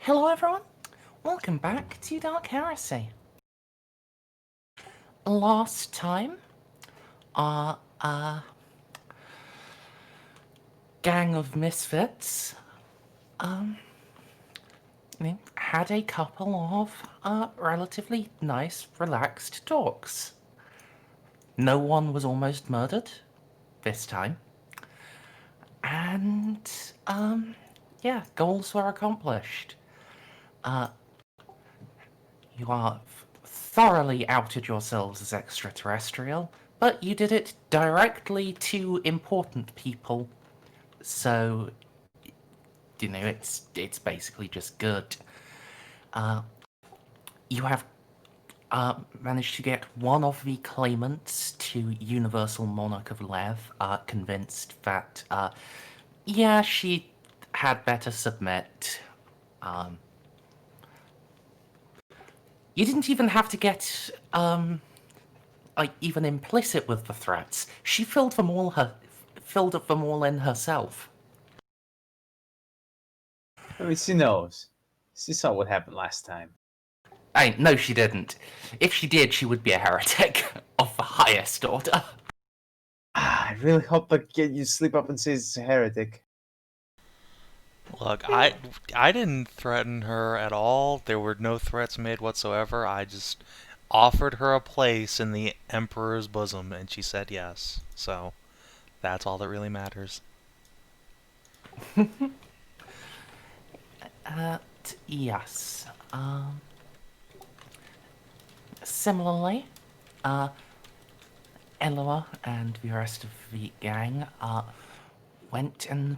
Hello everyone, welcome back to Dark Heresy. Last time, our gang of misfits had a couple of relatively nice, relaxed talks. No one was almost murdered this time. And, yeah, goals were accomplished. You are thoroughly outed yourselves as extraterrestrial, but you did it directly to important people. So, it's basically just good. You have managed to get one of the claimants to Universal Monarch of Lev convinced that, yeah, she had better submit. You didn't even have to get even implicit with the threats. She filled them all in herself. I mean, she knows. She saw what happened last time. No, she didn't. If she did, she would be a heretic of the highest order. I really hope that kid you sleep up and says it's a heretic. Look, I didn't threaten her at all. There were no threats made whatsoever. I just offered her a place in the Emperor's bosom, and she said yes. So, that's all that really matters. Yes. Similarly, Eloa and the rest of the gang went and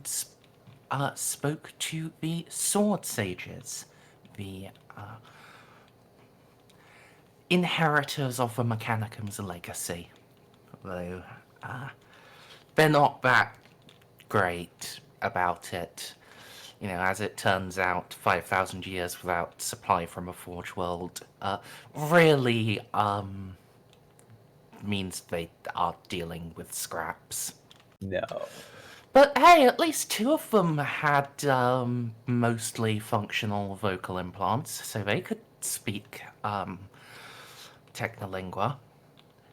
spoke to the Sword Sages, the inheritors of the Mechanicum's legacy. Though they're not that great about it. You know, as it turns out, 5,000 years without supply from a Forge world really means they are dealing with scraps. No. But hey, at least two of them had mostly functional vocal implants, so they could speak Technolingua.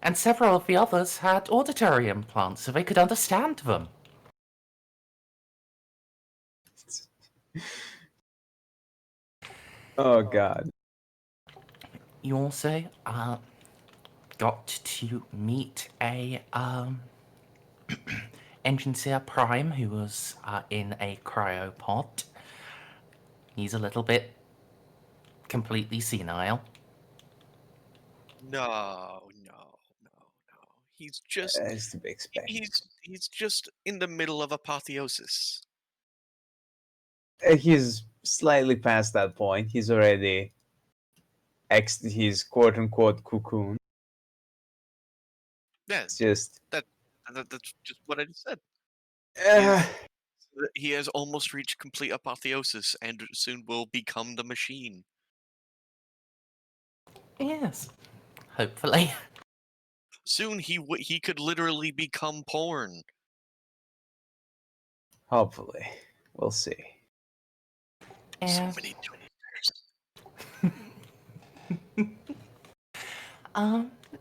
And several of the others had auditory implants, so they could understand them. Oh god. You also got to meet a Engineer Prime who was in a cryopod. He's a little bit completely senile. No. He's just That's to be expected. he's just in the middle of apotheosis. He's slightly past that point. He's already exited his quote-unquote cocoon. Yeah, It's just... that's just what I just said. Uh, He has almost reached complete apotheosis and soon will become the machine. Yes, hopefully. Soon he could literally become porn. hopefully. We'll see. So And, many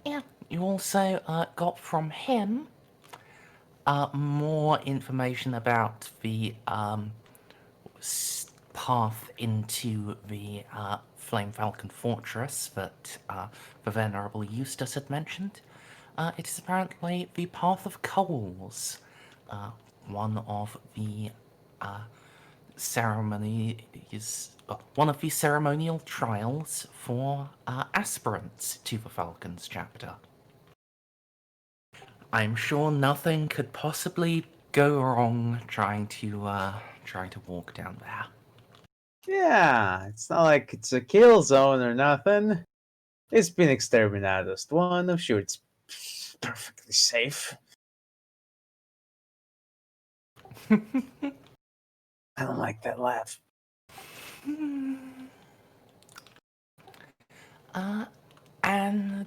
yeah, you also got from him more information about the path into the Flame Falcon Fortress that the Venerable Eustace had mentioned. It is apparently the Path of Coals, one of the one of the ceremonial trials for aspirants to the Falcons chapter. I'm sure nothing could possibly go wrong trying to walk down there. Yeah, it's not like it's a kill zone or nothing. It's been exterminated. One, I'm sure it's perfectly safe. I don't like that laugh. And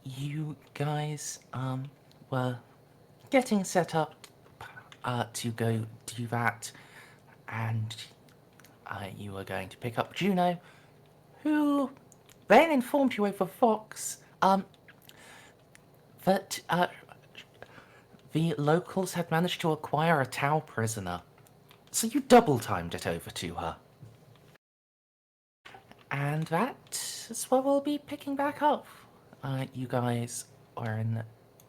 you guys were getting set up to go do that and you are going to pick up Juno, who then informed you over Vox that the locals had managed to acquire a Tau prisoner. So you double-timed it over to her. And that is where we'll be picking back up. You guys are in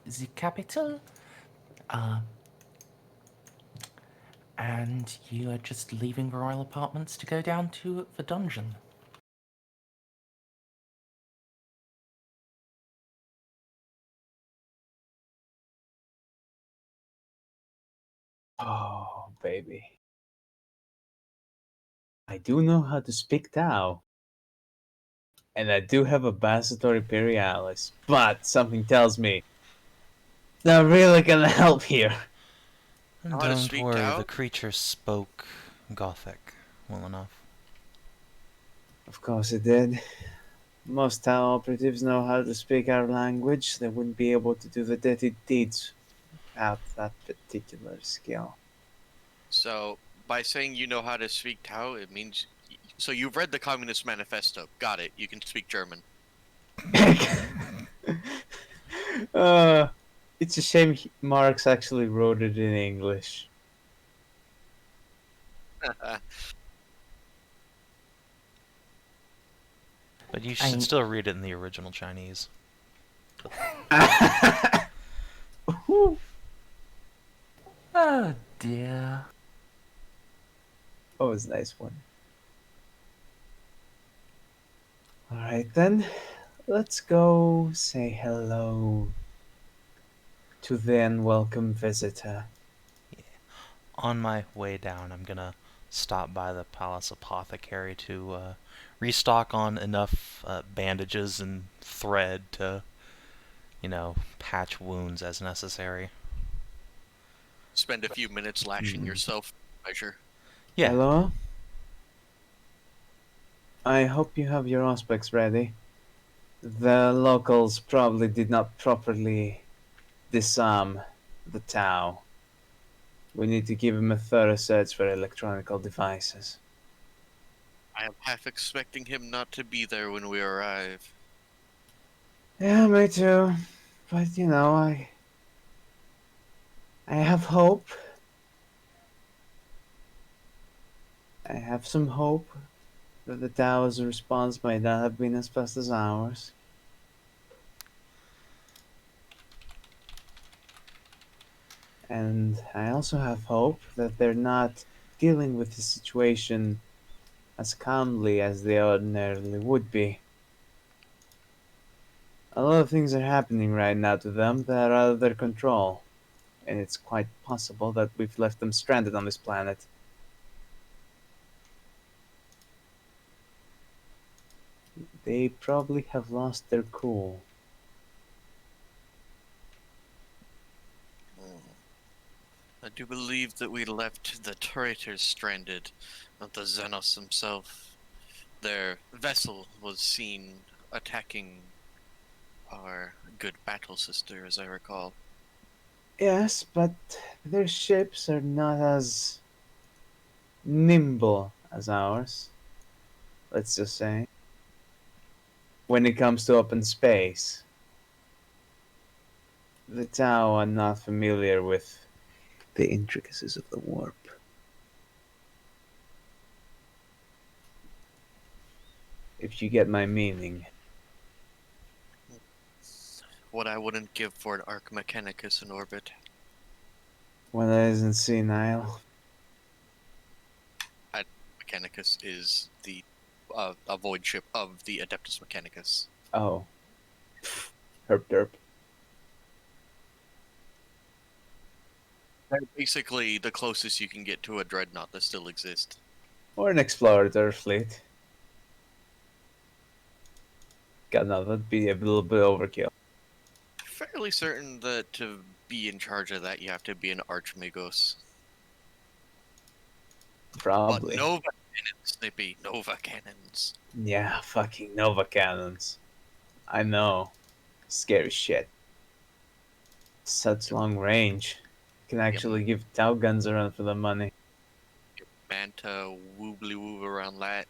the capital. And you are just leaving the royal apartments to go down to the dungeon. Oh, baby. I do know how to speak Tau. And I do have a Bassator Imperialis. But something tells me not really gonna help here. And How to don't speak worry, Tau? the creature spoke Gothic well enough. Of course it did. Most Tau operatives know how to speak our language. They wouldn't be able to do the dirty deeds without that particular skill. So, by saying you know how to speak Tau, it means... So you've read the Communist Manifesto. Got it. You can speak German. It's a shame Marx actually wrote it in English. But you should still read it in the original Chinese. Oh dear. Oh, it's a nice one. Alright then, let's go say hello to the unwelcome visitor. On my way down, I'm gonna stop by the Palace Apothecary to restock on enough bandages and thread to, patch wounds as necessary. Spend a few minutes lashing yourself. Pleasure. Yeah. Eloa? I hope you have your auspex ready. The locals probably did not properly disarm the Tau. We need to give him a thorough search for electronical devices. I am half expecting him not to be there when we arrive. Yeah, me too. But I have hope. I have some hope that the Tau's response might not have been as fast as ours. And I also have hope that they're not dealing with the situation as calmly as they ordinarily would be. A lot of things are happening right now to them that are out of their control, and it's quite possible that we've left them stranded on this planet. They probably have lost their cool. I do believe that we left the traitors stranded, not the Xenos himself. Their vessel was seen attacking our good battle sister, as I recall. Yes, but their ships are not as nimble as ours, let's just say. When it comes to open space, the Tau are not familiar with the intricacies of the warp. If you get my meaning. What I wouldn't give for an Arc Mechanicus in orbit. One that isn't senile. Mechanicus is the a void ship of the Adeptus Mechanicus. Oh. Herp derp. They're basically the closest you can get to a dreadnought that still exists. Or an exploratory fleet. God, no, that'd be a little bit overkill. Fairly certain that to be in charge of that, you have to be an Archmagos. Probably. But Nova cannons, Snippy. Nova cannons. Yeah, fucking Nova cannons. I know. Scary shit. Such long range. Can actually give Tau guns a run for the money. Man to woobly woo around that.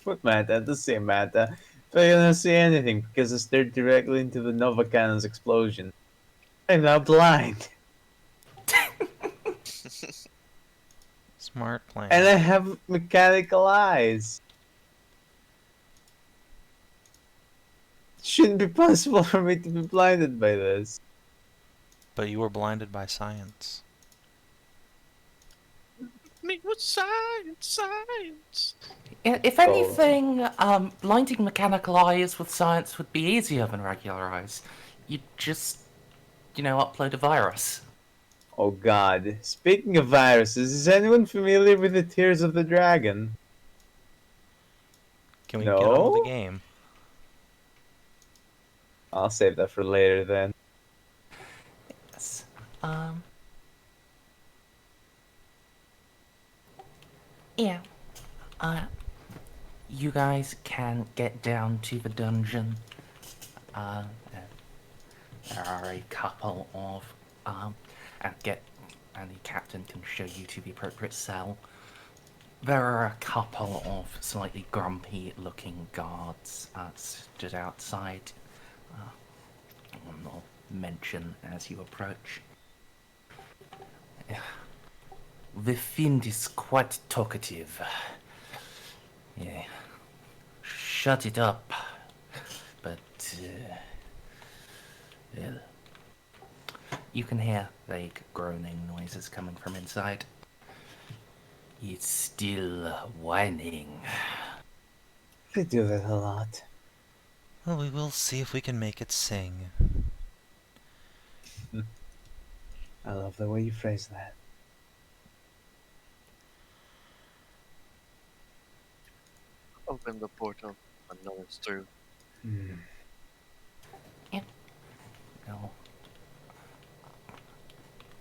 What matter? The same matter. But I don't see anything because I stared directly into the Nova Cannon's explosion. I'm now blind. Smart plan. And I have mechanical eyes. It shouldn't be possible for me to be blinded by this. But you were blinded by science. Me with science. If So- anything, blinding mechanical eyes with science would be easier than regular eyes. You'd just, upload a virus. Oh god. Speaking of viruses, is anyone familiar with the Tears of the Dragon? Can we get on with No? the game? I'll save that for later then. Yes. Yeah. You guys can get down to the dungeon. There are a couple of, and the captain can show you to the appropriate cell. There are a couple of slightly grumpy-looking guards stood outside. One will mention as you approach. The fiend is quite talkative. Yeah. Shut it up. But, well, you can hear vague groaning noises coming from inside. It's still whining. They do that a lot. Well, we will see if we can make it sing. I love the way you phrase that. Open the portal and no one's through. No.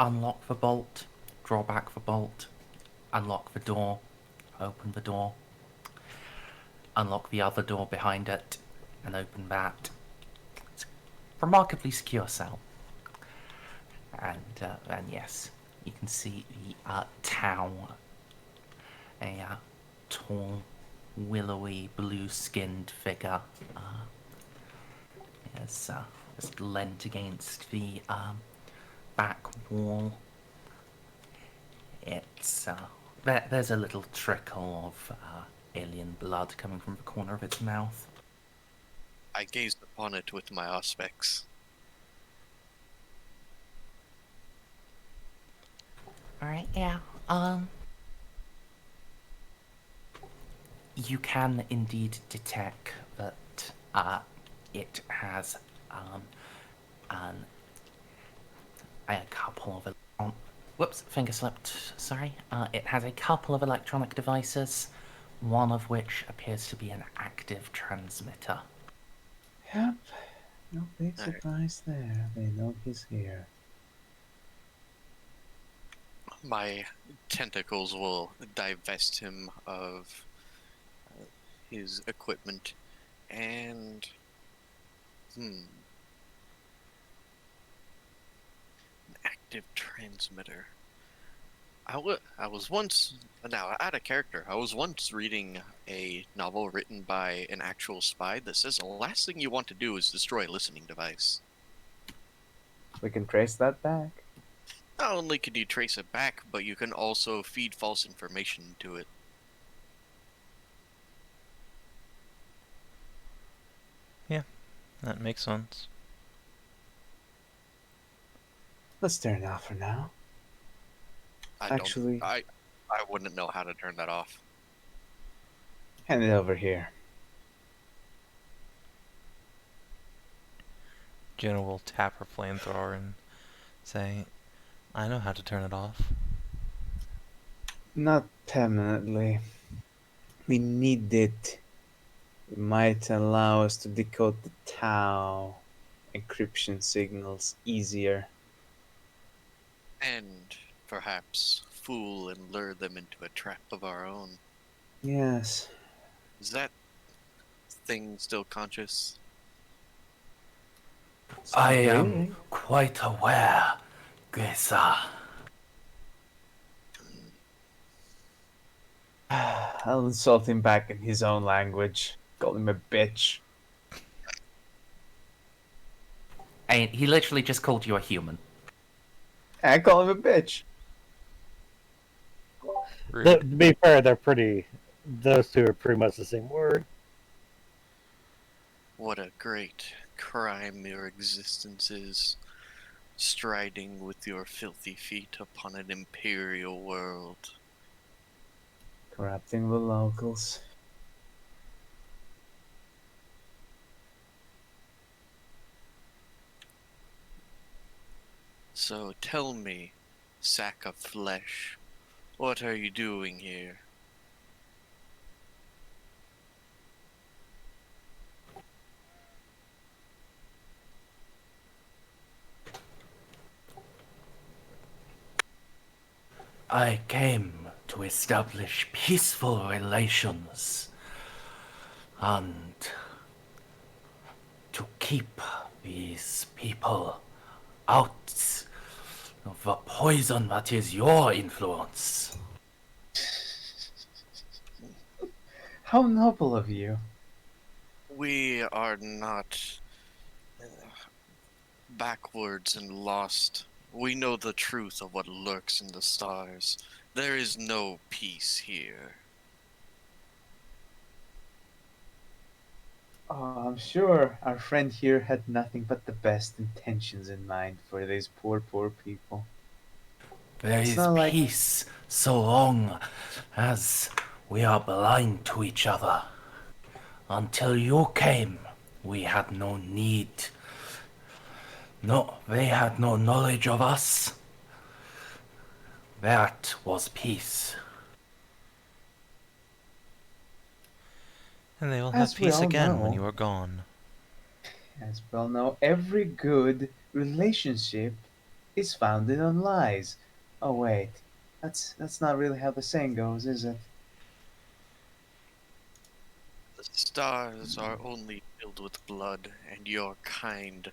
Unlock the bolt, draw back the bolt, unlock the door, open the door, unlock the other door behind it, and open that. It's a remarkably secure cell. And yes, you can see the town. A tall, willowy, blue-skinned figure is just leant against the back wall. It's there's a little trickle of alien blood coming from the corner of its mouth. I gazed upon it with my auspex. Alright, yeah. You can indeed detect that it has a couple of whoops, finger slipped, sorry. It has a couple of electronic devices, one of which appears to be an active transmitter. Yep. No big Alright. surprise there. They know he's here. My tentacles will divest him of his equipment and an active transmitter. I was once, now out of character, I was once reading a novel written by an actual spy that says the last thing you want to do is destroy a listening device. We can trace that back. Not only can you trace it back, but you can also feed false information to it. That makes sense. Let's turn it off for now. Actually- I wouldn't know how to turn that off. Hand it over here. Juno will tap her flamethrower and say, I know how to turn it off. Not permanently. We need it. It might allow us to decode the Tau encryption signals easier. And perhaps fool and lure them into a trap of our own. Yes. Is that thing still conscious? I am Really? quite aware, Gesa. I'll insult him back in his own language. Call him a bitch. And he literally just called you a human. I call him a bitch. Rude. To be fair, they're pretty. Those two are pretty much the same word. What a great crime your existence is, striding with your filthy feet upon an imperial world. Corrupting the locals. So tell me, sack of flesh, what are you doing here? I came to establish peaceful relations and to keep these people out of the poison that is your influence. How noble of you. We are not backwards and lost. We know the truth of what lurks in the stars. There is no peace here. Oh, I'm sure our friend here had nothing but the best intentions in mind for these poor, poor people. There It's is not like- peace so long as we are blind to each other. Until you came, we had no need. No, they had no knowledge of us. That was peace. And they will As have we peace all again when know. you are gone. As we all know, every good relationship is founded on lies. Oh wait, that's not really how the saying goes, is it? The stars are only filled with blood, and your kind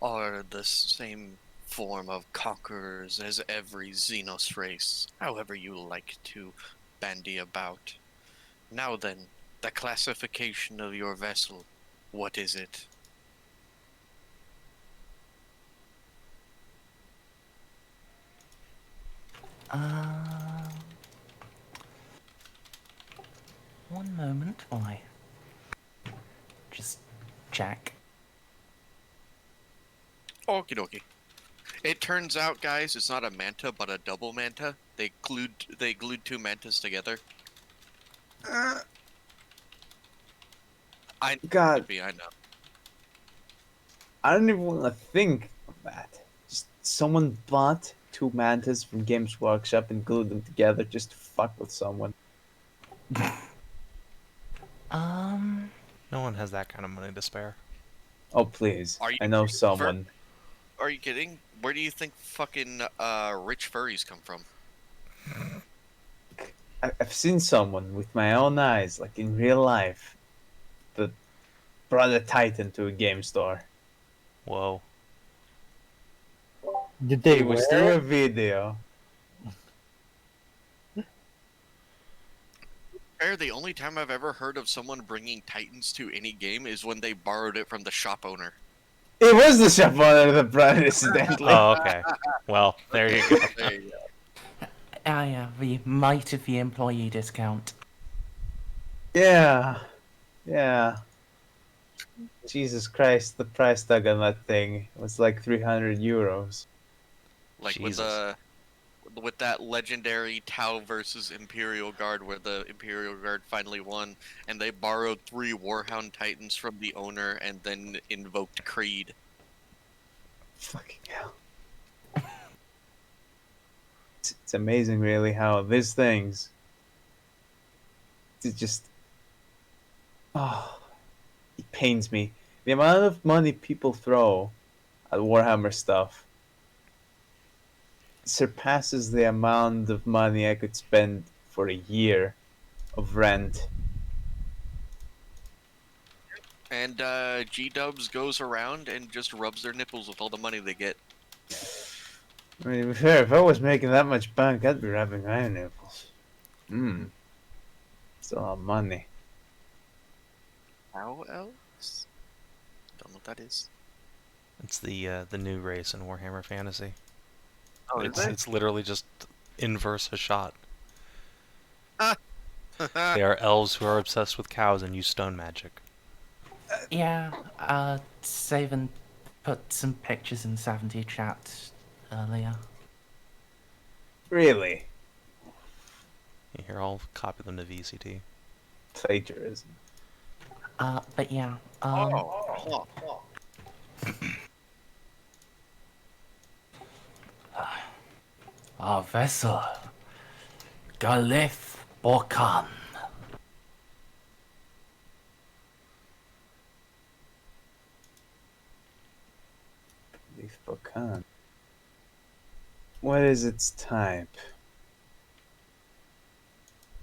are the same form of conquerors as every Xenos race, however you like to bandy about. Now then, the classification of your vessel, what is it? One moment, I just check. Okie dokie. It turns out, guys, it's not a manta, but a double manta. They glued two mantas together. I God, I know. I don't even want to think of that. Just someone bought two mantas from Games Workshop and glued them together just to fuck with someone. No one has that kind of money to spare. Oh please, Are you I know kidding? someone. Are you kidding? Where do you think fucking rich furries come from? I've seen someone with my own eyes, like in real life, that brought a Titan to a game store. Whoa. Did they It was wear through it? a video. The only time I've ever heard of someone bringing Titans to any game is when they borrowed it from the shop owner. It was the shop owner that brought it, incidentally. Oh, okay. Well, there you go. There you go. Yeah, the might of the employee discount. Yeah, yeah. Jesus Christ, the price tag on that thing was like 300 euros. Like Jesus. with that legendary Tau versus Imperial Guard, where the Imperial Guard finally won, and they borrowed 3 Warhound Titans from the owner and then invoked Creed. Fucking hell. It's amazing, really, how these things. It just. Oh, it pains me. The amount of money people throw at Warhammer stuff surpasses the amount of money I could spend for a year of rent. And G-Dubs goes around and just rubs their nipples with all the money they get. I mean, to be fair, if I was making that much bank, I'd be rubbing my nipples. Hmm. It's a lot of money. How else? Don't know what that is. It's the new race in Warhammer Fantasy. Oh, is it? It's literally just inverse a shot. Ah. They are elves who are obsessed with cows and use stone magic. Yeah, Savin put some pictures in 70 chat earlier. Really? Here, I'll copy them to VCT. Plagiarism. But yeah, our vessel, Galith Borkan. Leaf Bokan. What is its type?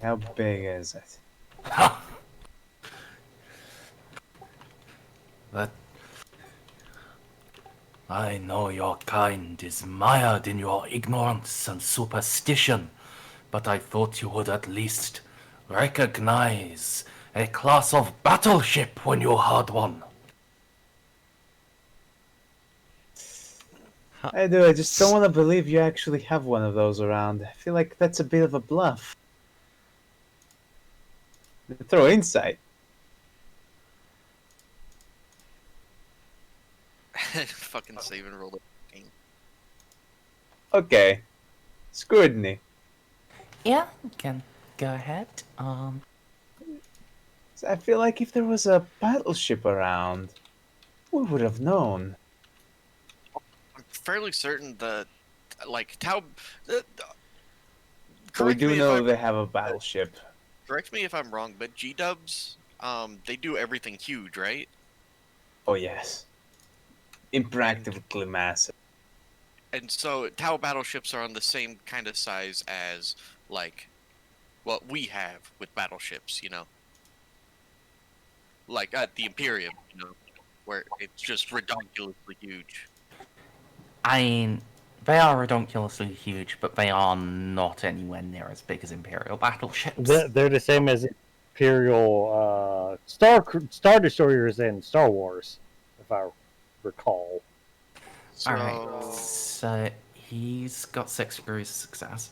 How big is it? But I know your kind is mired in your ignorance and superstition, but I thought you would at least recognize a class of battleship when you heard one. I do, I just don't want to believe you actually have one of those around. I feel like that's a bit of a bluff. Throw insight. Fucking save and roll it. Okay. Scrutiny. Yeah, you can go ahead. I feel like if there was a battleship around, we would have known. I'm fairly certain that, like, Tau. But we Correct do me if know I'm- they have a battleship. Correct me if I'm wrong, but G-dubs, they do everything huge, right? Oh, yes. Impractically massive. And so Tau battleships are on the same kind of size as, like, what we have with battleships, you know? Like, at the Imperium, you know? Where it's just ridiculously huge. I mean, they are ridiculously huge, but they are not anywhere near as big as Imperial battleships. They're the same as Imperial Star Destroyers in Star Wars, if I recall. So, Alright, so he's got 6 degrees of success.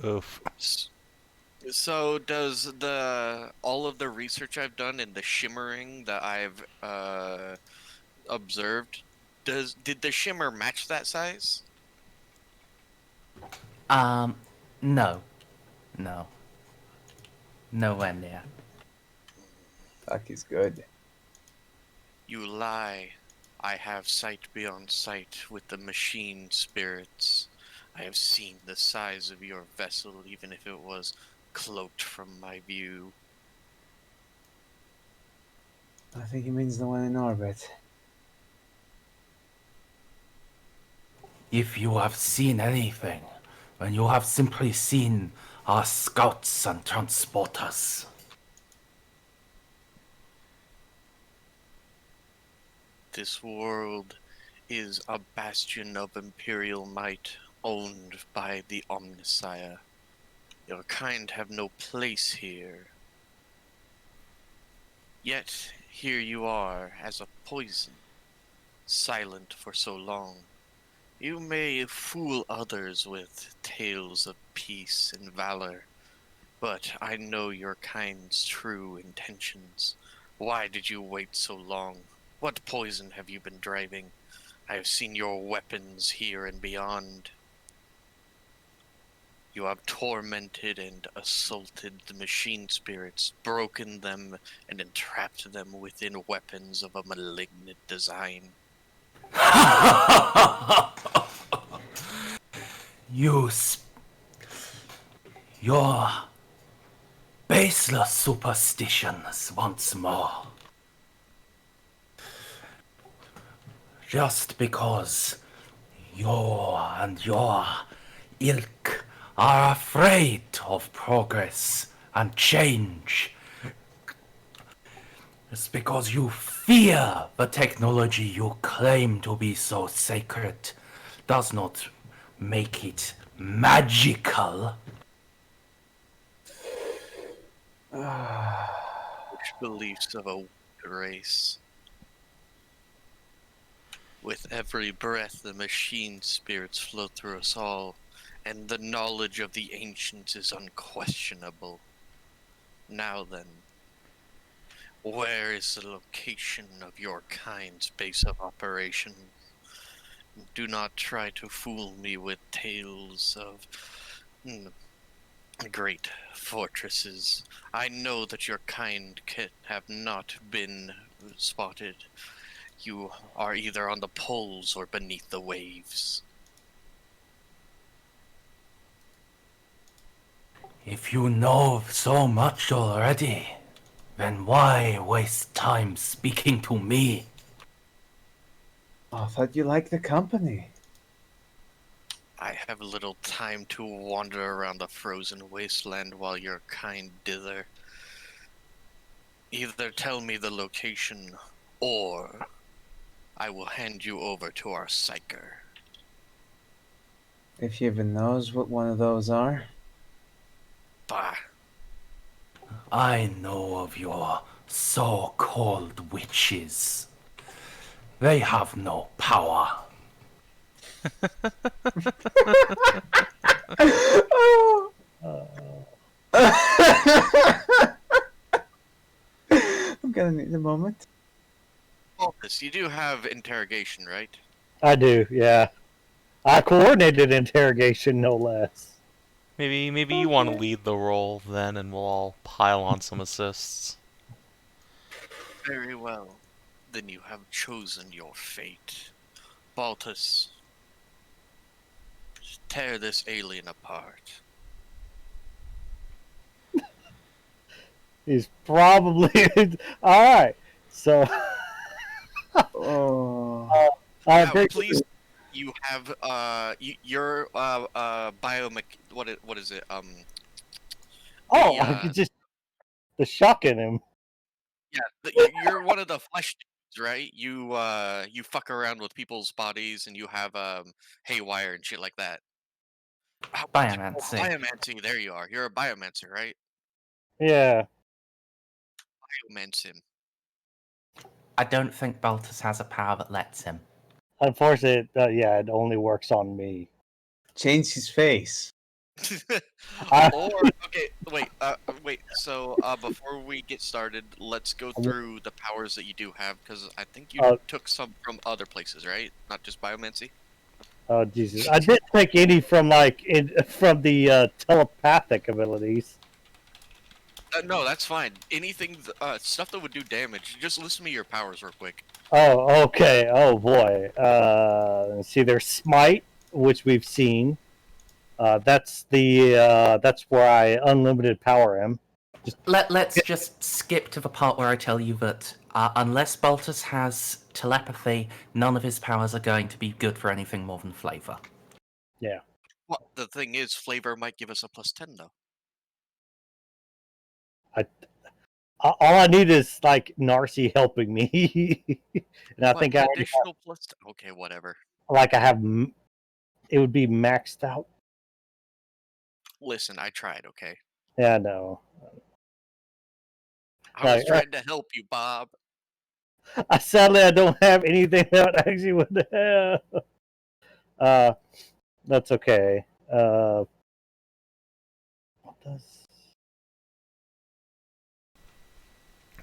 Oof. so does all of the research I've done and the shimmering that I've observed, did the shimmer match that size? No. No. Nowhere near. Fuck is good. You lie. I have sight beyond sight with the machine spirits. I have seen the size of your vessel, even if it was cloaked from my view. I think he means the one in orbit. If you have seen anything, then you have simply seen our scouts and transporters. This world is a bastion of imperial might, owned by the Omnisire. Your kind have no place here. Yet here you are as a poison, silent for so long. You may fool others with tales of peace and valor, but I know your kind's true intentions. Why did you wait so long? What poison have you been driving? I have seen your weapons here and beyond. You have tormented and assaulted the machine spirits, broken them, and entrapped them within weapons of a malignant design. Your baseless superstitions once more. Just because you and your ilk are afraid of progress and change. Just because you fear the technology you claim to be so sacred does not make it magical. Which beliefs of a race. With every breath, the machine spirits flow through us all, and the knowledge of the ancients is unquestionable. Now then, where is the location of your kind's base of operation? Do not try to fool me with tales of great fortresses. I know that your kind have not been spotted. You are either on the poles or beneath the waves. If you know so much already, then why waste time speaking to me? I thought you liked the company. I have little time to wander around the frozen wasteland while your kind dither. Either tell me the location, or I will hand you over to our psyker. If he even knows what one of those are. Bah, I know of your so-called witches. They have no power. I'm gonna need a moment. Baltus, you do have interrogation, right? I do, yeah. I coordinated interrogation, no less. Maybe you want to lead the role then, and we'll all pile on some assists. Very well. Then you have chosen your fate. Baltus, tear this alien apart. He's probably alright. So Oh. I Now, agree. please, you have your what is it? Oh, the, I could just the shock in him. Yeah, you're one of the flesh dudes, right? You fuck around with people's bodies and you have haywire and shit like that. Biomancy. Biomancy, there you are. You're a biomancer, right? Yeah. Biomance him. I don't think Baltus has a power that lets him. Unfortunately, yeah, it only works on me. Change his face. Or okay, wait. So before we get started, let's go through the powers that you do have because I think you took some from other places, right? Not just biomancy. Oh Jesus! I didn't take any from from the telepathic abilities. No, that's fine. Anything, stuff that would do damage. Just list me your powers real quick. Oh, okay. Oh boy. Let's see. There's smite, which we've seen. That's where I unlimited power him. Let's just skip to the part where I tell you that unless Baltus has telepathy, none of his powers are going to be good for anything more than flavor. Yeah. Well, the thing is, flavor might give us a +10 though. All I need is like Narcia helping me, and I What, think I already additional +10? Okay, whatever. I have. It would be maxed out. Listen, I tried. Okay, Yeah, no. I was trying to help you, Bob. Sadly, I don't have anything that actually would help. That's okay. What does?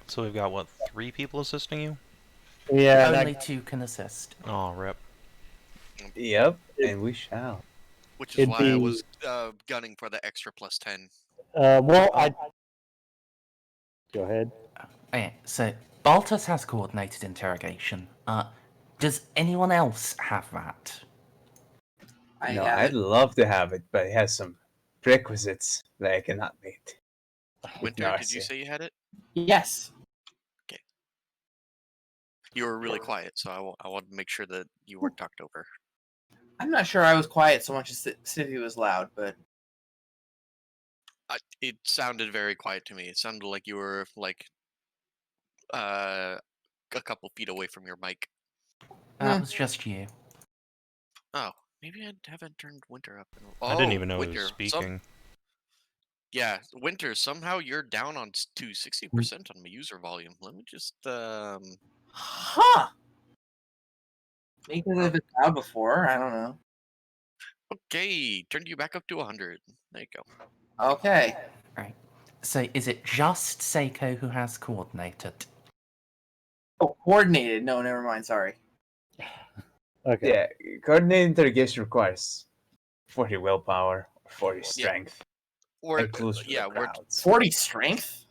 So we've got, what, 3 people assisting you? Yeah, and Only 2 can assist. Oh, rip. Yep, and we shall. Which is It'd why I be- was gunning for the extra +10. well, I. Go ahead. Okay, so Baltus has coordinated interrogation. Does anyone else have that? No, I'd love to have it, but it has some prerequisites that I cannot meet. with Winter, did you Narcia. say you had it? Yes. You were really quiet, so I wanted to make sure that you weren't talked over. I'm not sure I was quiet so much as Snippy was loud, but It sounded very quiet to me. It sounded like you were like a couple feet away from your mic. That was just you. Oh, maybe I haven't turned Winter up. I didn't even know he Winter, was speaking. Yeah, Winter, somehow you're down to 60% on my user volume. Let me just Huh. Maybe because I've been loud before. I don't know. Okay, turned you back up to 100. There you go. Okay. Right. So is it just Seiko who has coordinated? Oh, coordinated. No, never mind. Sorry. Okay. Yeah, coordinated interrogation requires 40 willpower or 40 Yeah. strength. Or And close to yeah, the we're crowds. 40 strength?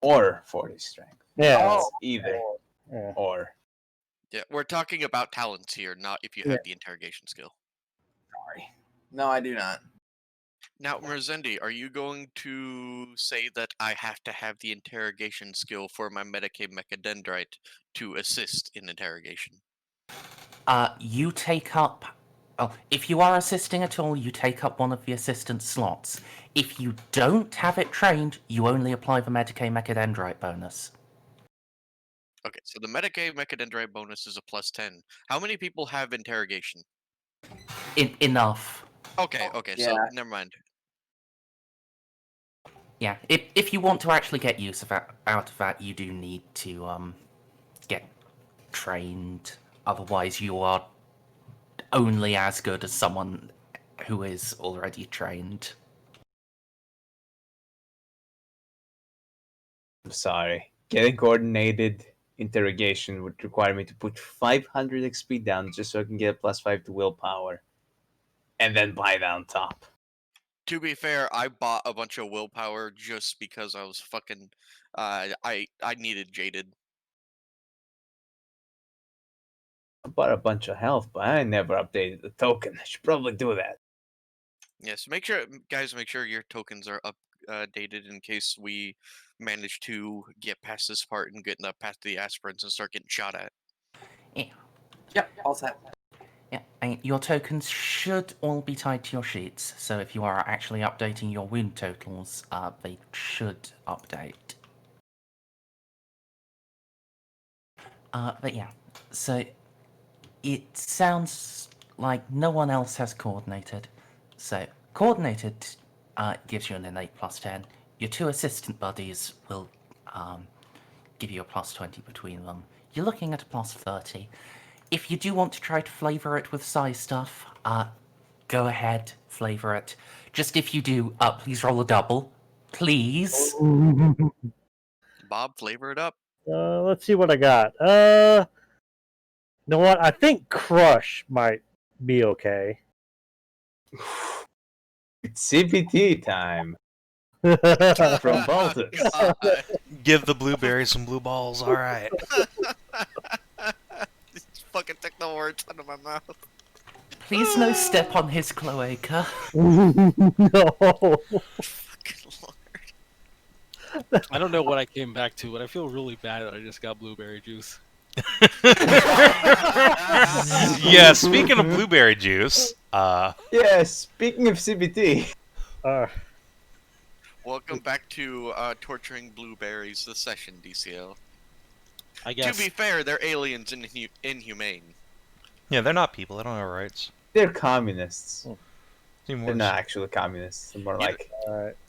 Or 40 strength. Yeah. Oh. Either. Yeah. Or. yeah, we're talking about talents here, not if you have the interrogation skill. Sorry. No, I do not. Now, Merzendi, are you going to say that I have to have the interrogation skill for my Medicaid Mechadendrite to assist in interrogation? You take up. Oh, if you are assisting at all, you take up one of the assistant slots. If you don't have it trained, you only apply the Medicaid Mechadendrite bonus. Okay, so the Medicaid Mechadendrite bonus is a +10. How many people have interrogation? Enough. Okay, so Yeah. never mind. Yeah, if you want to actually get use of that, out of that, you do need to get trained. Otherwise, you are only as good as someone who is already trained. I'm sorry. Getting coordinated interrogation would require me to put 500 XP down just so I can get a +5 to willpower. And then buy that on top. To be fair, I bought a bunch of willpower just because I was fucking I needed jaded. I bought a bunch of health, but I never updated the token. I should probably do that. Yes, make sure guys make sure your tokens are updated in case we manage to get past this part and get past the aspirants and start getting shot at. Yeah, Yep, all set. yeah. And your tokens should all be tied to your sheets. So if you are actually updating your wound totals, they should update. But yeah, so it sounds like no one else has coordinated. So coordinated gives you an innate +10. Your two assistant buddies will give you a +20 between them. You're looking at a +30. If you do want to try to flavor it with size stuff, go ahead, flavor it. Just if you do, please roll a double. Please. Bob, flavor it up. Let's see what I got. You know what? I think Crush might be okay. It's CBT time from Baltus. Give the blueberry some blue balls. All right. Just fucking took the words out of my mouth. Please no step on his cloaca. No. Fucking Lord. I don't know what I came back to, but I feel really bad that I just got blueberry juice. Yeah, speaking of blueberry juice, Yeah, speaking of CBT. Welcome back to Torturing Blueberries, the session, DCL. I guess. To be fair, they're aliens and inhumane. yeah, they're not people. They don't have rights. They're communists. Seem They're worse. not actually communists. They're more You- like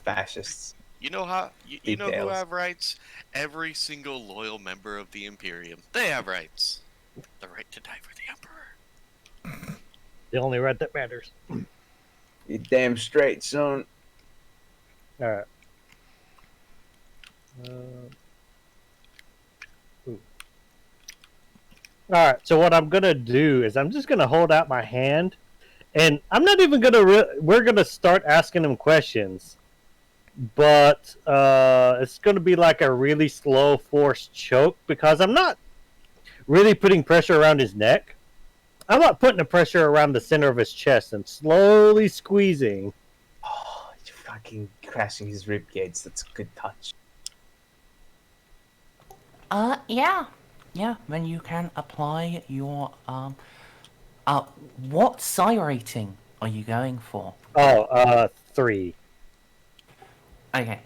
fascists. You know how? You know who Details. have rights? Every single loyal member of the Imperium. They have rights. The right to die for the Emperor. The only right that matters. You damn straight, son. All right. All right. So what I'm gonna do is I'm just gonna hold out my hand, and I'm not even gonna. We're gonna start asking him questions, but it's gonna be like a really slow, forced choke because I'm not really putting pressure around his neck. I'm not putting the pressure around the center of his chest. I'm slowly squeezing. Oh, you're fucking crashing his rib cage. That's a good touch. Yeah. Yeah, then you can apply your, what psi rating are you going for? Oh, 3. Okay,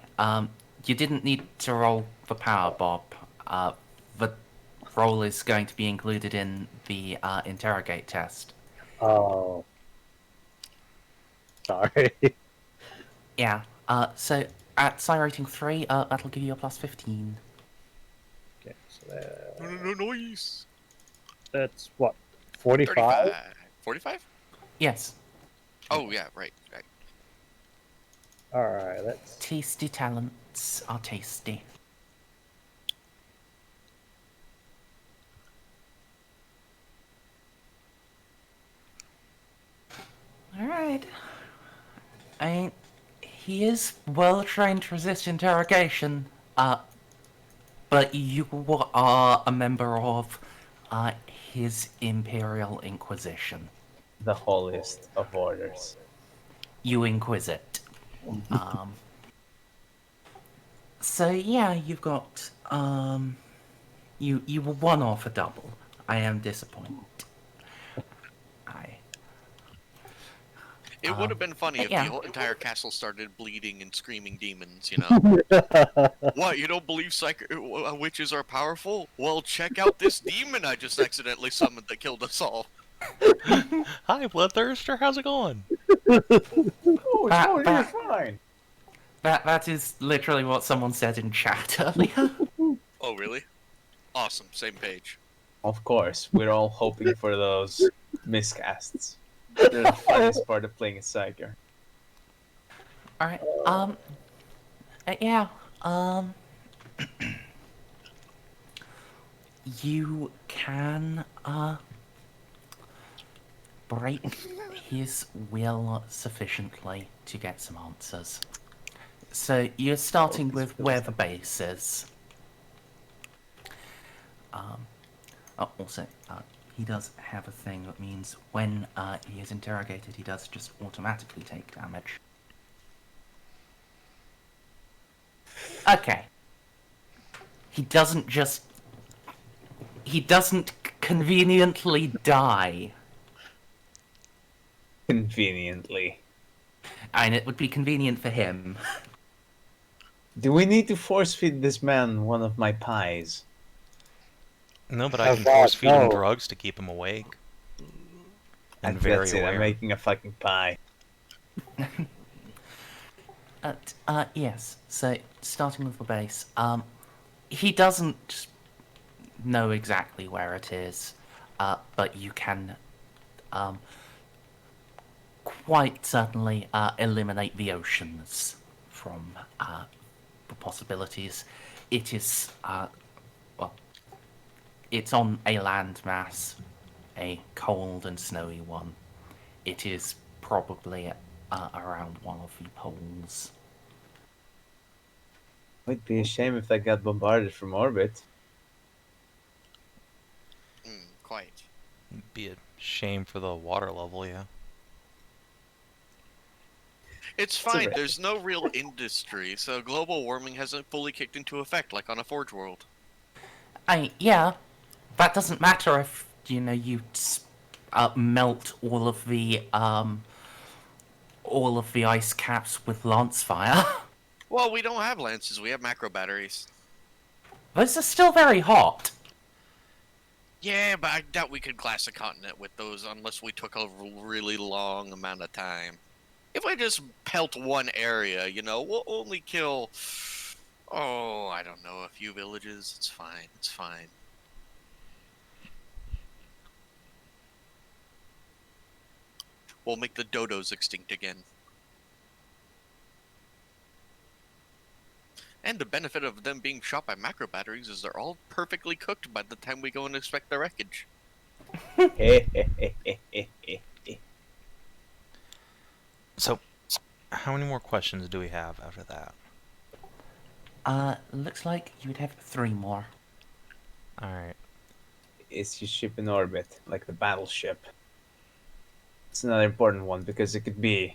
you didn't need to roll the power, Bob. The roll is going to be included in the, interrogate test. Oh. Sorry. Yeah, so at psi rating 3, that'll give you a plus 15. Okay, so Noise. that's what? 45? 35. 45? Yes. Oh, yeah, right. Alright, let's. Tasty talents are tasty. Alright. He is well trained to resist interrogation, but you are a member of, his Imperial Inquisition. The holiest of orders. You inquisit. So yeah, you've got, you were one off a double. I am disappointed. It would have been funny if yeah. the whole entire castle started bleeding and screaming demons, you know? What, you don't believe witches are powerful? Well, check out this demon I just accidentally summoned that killed us all. Hi, Bloodthirster. How's it going? You're fine. That is literally what someone said in chat earlier. Oh, really? Awesome, same page. Of course, we're all hoping for those miscasts. They're the funniest part of playing a Psyker. Alright, yeah, you can, break his will sufficiently to get some answers. So you're starting with where the base is. Also, he does have a thing that means when he is interrogated, he does just automatically take damage. Okay. He doesn't conveniently die. Conveniently. And it would be convenient for him. Do we need to force feed this man one of my pies? No, but I Oh, can God, force feed him no. drugs to keep him awake. And That's very it, I'm aware. making a fucking pie. Yes. So, starting with the base, he doesn't know exactly where it is, but you can, quite certainly, eliminate the oceans from, the possibilities. It is, well, it's on a landmass, a cold and snowy one. It is probably around one of the poles. Would be a shame if I got bombarded from orbit. Quite. It'd be a shame for the water level, yeah. It's fine, there's no real industry, so global warming hasn't fully kicked into effect like on a Forge world. Yeah, that doesn't matter if, you know, you melt all of the ice caps with lance fire. Well, we don't have lances, we have macro batteries. Those are still very hot. Yeah, but I doubt we could glass a continent with those unless we took a really long amount of time. If we just pelt one area, you know, we'll only kill, oh, I don't know, a few villages. It's fine, it's fine. We'll make the dodos extinct again. And the benefit of them being shot by macro batteries is they're all perfectly cooked by the time we go and inspect the wreckage. So, how many more questions do we have after that? Looks like you would have 3 more. Alright. Is your ship in orbit, like the battleship? It's another important one because it could be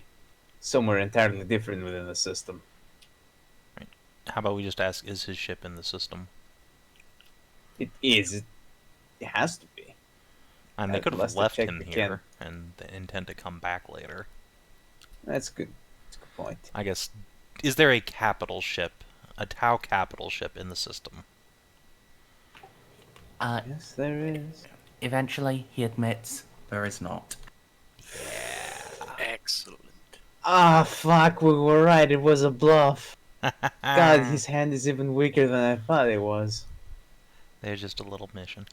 somewhere entirely different within the system. How about we just ask, is his ship in the system? It is. It has to be. And they could have Unless they left check him the here and they intend to come back later. That's good. That's a good point. I guess, is there a capital ship, a Tau capital ship in the system? Yes, there is. Eventually, he admits there is not. Excellent. Ah, fuck, we were right. It was a bluff. God, his hand is even weaker than I thought it was. There's just a little mission.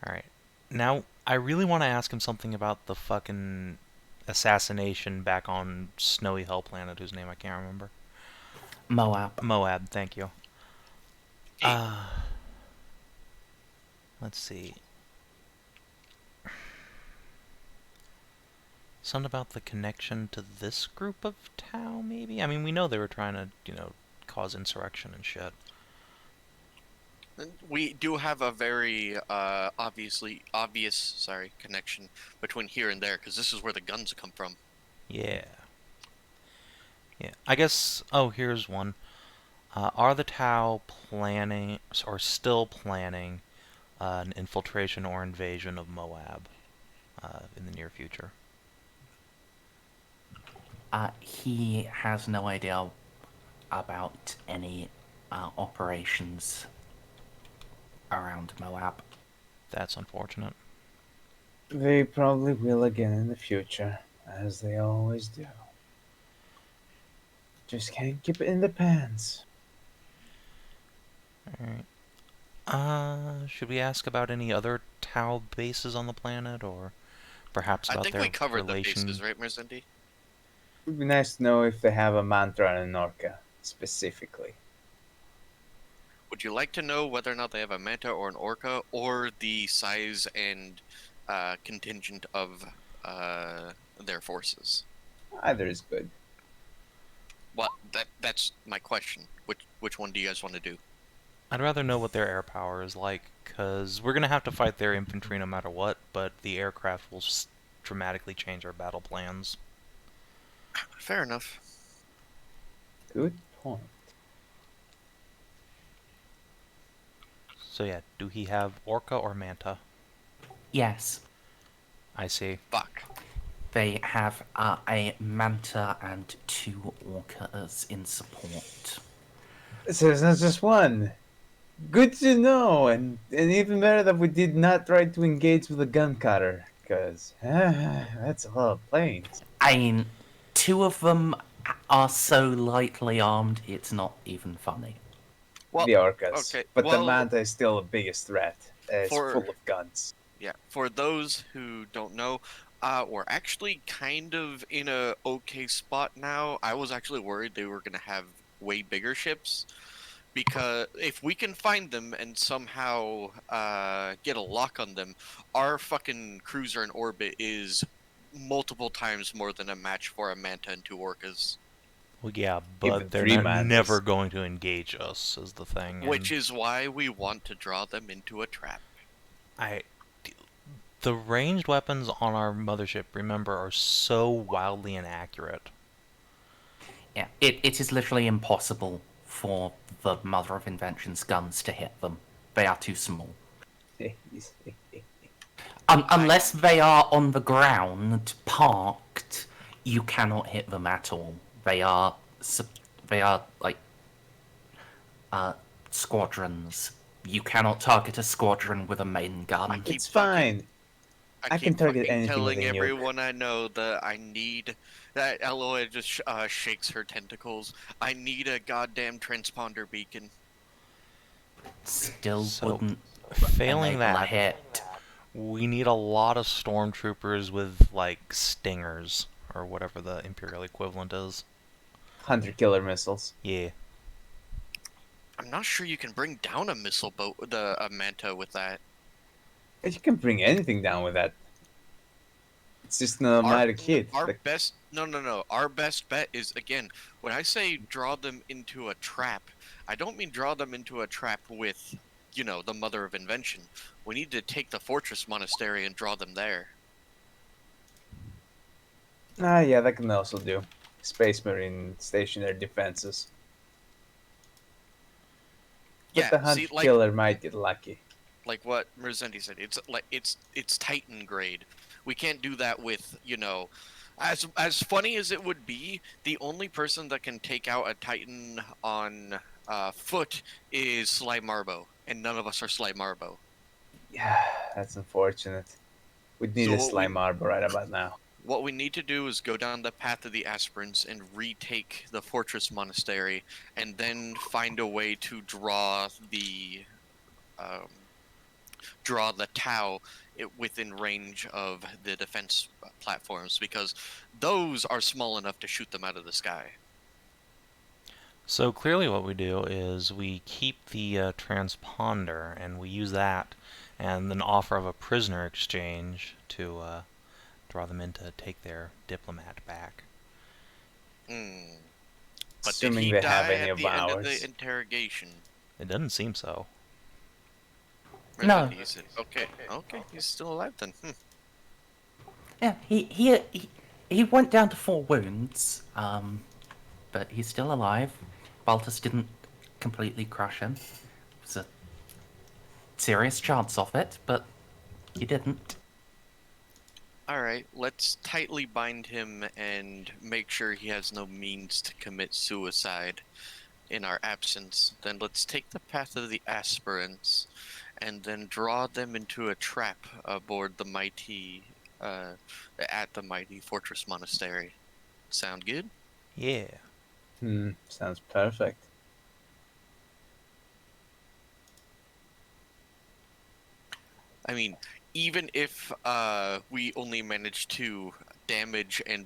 Alright. Now, I really want to ask him something about the fucking assassination back on Snowy Hell Planet, whose name I can't remember. Moab. Moab, thank you. Let's see. Something about the connection to this group of Tau, maybe? I mean, we know they were trying to, cause insurrection and shit. We do have a very obvious connection between here and there, because this is where the guns come from. Yeah. Yeah. I guess... Oh, here's one. Are the Tau planning, or still planning, an infiltration or invasion of Moab in the near future? He has no idea about any operations around Moab. That's unfortunate. They probably will again in the future, as they always do. Just can't keep it in the pants. Alright. Should we ask about any other Tau bases on the planet, or perhaps about I think their we covered relation? the bases, right, Merzendi? It would be nice to know if they have a mantra and a Norca, specifically. Would you like to know whether or not they have a Manta or an Orca, or the size and contingent of their forces? Either is good. Well, that's my question. Which one do you guys want to do? I'd rather know what their air power is like, because we're going to have to fight their infantry no matter what, but the aircraft will dramatically change our battle plans. Fair enough. Good point. So yeah, do he have Orca or Manta? Yes, I see. Fuck. they have a Manta and 2 Orcas in support. So it's not just one. Good to know, and even better that we did not try to engage with a gun cutter, because that's a lot of planes. I mean, 2 of them are so lightly armed, it's not even funny. Well, The Orcas. okay, But the well, Manta is still the biggest threat. It's for- full of guns. Yeah, for those who don't know, we're actually kind of in a okay spot now. I was actually worried they were going to have way bigger ships, because if we can find them and somehow get a lock on them, our fucking cruiser in orbit is multiple times more than a match for a Manta and 2 Orcas. Well, yeah, Even but they're 3 Mantas. never going to engage us, is the thing. Which is why we want to draw them into a trap. The ranged weapons on our mothership, remember, are so wildly inaccurate. Yeah, it is literally impossible for the Mother of Invention's guns to hit them. They are too small. Unless they are on the ground, parked, you cannot hit them at all. They are like squadrons. You cannot target a squadron with a main gun. keep It's fine. I can keep target fucking anything with telling a nuke. everyone I know that I need that. Eloa just shakes her tentacles. I need a goddamn transponder beacon. Still So, wouldn't Failing enable a that, hit. we need a lot of stormtroopers with, like, stingers, or whatever the Imperial equivalent is. Hunter killer missiles. Yeah. I'm not sure you can bring down a missile boat, a Manta with that. You can bring anything down with that. It's just an automatic hit. Our Like, best, no. Our best bet is, again, when I say draw them into a trap, I don't mean draw them into a trap with, the Mother of Invention. We need to take the Fortress Monastery and draw them there. yeah, that can also do. Space Marine stationary defenses. But Yeah, the Hunter see, like, killer might get lucky. like what Merzendi said. It's Titan grade. We can't do that with, as funny as it would be, the only person that can take out a Titan on foot is Sly Marbo, and none of us are Sly Marbo. Yeah, that's unfortunate. We'd need So a what Slime Arbor right about now. what we need to do is go down the path of the aspirants and retake the fortress monastery, and then find a way to draw the Tau within range of the defense platforms, because those are small enough to shoot them out of the sky. So clearly what we do is we keep the transponder and we use that and then offer of a prisoner exchange to draw them in to take their diplomat back. Hmm. But did Assuming he they die have any at of the end of ours. the interrogation? It doesn't seem so. No. Merzendi said, okay, he's still alive then. Yeah, he went down to 4 wounds, but he's still alive. Baltus didn't completely crush him. It was a serious chance of it, but he didn't. Alright, let's tightly bind him and make sure he has no means to commit suicide in our absence. Then let's take the path of the aspirants and then draw them into a trap aboard the mighty, at the mighty fortress monastery. Sound good? Yeah. Sounds perfect. I mean, even if we only manage to damage and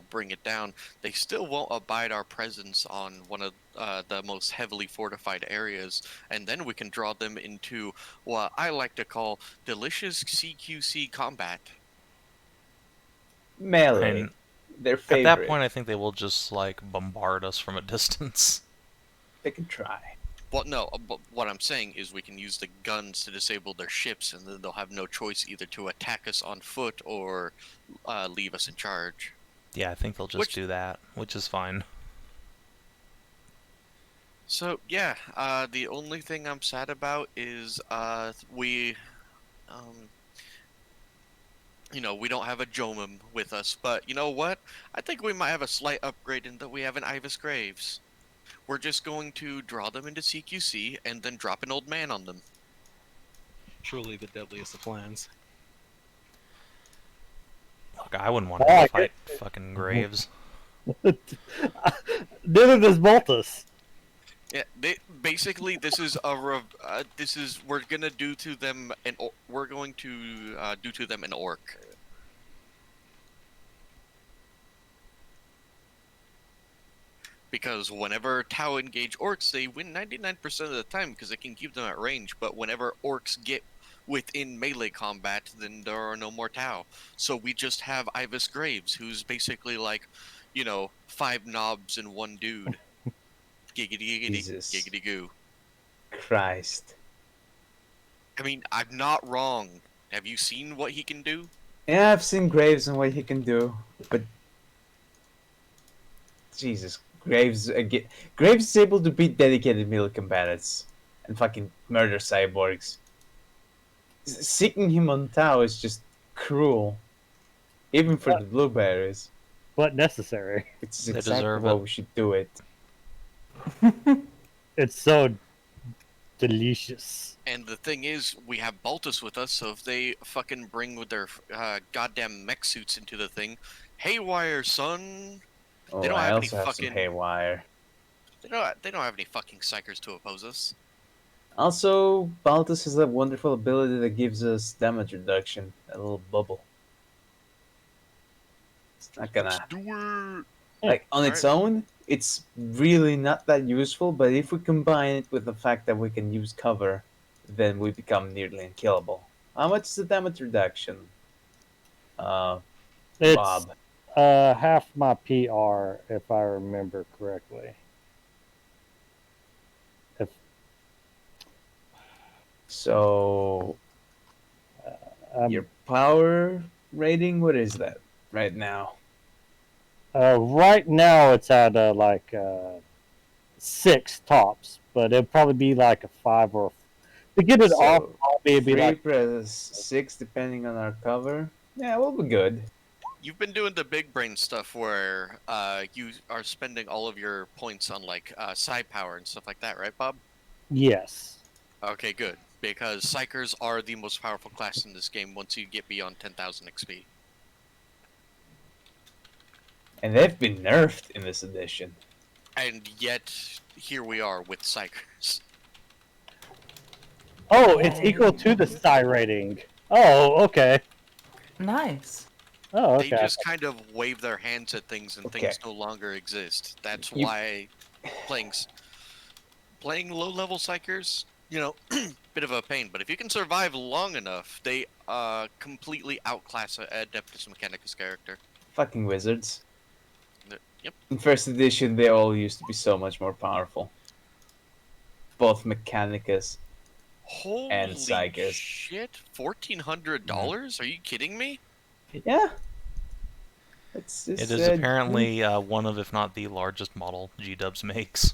bring it down, they still won't abide our presence on one of the most heavily fortified areas, and then we can draw them into what I like to call delicious CQC combat. Melee. And Their at favorite. that point I think they will just like bombard us from a distance. They can try. Well, no, but what I'm saying is we can use the guns to disable their ships, and then they'll have no choice either to attack us on foot or leave us in charge. Yeah, I think they'll just do that, which is fine. So yeah, the only thing I'm sad about is we don't have a Jomim with us, but you know what? I think we might have a slight upgrade in that we have an Iavus Graves. We're just going to draw them into CQC and then drop an old man on them. Truly the deadliest of plans. Look, I wouldn't want to fight fucking Graves. Neither does Baltus. Yeah, basically this is we're gonna do to them we're going to do to them an orc. Because whenever Tau engage orcs, they win 99% of the time because they can keep them at range. But whenever orcs get within melee combat, then there are no more Tau. So we just have Iavus Graves, who's basically like, 5 knobs and 1 dude. Giggity giggity, Jesus. giggity goo. Christ. I mean, I'm not wrong. Have you seen what he can do? Yeah, I've seen Graves and what he can do, but Jesus, Graves is able to beat dedicated melee combatants and fucking murder cyborgs. Seeking him on Tau is just cruel, even for the blueberries. But necessary. It's They exactly deserve what it. we should do it. It's so delicious. And the thing is, we have Baltus with us, so if they fucking bring with their goddamn mech suits into the thing, haywire, son. Oh, They don't I have any also have some fucking- haywire. They don't have any fucking psychers to oppose us. Also, Baltus has a wonderful ability that gives us damage reduction. A little bubble. It's not gonna... Let's do it. Like, on its own, it's really not that useful, but if we combine it with the fact that we can use cover, then we become nearly unkillable. How much is the damage reduction? It's Bob. half my PR, if I remember correctly. So, your power rating, what is that right now? Right now it's at 6 tops, but it'll probably be like a 5 or to get it off. Probably it'd be 3 like plus 6 depending on our cover. Yeah, we'll be good. You've been doing the big brain stuff where you are spending all of your points on side power and stuff like that, right, Bob? yes. Okay, good. Because Psychers are the most powerful class in this game once you get beyond 10,000 XP. And they've been nerfed in this edition. And yet, here we are with Psychers. Oh, it's equal to the Psy rating. Oh, okay. Nice. Oh, They okay. just kind of wave their hands at things and things no longer exist. That's why playing low-level Psychers, bit of a pain. But if you can survive long enough, they completely outclass a Adeptus Mechanicus character. Fucking wizards. Yep. In first edition, they all used to be so much more powerful. Both Mechanicus Holy and Psychers. shit! $1,400? Are you kidding me? Yeah. It's It is apparently one of, if not the largest model G-Dubs makes.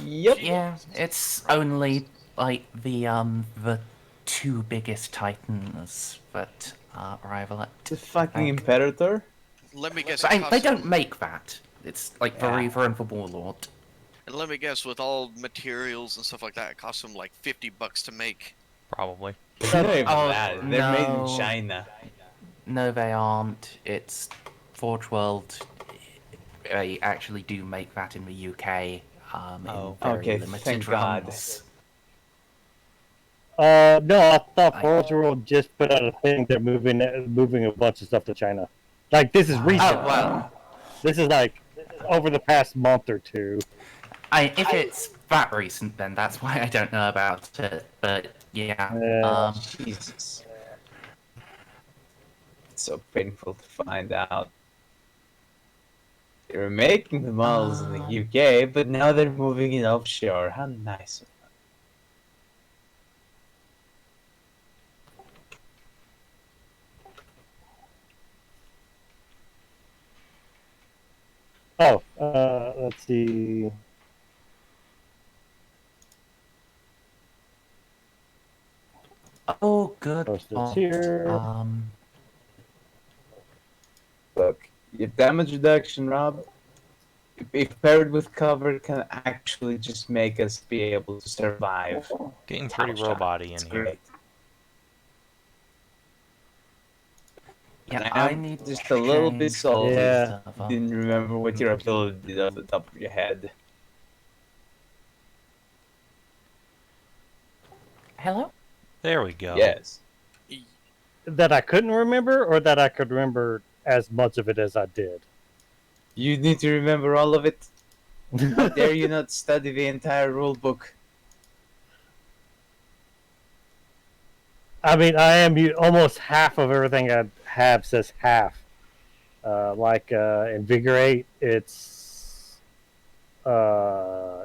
Yep. Yeah, it's only like the two biggest titans that rival it. The fucking Like- Imperator. Let me guess. But, It they costs- don't make that. It's like the Yeah. Reaver and the Warlord. And let me guess, with all materials and stuff like that, it costs them like $50 to make. Probably. Not even Oh, that. They're made in no. China. No, they aren't. It's Forge World. They actually do make that in the UK. Oh. In very Okay, limited thank God. runs. No, I thought Forge World just put out a thing. They're moving a bunch of stuff to China. Like, this is recent. Oh well. This is like over the past month or two. If it's that recent, then that's why I don't know about it. But yeah, Jesus. It's so painful to find out. They were making the models in the UK, but now they're moving it offshore. How nice of them. Oh, let's see. oh good. Post this thought. here. Look, your damage reduction, Rob, if paired with cover, can actually just make us be able to survive. Getting pretty Tower shot. robot-y It's in here. great. Yeah, And I I'm need just to a little bit change salty. Yeah. stuff up. Didn't remember what your ability did off the top of your head. Hello? There we go. Yes. That I couldn't remember, or that I could remember as much of it as I did. You need to remember all of it. How dare you not study the entire rule book? I mean, I am almost half of everything I have says half. Invigorate,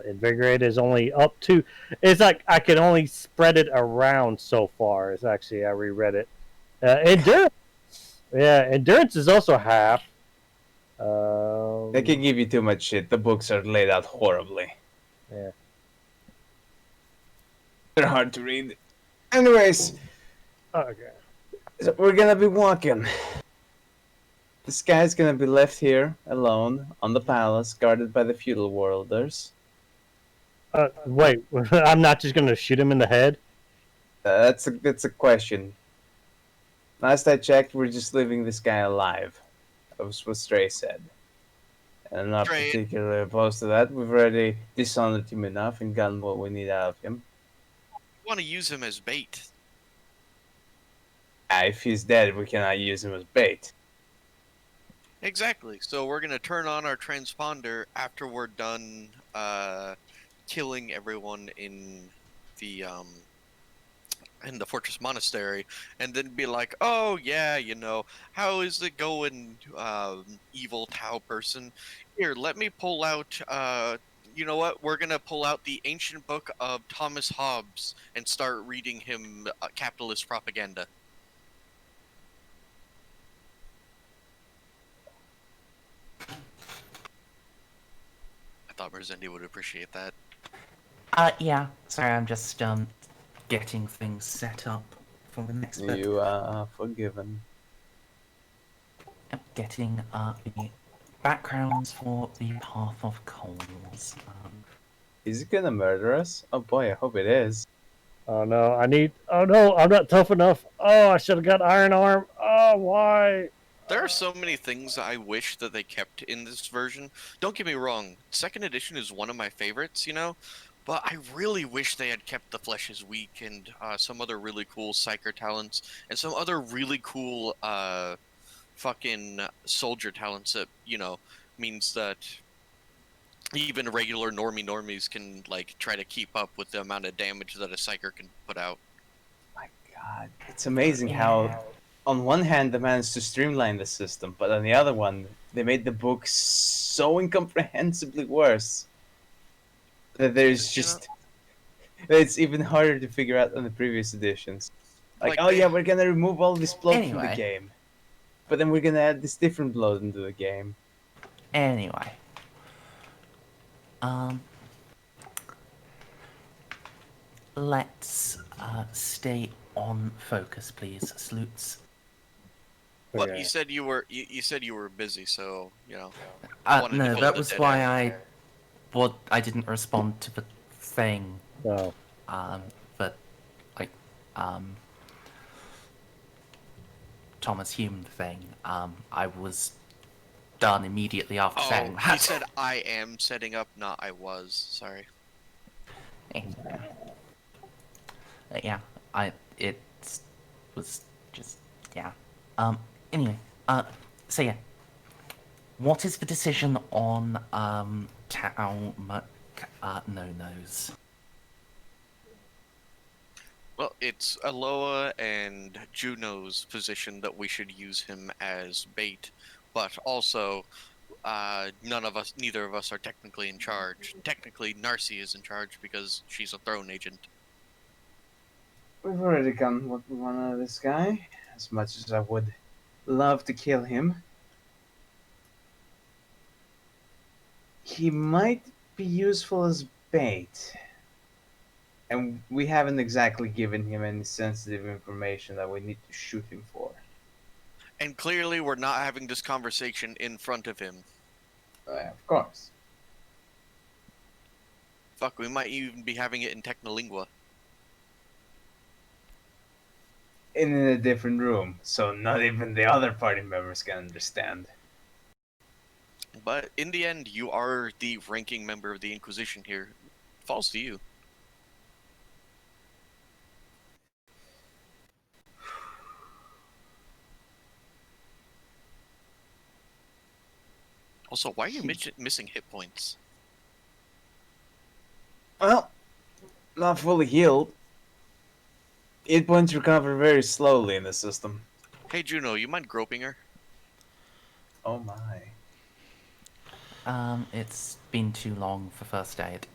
Invigorate is only up to. It's like I can only spread it around so far. It's actually I reread it. Endurance, Endurance is also half. They can give you too much shit. The books are laid out horribly. Yeah. They're hard to read. Anyways, Okay. so we're gonna be walking. This guy's gonna be left here alone on the palace, guarded by the feudal worlders. Wait, I'm not just gonna shoot him in the head. That's a question. Last I checked, we're just leaving this guy alive. That was what Stray said. And I'm not Stray- particularly opposed to that. We've already dishonored him enough and gotten what we need out of him. I want to use him as bait. If he's dead, we cannot use him as bait. Exactly. So we're gonna turn on our transponder after we're done killing everyone in the Fortress Monastery, and then be like, "Oh yeah, how is it going, evil Tau person? Here, let me pull out. You know what? We're gonna pull out the ancient book of Thomas Hobbes and start reading him capitalist propaganda." I thought Merzendi would appreciate that. Yeah. Sorry, I'm just getting things set up for the next bit. You are forgiven. Yep, getting the backgrounds for the Path of Coals. Is it gonna murder us? Oh boy, I hope it is. Oh no, oh no, I'm not tough enough. Oh, I should have got Iron Arm. Oh, why? There are so many things I wish that they kept in this version. Don't get me wrong, second edition is one of my favorites, you know, but I really wish they had kept the Flesh is Weak and some other really cool Psyker talents and some other really cool fucking soldier talents that, you know, means that even regular normies can like try to keep up with the amount of damage that a Psyker can put out. My God, it's amazing how, on one hand, they managed to streamline the system, but on the other one, they made the book so incomprehensibly worse that there's You know, just it's even harder to figure out than the previous editions. Like, Like oh they- yeah, we're gonna remove all this blood from the Anyway. game, but then we're gonna add this different blood into the game. Anyway. Let's stay on focus, please, Sloots. Well, Okay. you said you were busy, so you know. wanted to No, fill that the was dead why air. I didn't respond to the thing, So, but like, Thomas Hume thing. I was done immediately after saying Oh, that. he said I am setting up, not I was. Sorry. Yeah, it was just, yeah. Anyway, so yeah. What is the decision on, Tao no-nos? Well, it's Eloa and Juno's position that we should use him as bait, but also, neither of us are technically in charge. Technically, Narcia is in charge because she's a throne agent. We've already gotten what we want out of this guy. As much as I would love to kill him, he might be useful as bait. And we haven't exactly given him any sensitive information that we need to shoot him for. And clearly, we're not having this conversation in front of him. Of course. Fuck, we might even be having it in Technolingua. In a different room, so not even the other party members can understand. But in the end, you are the ranking member of the Inquisition here. Falls to you. Also, why are you missing hit points? Well, not fully healed. Hit points recover very slowly in the system. Hey Juno, you mind groping her? Oh my. It's been too long for first aid.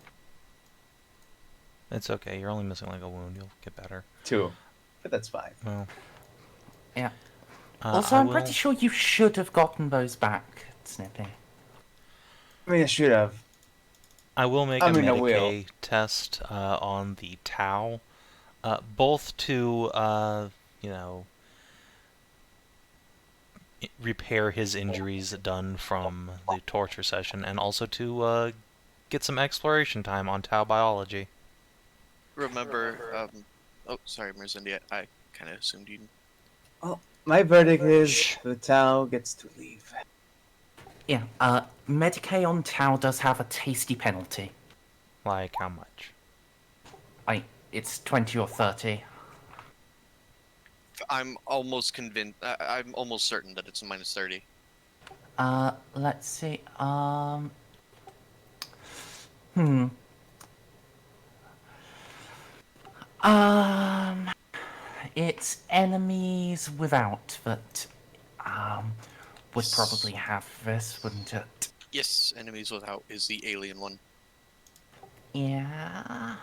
It's okay. You're only missing like a wound. You'll get better. 2. But that's fine. Well. Yeah. Also, I I'm will- pretty sure you should have gotten those back, Snippy. I mean, I should have. I will make I a mean, I will. Medicae test on the Tau, both to you know, repair his injuries done from the torture session, and also to get some exploration time on Tau biology. Remember, oh, sorry, Merzendi, I kind of assumed you... My verdict is the Tau gets to leave. Yeah, Medicae on Tau does have a tasty penalty. Like how much? It's 20 or 30. I'm almost convinced, I'm almost certain that it's a minus 30. Let's see, it's enemies without that, would probably have this, wouldn't it? Yes, enemies without is the alien one. Yeah.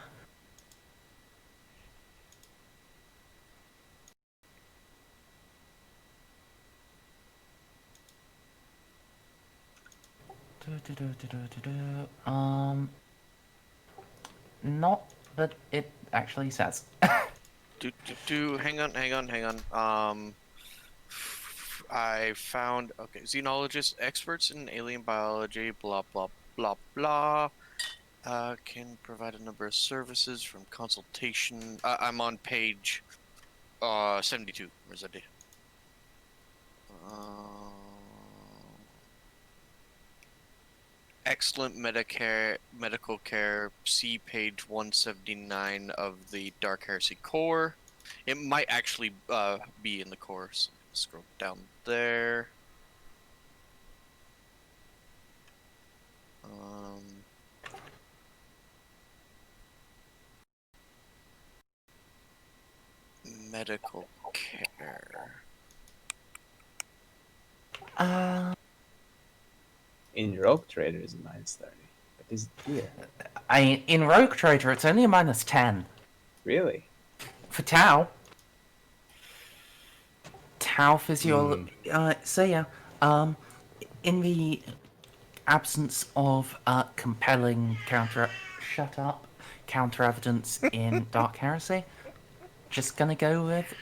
Not that it actually says. Hang on. I found, okay, xenologists, experts in alien biology, blah, blah, blah, blah. Can provide a number of services from consultation. I'm on page 72, Merzendi. excellent medical care. See page 179 of the Dark Heresy core. It might actually be in the core. So scroll down there. Medical care. In Rogue Trader is a -30. But is it here? In Rogue Trader, it's only a -10. Really? For Tau. Tau physiology. So yeah, in the absence of compelling counter evidence in Dark Heresy, just gonna go with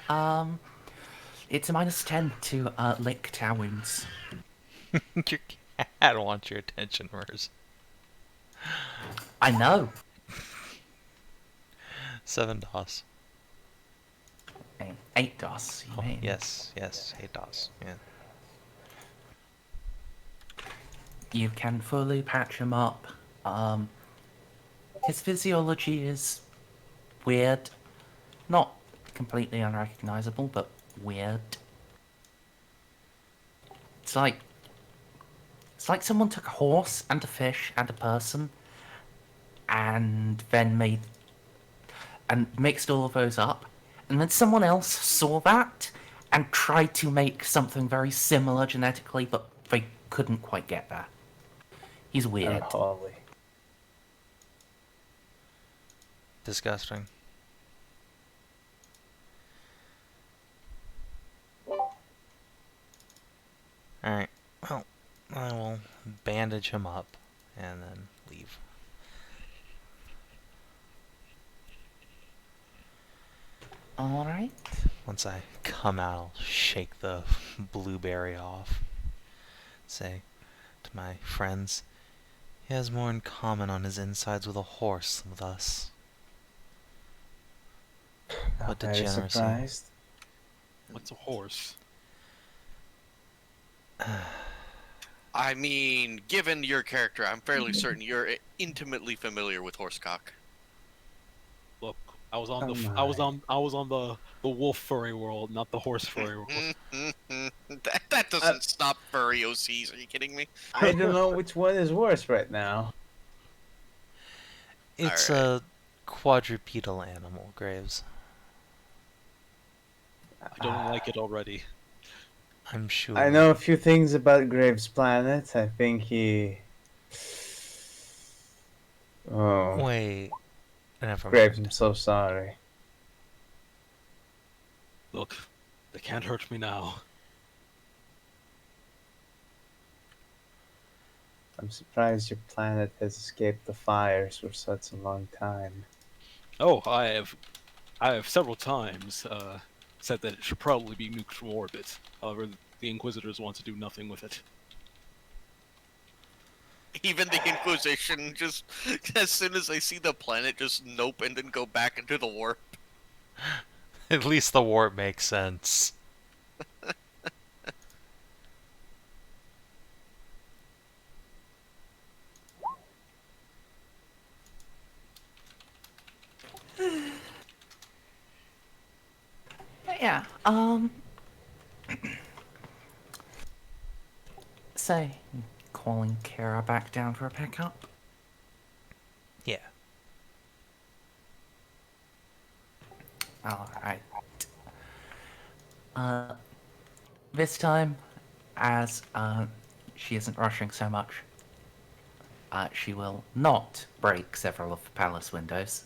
it's a -10 to lick Tau wounds. Your cat wants your attention, Merz. I know. 7 DOS. 8 DOS. You Oh, mean? yes, 8 DOS. Yeah. You can fully patch him up. His physiology is weird. Not completely unrecognizable, but weird. It's like someone took a horse and a fish and a person and then mixed all of those up. And then someone else saw that and tried to make something very similar genetically, but they couldn't quite get there. He's weird. Unholy. Disgusting. Alright, well, I will bandage him up and then leave. Alright. Once I come out, I'll shake the blueberry off. Say to my friends, he has more in common on his insides with a horse than with us. What Very degeneracy. surprised. What's a horse? I mean, given your character, I'm fairly certain you're intimately familiar with horsecock. Look, I was on Oh the my. I was on the wolf furry world, not the horse furry world. that doesn't stop furry OCs. Are you kidding me? I don't know which one is worse right now. It's Alright. a quadrupedal animal, Graves. I don't like it already. I'm sure. I know a few things about Graves' planet. I think he. Oh, Wait. Never Graves, I'm mind. so sorry. Look, they can't hurt me now. I'm surprised your planet has escaped the fires for such a long time. Oh, I have several times said that it should probably be nuked from orbit. However, the Inquisitors want to do nothing with it. Even the Inquisition, just as soon as they see the planet, just nope and then go back into the warp. At least the warp makes sense. But yeah, say, calling Kira back down for a pickup. Yeah. Alright. This time, as she isn't rushing so much, she will not break several of the palace windows.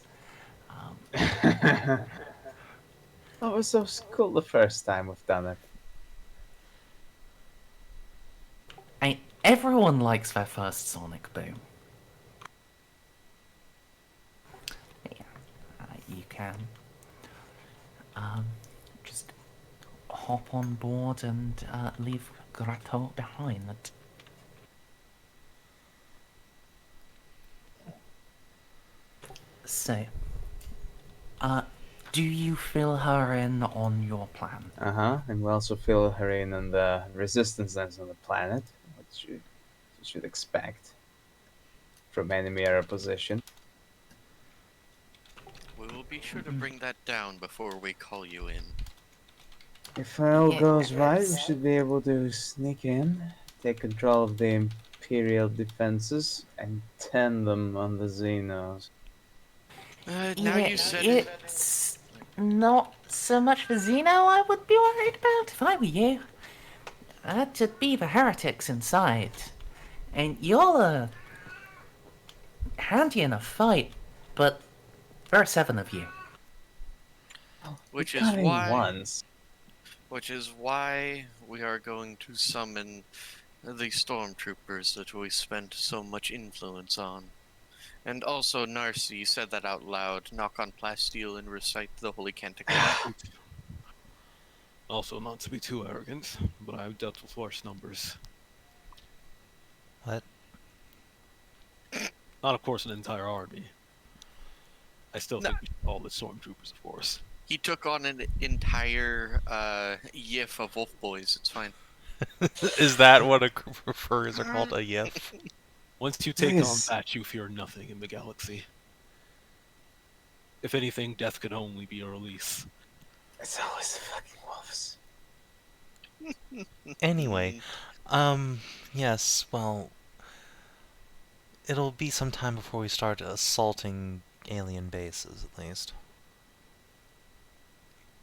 That was so cool the first time we've done it. Everyone likes their first sonic boom. Yeah, you can just hop on board and leave Grotto behind. So, do you fill her in on your plan? And we also fill her in on the resistance that's on the planet, which you should expect. from enemy era position. We will be sure to bring that down before we call you in. If all goes right, we Yes. should be able to sneak in, take control of the Imperial defenses, and tend them on the Xenos. Now Yeah, you said it. it's not so much the Xeno I would be worried about if I were you. To be the heretics inside. And you're handy in a fight, but there are 7 of you. Which We is got in why- once. Which is why we are going to summon the stormtroopers that we spent so much influence on. And also, Narcia, you said that out loud. Knock on plasteel and recite the holy canticle. Also, not to be too arrogant, but I've dealt with worse numbers. What? Not, of course, an entire army. I still No. think we should call the stormtroopers, of course. He took on an entire yiff of wolf boys. It's fine. Is that what a group of furries are called? A yiff? Once you take Yes. on that, you fear nothing in the galaxy. If anything, death could only be a release. It's always the fucking wolves. Anyway, yes, well, it'll be some time before we start assaulting alien bases, at least.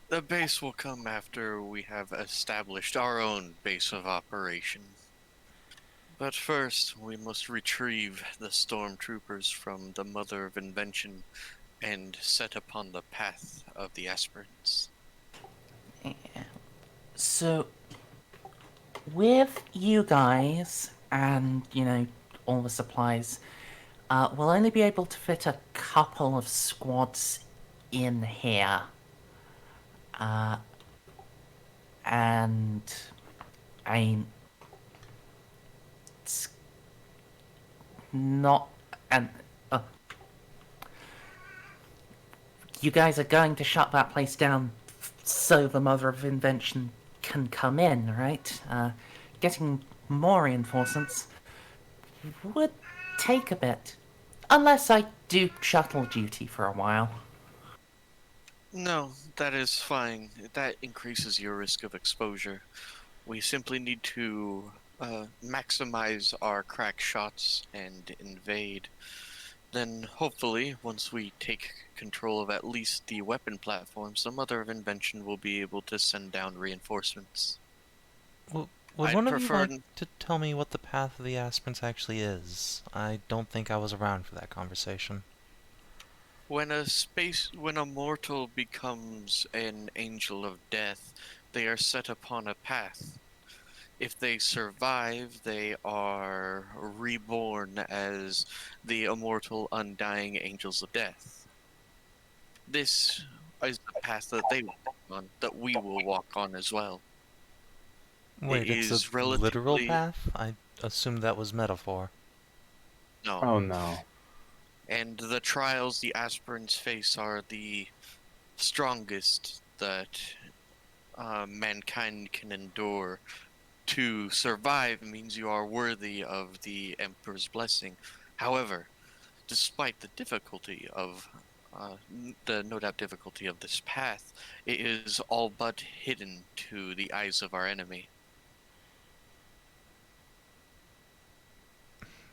The base will come after we have established our own base of operation. But first, we must retrieve the stormtroopers from the Mother of Invention and set upon the path of the aspirants. So, with you guys and, all the supplies, we'll only be able to fit a couple of squads in here. And it's not, and you guys are going to shut that place down so the Mother of Invention can come in, right? Getting more reinforcements would take a bit. Unless I do shuttle duty for a while. No, that is fine. That increases your risk of exposure. We simply need to maximize our crack shots and invade. Then, hopefully, once we take control of at least the weapon platforms, the Mother of Invention will be able to send down reinforcements. Would I'd one of prefer- you like to tell me what the path of the aspirants actually is? I don't think I was around for that conversation. When a mortal becomes an angel of death, they are set upon a path. If they survive, they are reborn as the immortal, undying angels of death. This is the path that they walk on, that we will walk on as well. Wait, it's is a literal relatively- path? I assumed that was metaphor. No. Oh no. And the trials the aspirants face are the strongest that mankind can endure. To survive means you are worthy of the Emperor's blessing. However, despite the difficulty of the no doubt difficulty of this path, it is all but hidden to the eyes of our enemy.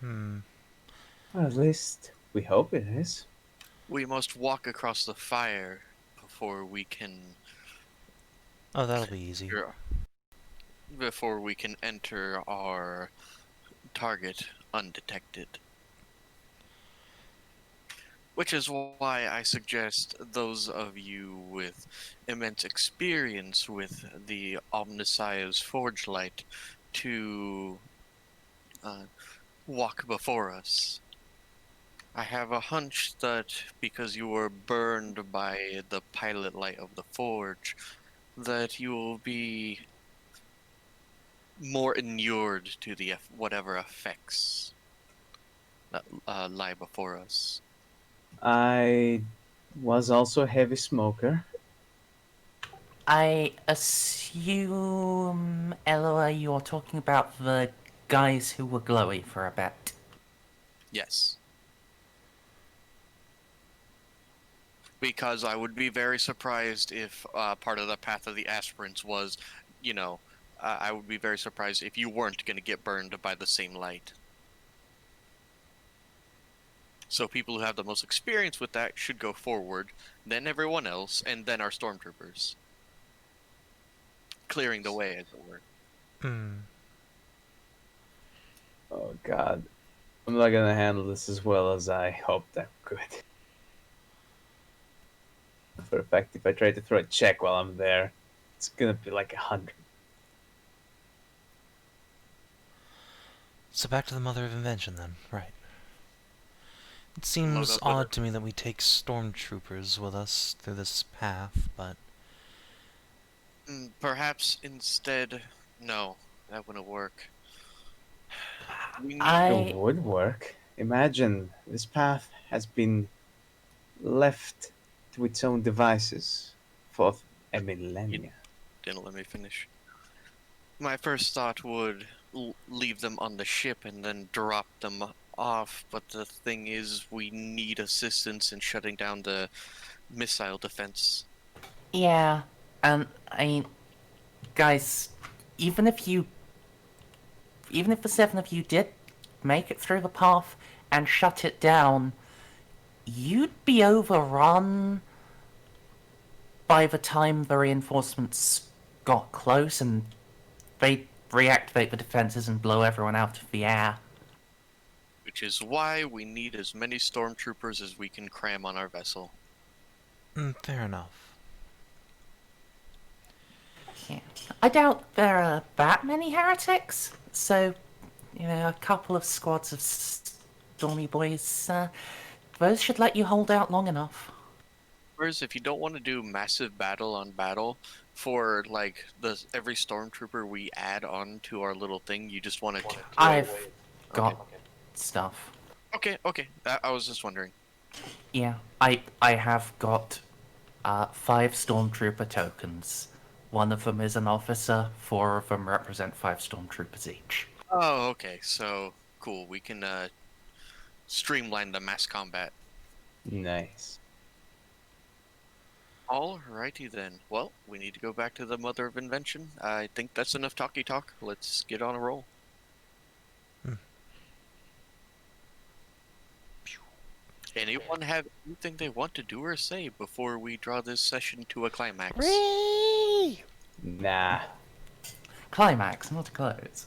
Well, at least we hope it is. We must walk across the fire before we can Oh, that'll be easy. enter our target undetected. Which is why I suggest those of you with immense experience with the Omnissiah's Forge Light to walk before us. I have a hunch that because you were burned by the pilot light of the Forge, that you will be more inured to the whatever effects that lie before us. I was also a heavy smoker. I assume, Eloa, you're talking about the guys who were glowy for a bit. Yes. Because I would be very surprised if part of the path of the aspirants was, I would be very surprised if you weren't going to get burned by the same light. So people who have the most experience with that should go forward, then everyone else, and then our stormtroopers. Clearing the way, as it were. Oh god. I'm not gonna handle this as well as I hoped I could. For a fact, if I try to throw a check while I'm there, it's gonna be like 100. So back to the Mother of Invention then, right. It Load seems up with her. odd to me that we take stormtroopers with us through this path, but... Perhaps instead... No, that wouldn't work. We need It would work. Imagine this path has been left to its own devices for a millennia. Didn't let me finish. My first thought would leave them on the ship and then drop them off, but the thing is, we need assistance in shutting down the missile defense. Yeah, and I mean, guys, even if the 7 of you did make it through the path and shut it down, you'd be overrun by the time the reinforcements got close and they'd reactivate the defenses and blow everyone out of the air. Which is why we need as many stormtroopers as we can cram on our vessel. fair enough. Yeah. I doubt there are that many heretics, so, a couple of squads of Stormy Boys, those should let you hold out long enough. Whereas if you don't want to do massive battle on battle, for every stormtrooper we add on to our little thing, you just want to... I've got stuff. Okay. I was just wondering. Yeah, I have got 5 stormtrooper tokens. One of them is an officer, 4 of them represent 5 stormtroopers each. Oh, okay. So, cool. We can streamline the mass combat. Nice. Alrighty then. Well, we need to go back to the Mother of Invention. I think that's enough talky talk. Let's get on a roll. Anyone have anything they want to do or say before we draw this session to a climax? Nah. Climax, not close.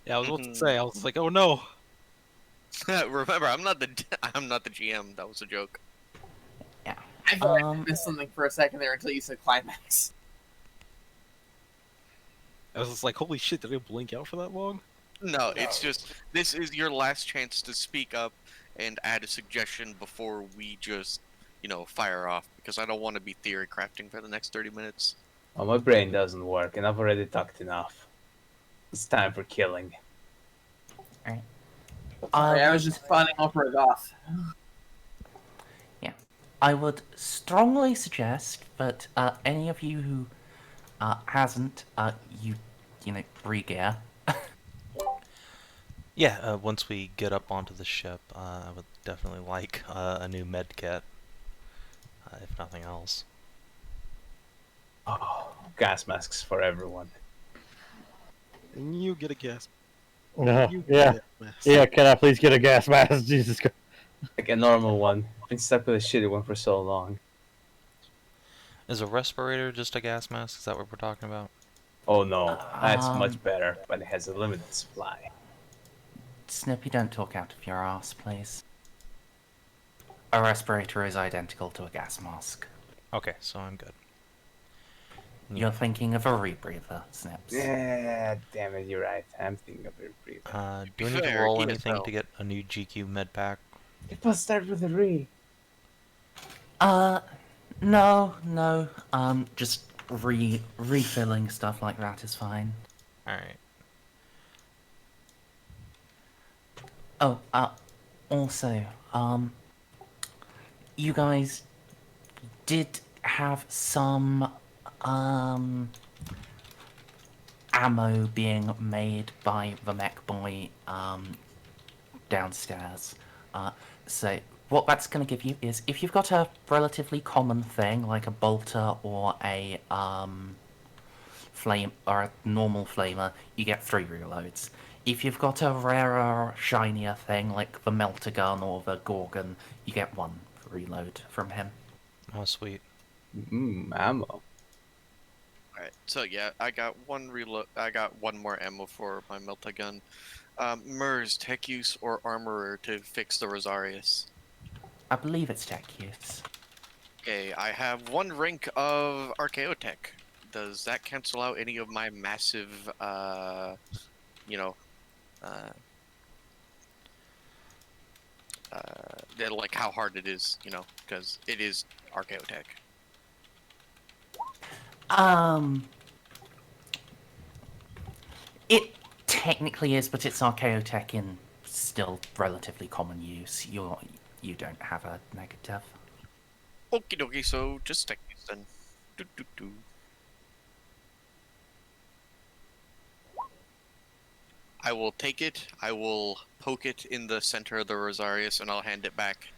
Yeah, I was about to say. I was like, oh no. Remember, I'm not the GM. That was a joke. Yeah. I feel like I missed something for a second there until you said climax. I was just like, holy shit, did I blink out for that long? No, it's just this is your last chance to speak up and add a suggestion before we just, fire off, because I don't want to be theory crafting for the next 30 minutes. Well, my brain doesn't work, and I've already talked enough. It's time for killing. Alright. Sorry, I was just finding off Robdav. Yeah. I would strongly suggest that any of you who hasn't, re-gear. Yeah, once we get up onto the ship, I would definitely like a new med kit, if nothing else. Oh, gas masks for everyone. And you get a gas. No, You yeah. get a mask. Yeah, can I please get a gas mask? Jesus Christ. Like a normal one. I've been stuck with a shitty one for so long. Is a respirator just a gas mask? Is that what we're talking about? Oh no, that's much better, but it has a limited supply. Snippy, don't talk out of your ass, please. A respirator is identical to a gas mask. Okay, so I'm good. You're thinking of a rebreather, Snips. Yeah, damn it, you're right. I'm thinking of it. Do we need to Fair, roll he is anything well. to get a new GQ med pack? It must start with a re. No. Just refilling stuff like that is fine. Alright. Oh, also, you guys did have some, ammo being made by the mech boy, downstairs. So what that's going to give you is, if you've got a relatively common thing like a bolter or a flame or a normal flamer, you get 3 reloads. If you've got a rarer, shinier thing like the melter gun or the gorgon, you get 1 reload from him. Oh, sweet. Ammo. Alright, so yeah, I got 1 reload. I got 1 more ammo for my melta gun. Merz, tech use or armorer to fix the Rosarius? I believe it's tech use. Okay, I have 1 rank of Archaeotech. Does that cancel out any of my massive, like how hard it is, because it is Archaeotech. It technically is, but it's Archaeotech in still relatively common use. You don't have a negative. Okie dokie, so just tech use then. Do, do, do. I will take it, I will poke it in the center of the Rosarius, and I'll hand it back.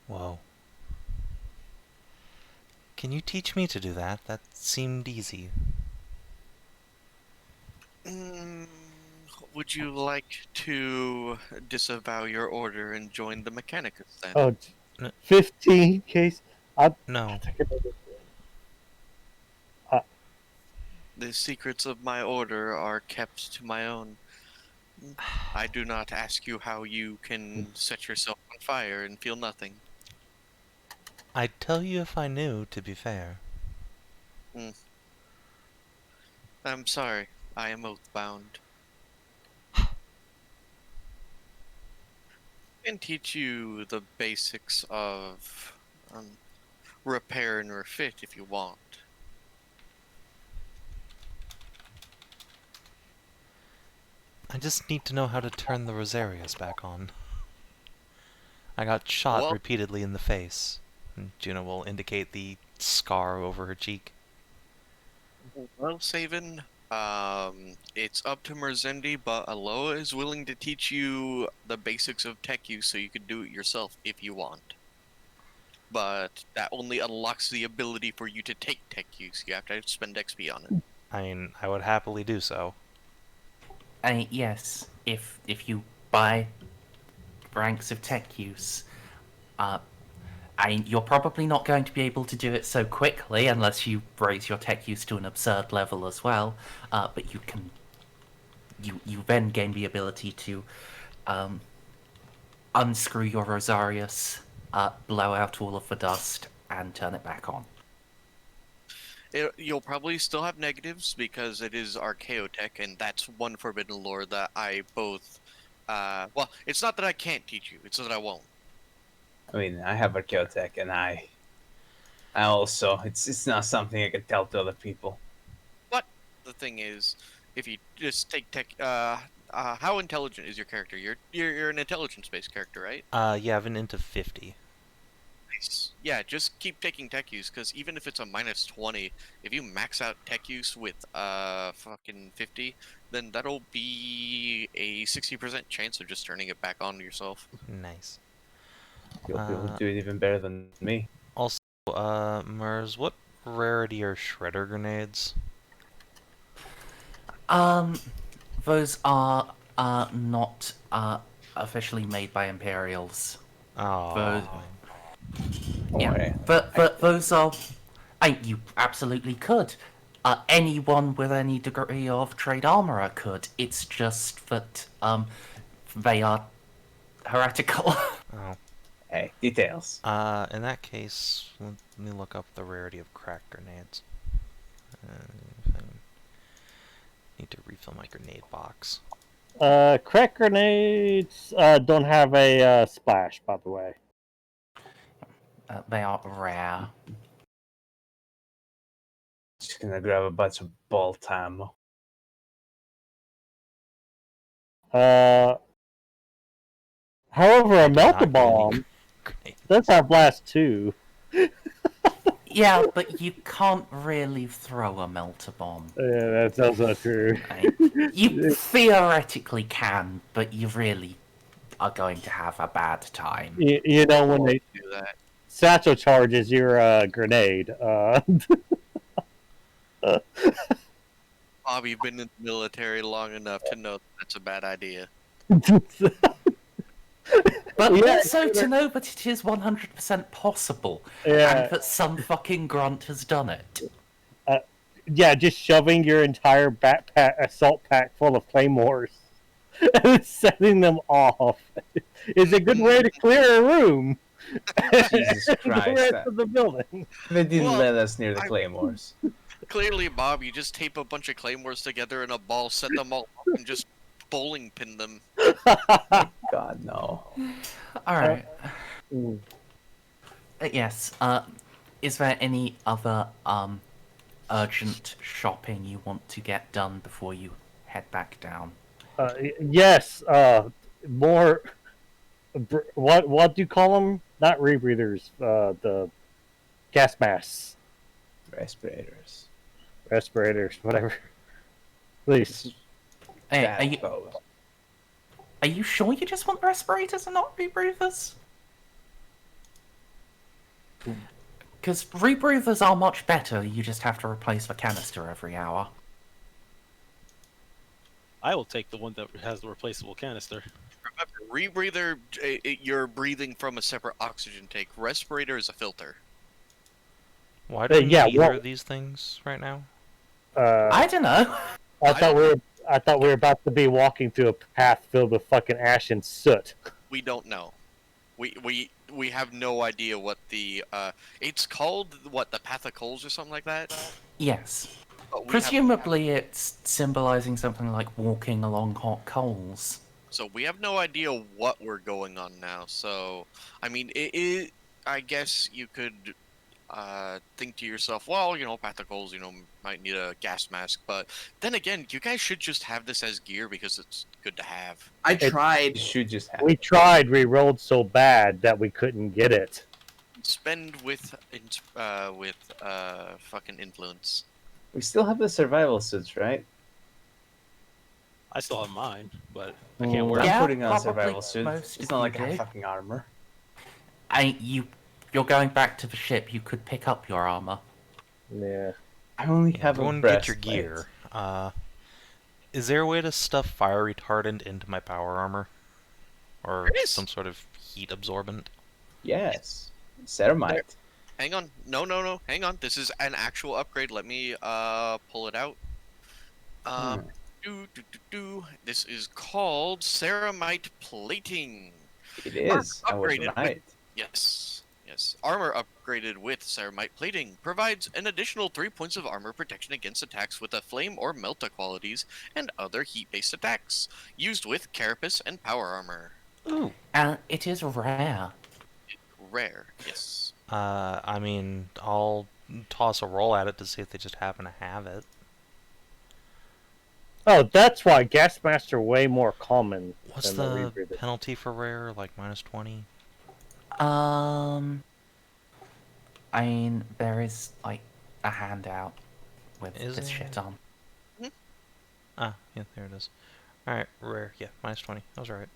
Whoa. Can you teach me to do that? That seemed easy. Would you like to disavow your order and join the Mechanicus then? Oh, 15 case. No. The secrets of my order are kept to my own. I do not ask you how you can set yourself on fire and feel nothing. I'd tell you if I knew, to be fair. I'm sorry, I am oath-bound. And teach you the basics of repair and refit if you want. I just need to know how to turn the Rosarius back on. I got shot repeatedly in the face. And Juno will indicate the scar over her cheek. Well, Savin, it's up to Merzendi, but Eloa is willing to teach you the basics of tech use so you can do it yourself if you want. But that only unlocks the ability for you to take tech use. You have to spend XP on it. I mean, I would happily do so. Yes, if you buy ranks of tech use, you're probably not going to be able to do it so quickly unless you raise your tech use to an absurd level as well. But you can, you then gain the ability to unscrew your Rosarius, blow out all of the dust, and turn it back on. You'll probably still have negatives because it is Archaeotech, and that's one forbidden lore that I both. Well, it's not that I can't teach you; it's that I won't. I mean, I have Archaeotech, and I also, it's not something I can tell to other people. But the thing is, if you just take tech, how intelligent is your character? You're an intelligence-based character, right? Yeah, I've been into 50. Nice. Yeah, just keep taking tech use, because even if it's a -20, if you max out tech use with fucking 50, then that'll be a 60% chance of just turning it back on yourself. Nice. You'll do it even better than me. Also, Merz, what rarity are shredder grenades? Those are not officially made by Imperials. Oh. Yeah, but those are. You absolutely could. Anyone with any degree of trade armorer could. It's just that they are heretical. Oh. Hey, details. In that case, let me look up the rarity of crack grenades. I need to refill my grenade box. Crack grenades don't have a splash, by the way. They are rare. Just gonna grab a bunch of bolt ammo. However, a Not melta bomb really grenade. does have blast too. Yeah, but you can't really throw a melter bomb. Yeah, that's also true. You theoretically can, but you really are going to have a bad time. You know, when they Do that. satchel charges your grenade. Bob, you've been in the military long enough to know that's a bad idea. But Yeah, also to know that it is 100% possible, Yeah. and that some fucking grunt has done it. Yeah, just shoving your entire backpack, assault pack full of claymores, and setting them off is a good way to clear a room. Jesus The Christ. rest of the building. They didn't Well, let us near the I- claymores. Clearly, Bob, you just tape a bunch of claymores together in a ball, set them all up, and just bowling pin them. God, no. Alright. Mm. Yes, is there any other, urgent shopping you want to get done before you head back down? Yes, more. What do you call them? Not rebreathers. The gas masks, respirators, whatever. Please. Hey, Bad are you sure you just want respirators and not rebreathers? Because rebreathers are much better, you just have to replace the canister every hour. I will take the one that has the replaceable canister. Remember, rebreather, you're breathing from a separate oxygen tank. Respirator is a filter. Why do we yeah, need either well- of these things right now? I don't know. I thought we were about to be walking through a path filled with fucking ash and soot. We don't know. We have no idea what the it's called, what, the Path of Coals or something like that. Yes. But we Presumably it's symbolizing something like walking along hot coals. So we have no idea what we're going on now. So I mean, I guess you could think to yourself, well, you know, Path of Coals, you know, might need a gas mask, but then again, you guys should just have this as gear because it's good to have. I tried. You should just have We tried, we rolled so bad that we couldn't get it. Spend with fucking influence. We still have the survival suits, right? I still have mine, but I Mm. can't wear I'm it. Yeah, putting on a probably survival suit. most It's of not you like I do. have fucking armor. You're going back to the ship, you could pick up your armor. Yeah. I only Yeah, have a everyone get your breastplate. gear. Is there a way to stuff fire retardant into my power armor? Or There is. some sort of heat absorbent? Yes. Ceramide. Hang on, no, hang on. This is an actual upgrade. Let me pull it out. This is called Ceramide Plating. It is. I was upgraded with- right. Yes. Armor upgraded with Ceramide Plating provides an additional 3 points of armor protection against attacks with the flame or melta qualities and other heat-based attacks, used with carapace and power armor. Ooh. And it is rare. Rare, yes. I mean, I'll toss a roll at it to see if they just happen to have it. Oh, that's why gas masks are way more common. What's than the rebreather. penalty for rare? Like -20? I mean, there is, like, a handout with Is this there? shit on. Ah, yeah, there it is. Alright, rare. Yeah, -20. I was right.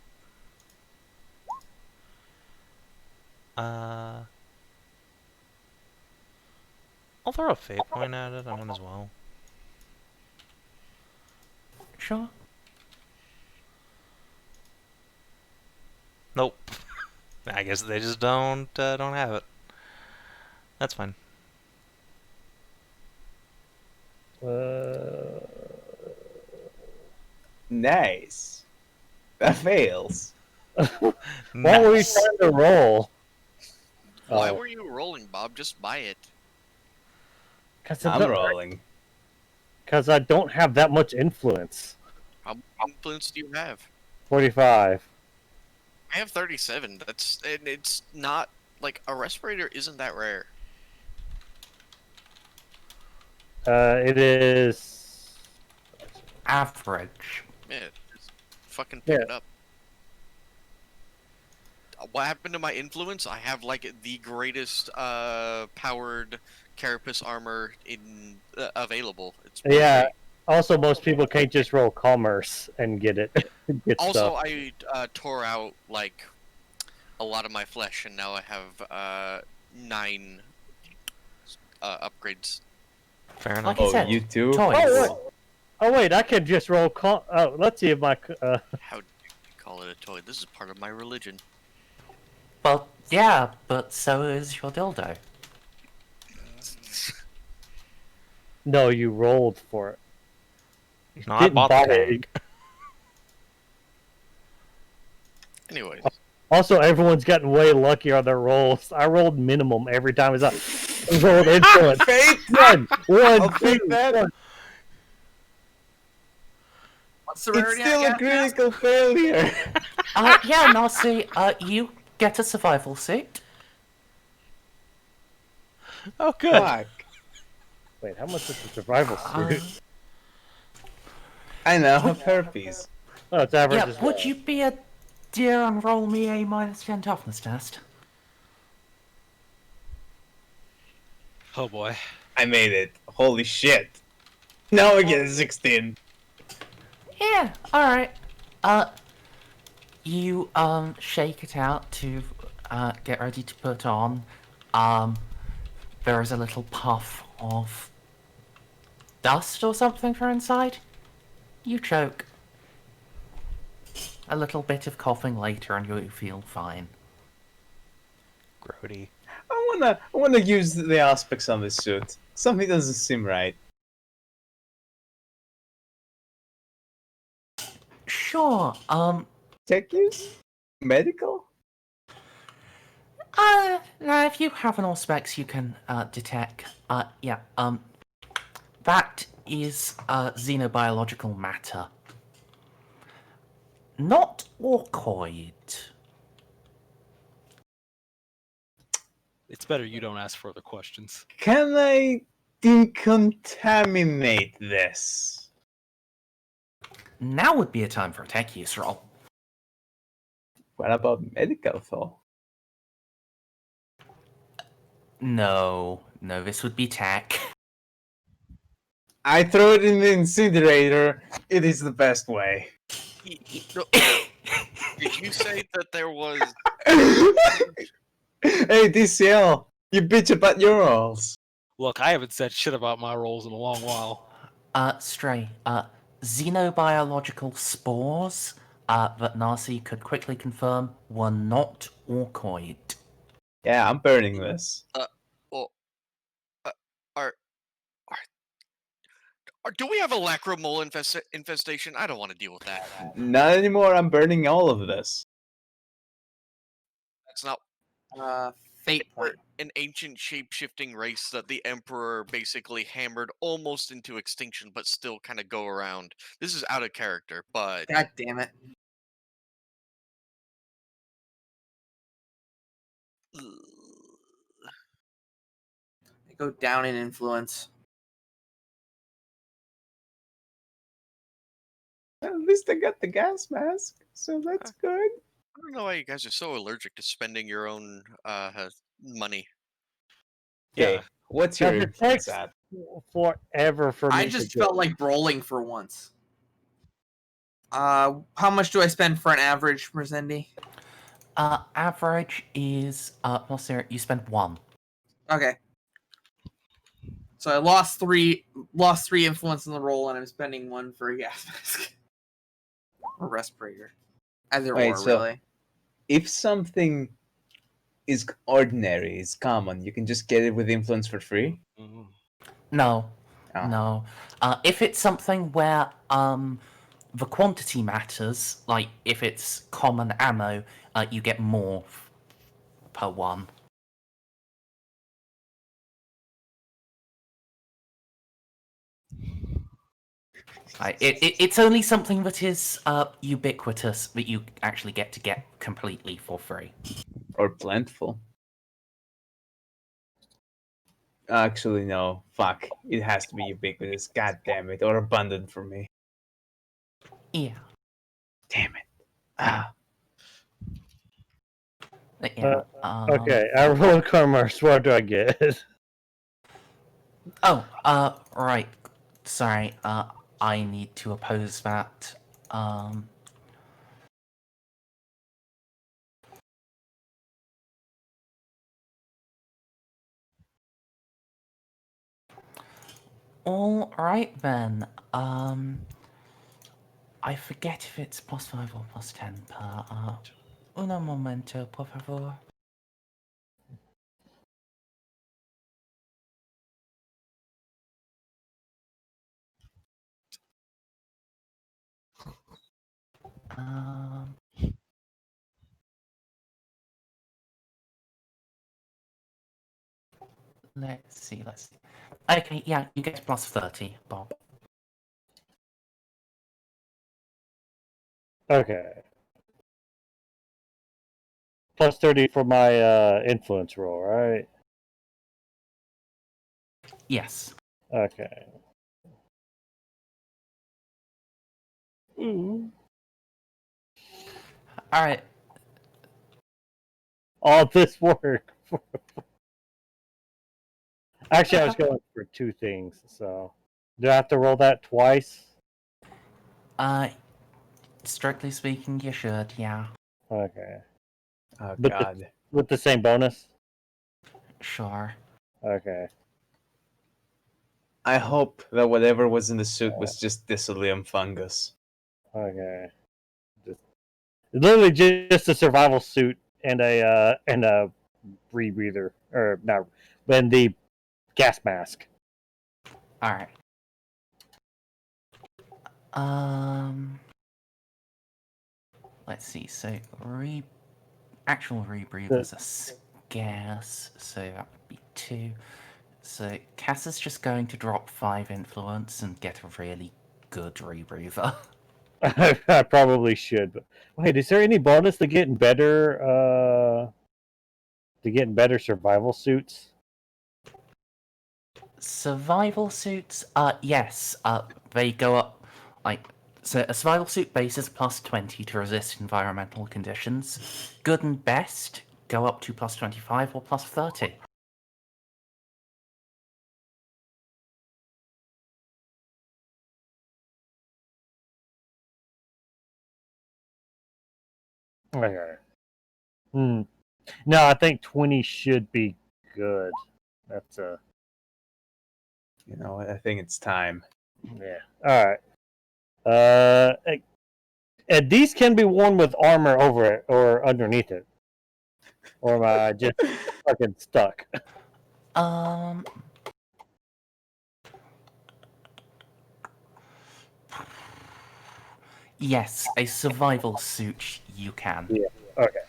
I'll throw a fate point at it. I might as well. Sure. Nope. I guess they just don't have it. That's fine. Nice. That fails. What were you Nice. trying to roll? Why Oh. were you rolling, Bob? Just buy it. Because I'm rolling. I don't have that much influence. How much influence do you have? 45. I have 37. And it's not like a respirator isn't that rare. It is. Average. Yeah, just fucking pick Yeah. it up. What happened to my influence? I have like the greatest powered carapace armor in available. It's Yeah, Also, most people can't just roll commerce and get it. Get Also, stuff. I tore out like a lot of my flesh, and now I have 9 upgrades. Fair enough. Like I Oh, said, you too? toys. Oh wait, I can just roll. Let's see if my. How do you call it a toy? This is part of my religion. Well, yeah, but so is your dildo. No, you rolled for it. You No, I didn't bought buy the it. tank. Anyways, Also, everyone's gotten way luckier on their rolls. I rolled minimum every time. I rolled influence. Fate! One, I'll two, take that. one. What's the It's rarity still on a gas mask? critical failure. Yeah, Narcia, you get a survival suit. Oh, good. Fuck. Wait, how much is the survival suit? I now have herpes. Oh, it's average Yeah, as well. would you be a dear and roll me a -10 toughness test? Oh boy. I made it. Holy shit. Now I get a 16. Yeah, alright. You, shake it out to, get ready to put on. There is a little puff of dust or something for inside. You choke. A little bit of coughing later and you feel fine. Grody. I wanna use the aspects on this suit. Something doesn't seem right. Sure, Tech use? Medical? now if you have an Auspex you can, detect, yeah, that is, xenobiological matter. Not orcoid. It's better you don't ask further questions. Can I decontaminate this? Now would be a time for a tech use roll. What about medical though? No, this would be tech. I throw it in the incinerator. It is the best way. No, did you say that there was? Hey, DCL, you bitch about your rolls. Look, I haven't said shit about my rolls in a long while. Stray, xenobiological spores, that Narcia could quickly confirm were not orcoid. Yeah, I'm burning this. Well, do we have a lacrimole infestation? I don't want to deal with that. Not anymore. I'm burning all of this. That's not. Fate We're point. an ancient shape-shifting race that the Emperor basically hammered almost into extinction, but still kind of go around. This is out of character, but God damn it. I go down in influence. At least I got the gas mask, so that's good. I don't know why you guys are so allergic to spending your own money. Okay, Yeah. what's your Does it influence take at? forever for me I to just get- felt like rolling for once. How much do I spend for an average, Merzendi? Average is, you spend 1. Okay. So I lost three influence in the roll, and I'm spending 1 for a gas mask. Or respirator. Either Wait, or, so- really. If something is ordinary, is common, you can just get it with influence for free? Mhm. No. Oh. No. If it's something where, the quantity matters, like if it's common ammo, you get more per 1. It's only something that is ubiquitous that you actually get to get completely for free. Or plentiful? Actually, no. Fuck. It has to be ubiquitous. God damn it. Or abundant for me. Yeah. Damn it. Ah. Yeah. Okay, I rolled commerce. What do I get? Oh, right. Sorry. I need to oppose that. All right then. I forget if it's +5 or +10 per. Un momento, por favor. Um. Let's see. Okay, yeah, you get +30, Bob. Okay. +30 for my influence roll, right? Yes. Okay. Ooh. Alright. All this work. Actually, I was going for 2 things, so. Do I have to roll that twice? Strictly speaking, you should, yeah. Okay. Oh But God. with the same bonus? Sure. Okay. I hope that whatever was in the suit was just Disolium fungus. Okay. Literally just a survival suit and a rebreather, or not, and the gas mask. Alright. Let's see, so actual rebreathers are scarce, so that would be 2. So Cass is just going to drop 5 influence and get a really good rebreather. I probably should, but wait, is there any bonus to getting better survival suits? Survival suits, yes, they go up, so a survival suit base is +20 to resist environmental conditions. Good and best go up to +25 or +30. Okay. No, I think 20 should be good. That's You know what? I think it's time. yeah. All right. And these can be worn with armor over it or underneath it, or am I just fucking stuck? Um. Yes, a survival suit you can. Yeah. Okay.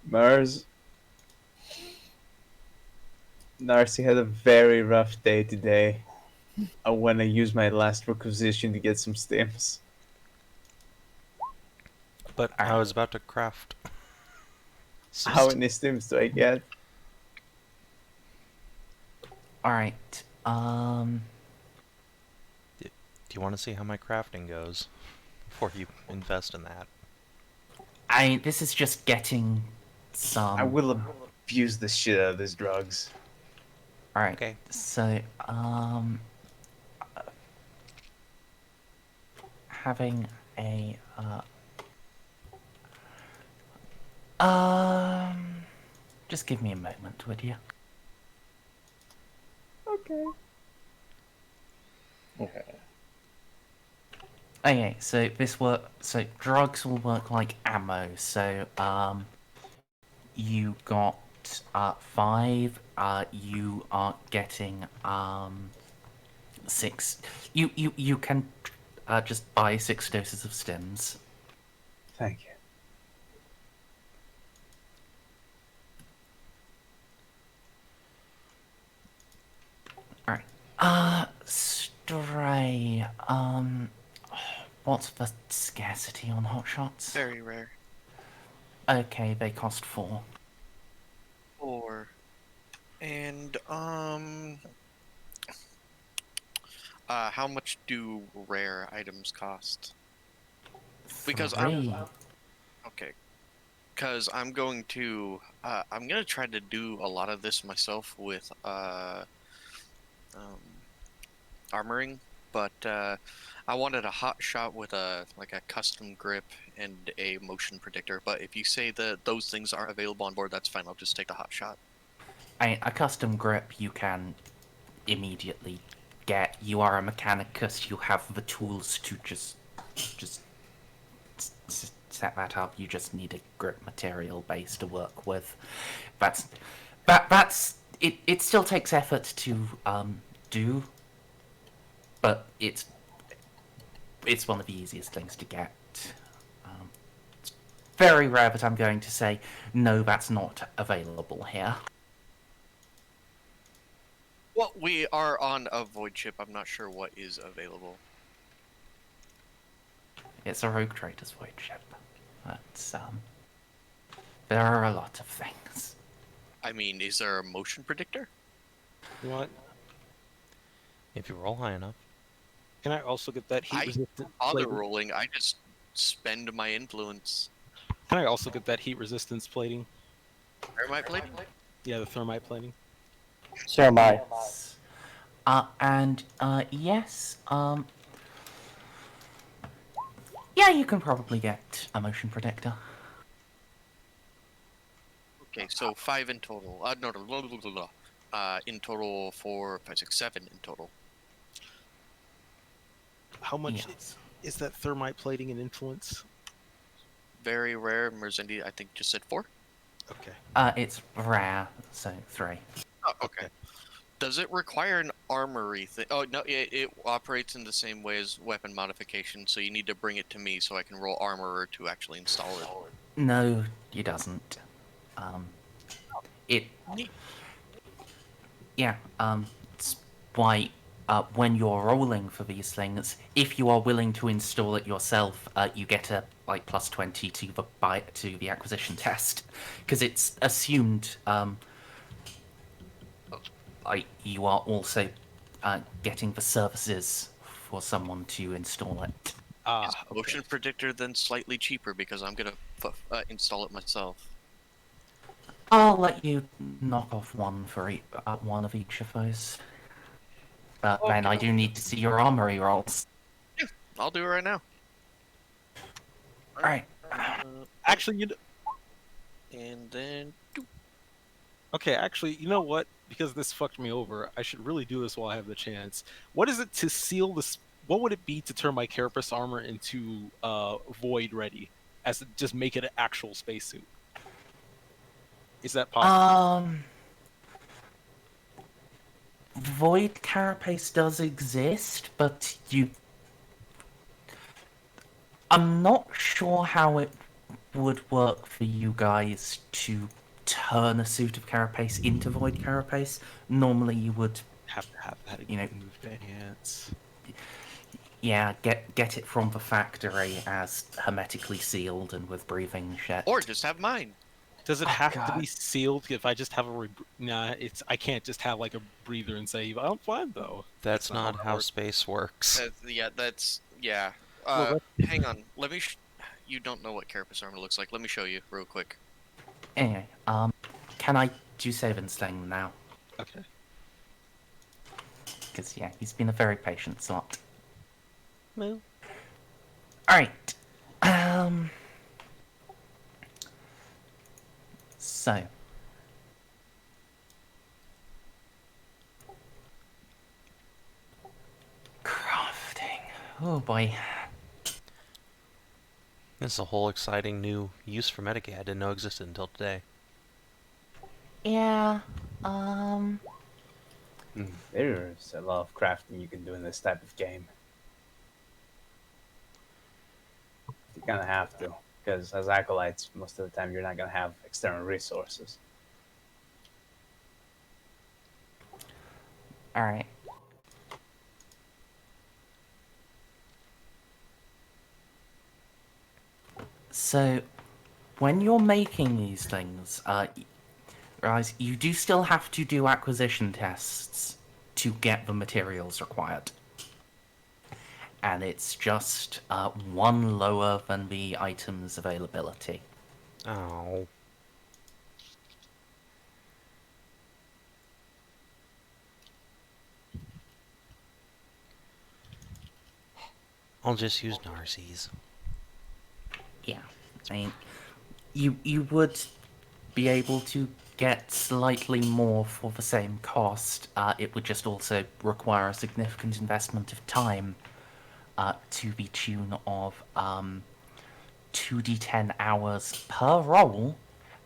Merz. Narcia had a very rough day today. I want to use my last requisition to get some stims. But I was about to craft. How many stims do I get? Alright, Do you want to see how my crafting goes before you invest in that? this is just getting some. I will abuse the shit out of these drugs. Alright, Okay. so, having a, just give me a moment, would you? Okay. Okay. Okay, so so drugs will work like ammo, so, you got, 5, you are getting, 6. You can, just buy 6 doses of stims. Thank you. Alright. Stray, what's the scarcity on hotshots? Very rare. Okay, they cost 4. 4. And how much do rare items cost? Because 3. okay. Because I'm going to try to do a lot of this myself with armoring. but I wanted a hot shot with a custom grip and a motion predictor. But if you say that those things aren't available on board, that's fine. I'll just take the hot shot. A custom grip you can immediately get. You are a Mechanicus. You have the tools to just set that up. You just need a grip material base to work with. That's it. It still takes effort to do, but it's one of the easiest things to get. It's very rare, but I'm going to say no. That's not available here. Well, we are on a void ship. I'm not sure what is available. It's a rogue trader's void ship. But there are a lot of things. I mean, is there a motion predictor? You want? If you roll high enough. Can I also get that heat resistant Bother plating? rolling. I just spend my influence. Can I also get that heat resistance plating? Ceramide plating? Yeah, the thermite plating. Ceramide. Yes, yeah, you can probably get a motion predictor. Okay, so 5 in total. No, in total 4, 5, 6, 7 in total. How much Yes. is that thermite plating in influence? Very rare. Merzendi, I think, just said 4. Okay. It's rare, so 3. Oh, okay. Does it require an armory thing? Oh, no, it operates in the same way as weapon modification, so you need to bring it to me so I can roll armorer to actually install it. No, it doesn't. It. Neat. Yeah, it's why when you're rolling for these things, if you are willing to install it yourself, you get a plus 20 to the acquisition test, because it's assumed you are also getting the services for someone to install it. Is motion predictor then slightly cheaper because I'm gonna install it myself? I'll let you knock off one for one of each of those. But then I do need to see your armory rolls. Yeah, I'll do it right now. Alright. Actually, And then... okay, actually, you know what? Because this fucked me over, I should really do this while I have the chance. What is it to seal this? What would it be to turn my carapace armor into void ready, as to just make it an actual spacesuit? Is that possible? Void carapace does exist, but I'm not sure how it would work for you guys to turn a suit of carapace into void carapace. Normally you would Have to have that move dance. yeah, get it from the factory as hermetically sealed and with breathing shit. Or just have mine. Does it have to be sealed if I just have a nah? I can't just have like a breather and say I'm fine though. That's not how space works. Yeah. Well, Hang on. Let me. You don't know what carapace armor looks like. Let me show you real quick. Anyway, can I do Savin's thing now? Okay. Because yeah, he's been a very patient slot. Well. Alright. So. Crafting. Oh boy. This is a whole exciting new use for metagame I didn't know existed until today. Yeah, There's a lot of crafting you can do in this type of game. You kind of have to, because as acolytes, most of the time you're not going to have external resources. alright. So, when you're making these things, guys, you do still have to do acquisition tests to get the materials required. And it's just one lower than the item's availability. Oh. I'll just use Narci's. Yeah, I mean, you would be able to get slightly more for the same cost. It would just also require a significant investment of time to the tune of 2d10 hours per roll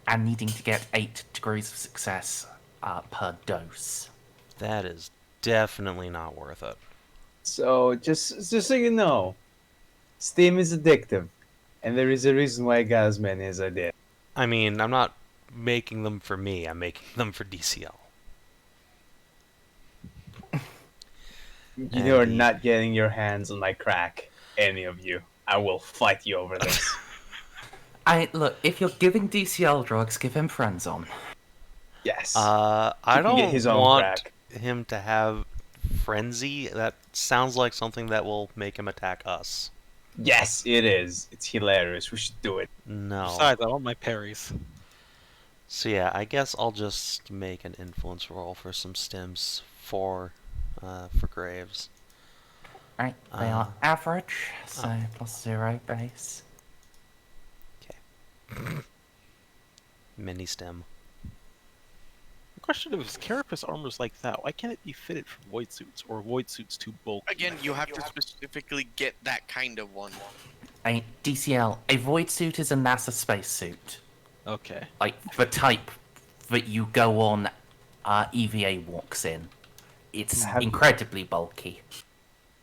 and needing to get 8 degrees of success per dose. That is definitely not worth it. So just so you know, Steam is addictive, and there is a reason why I got as many as I did. I mean, I'm not making them for me, I'm making them for DCL. You are not getting your hands on my crack, any of you. I will fight you over this. Look, if you're giving DCL drugs, give him Frenzon. Yes. I He can get don't his own want crack. him to have Frenzy. That sounds like something that will make him attack us. Yes, it is. It's hilarious. We should do it. No. Besides, I want my parries. So yeah, I guess I'll just make an influence roll for some stims for Graves. Right, they are average, so +0 base. Mini stem. The question is, Carapace armor's like that. Why can't it be fitted for void suits, or void suits too bulky? Again, you have to specifically get that kind of one. DCL, a void suit is a NASA spacesuit. Okay. Like, the type that you go on EVA walks in. It's incredibly bulky.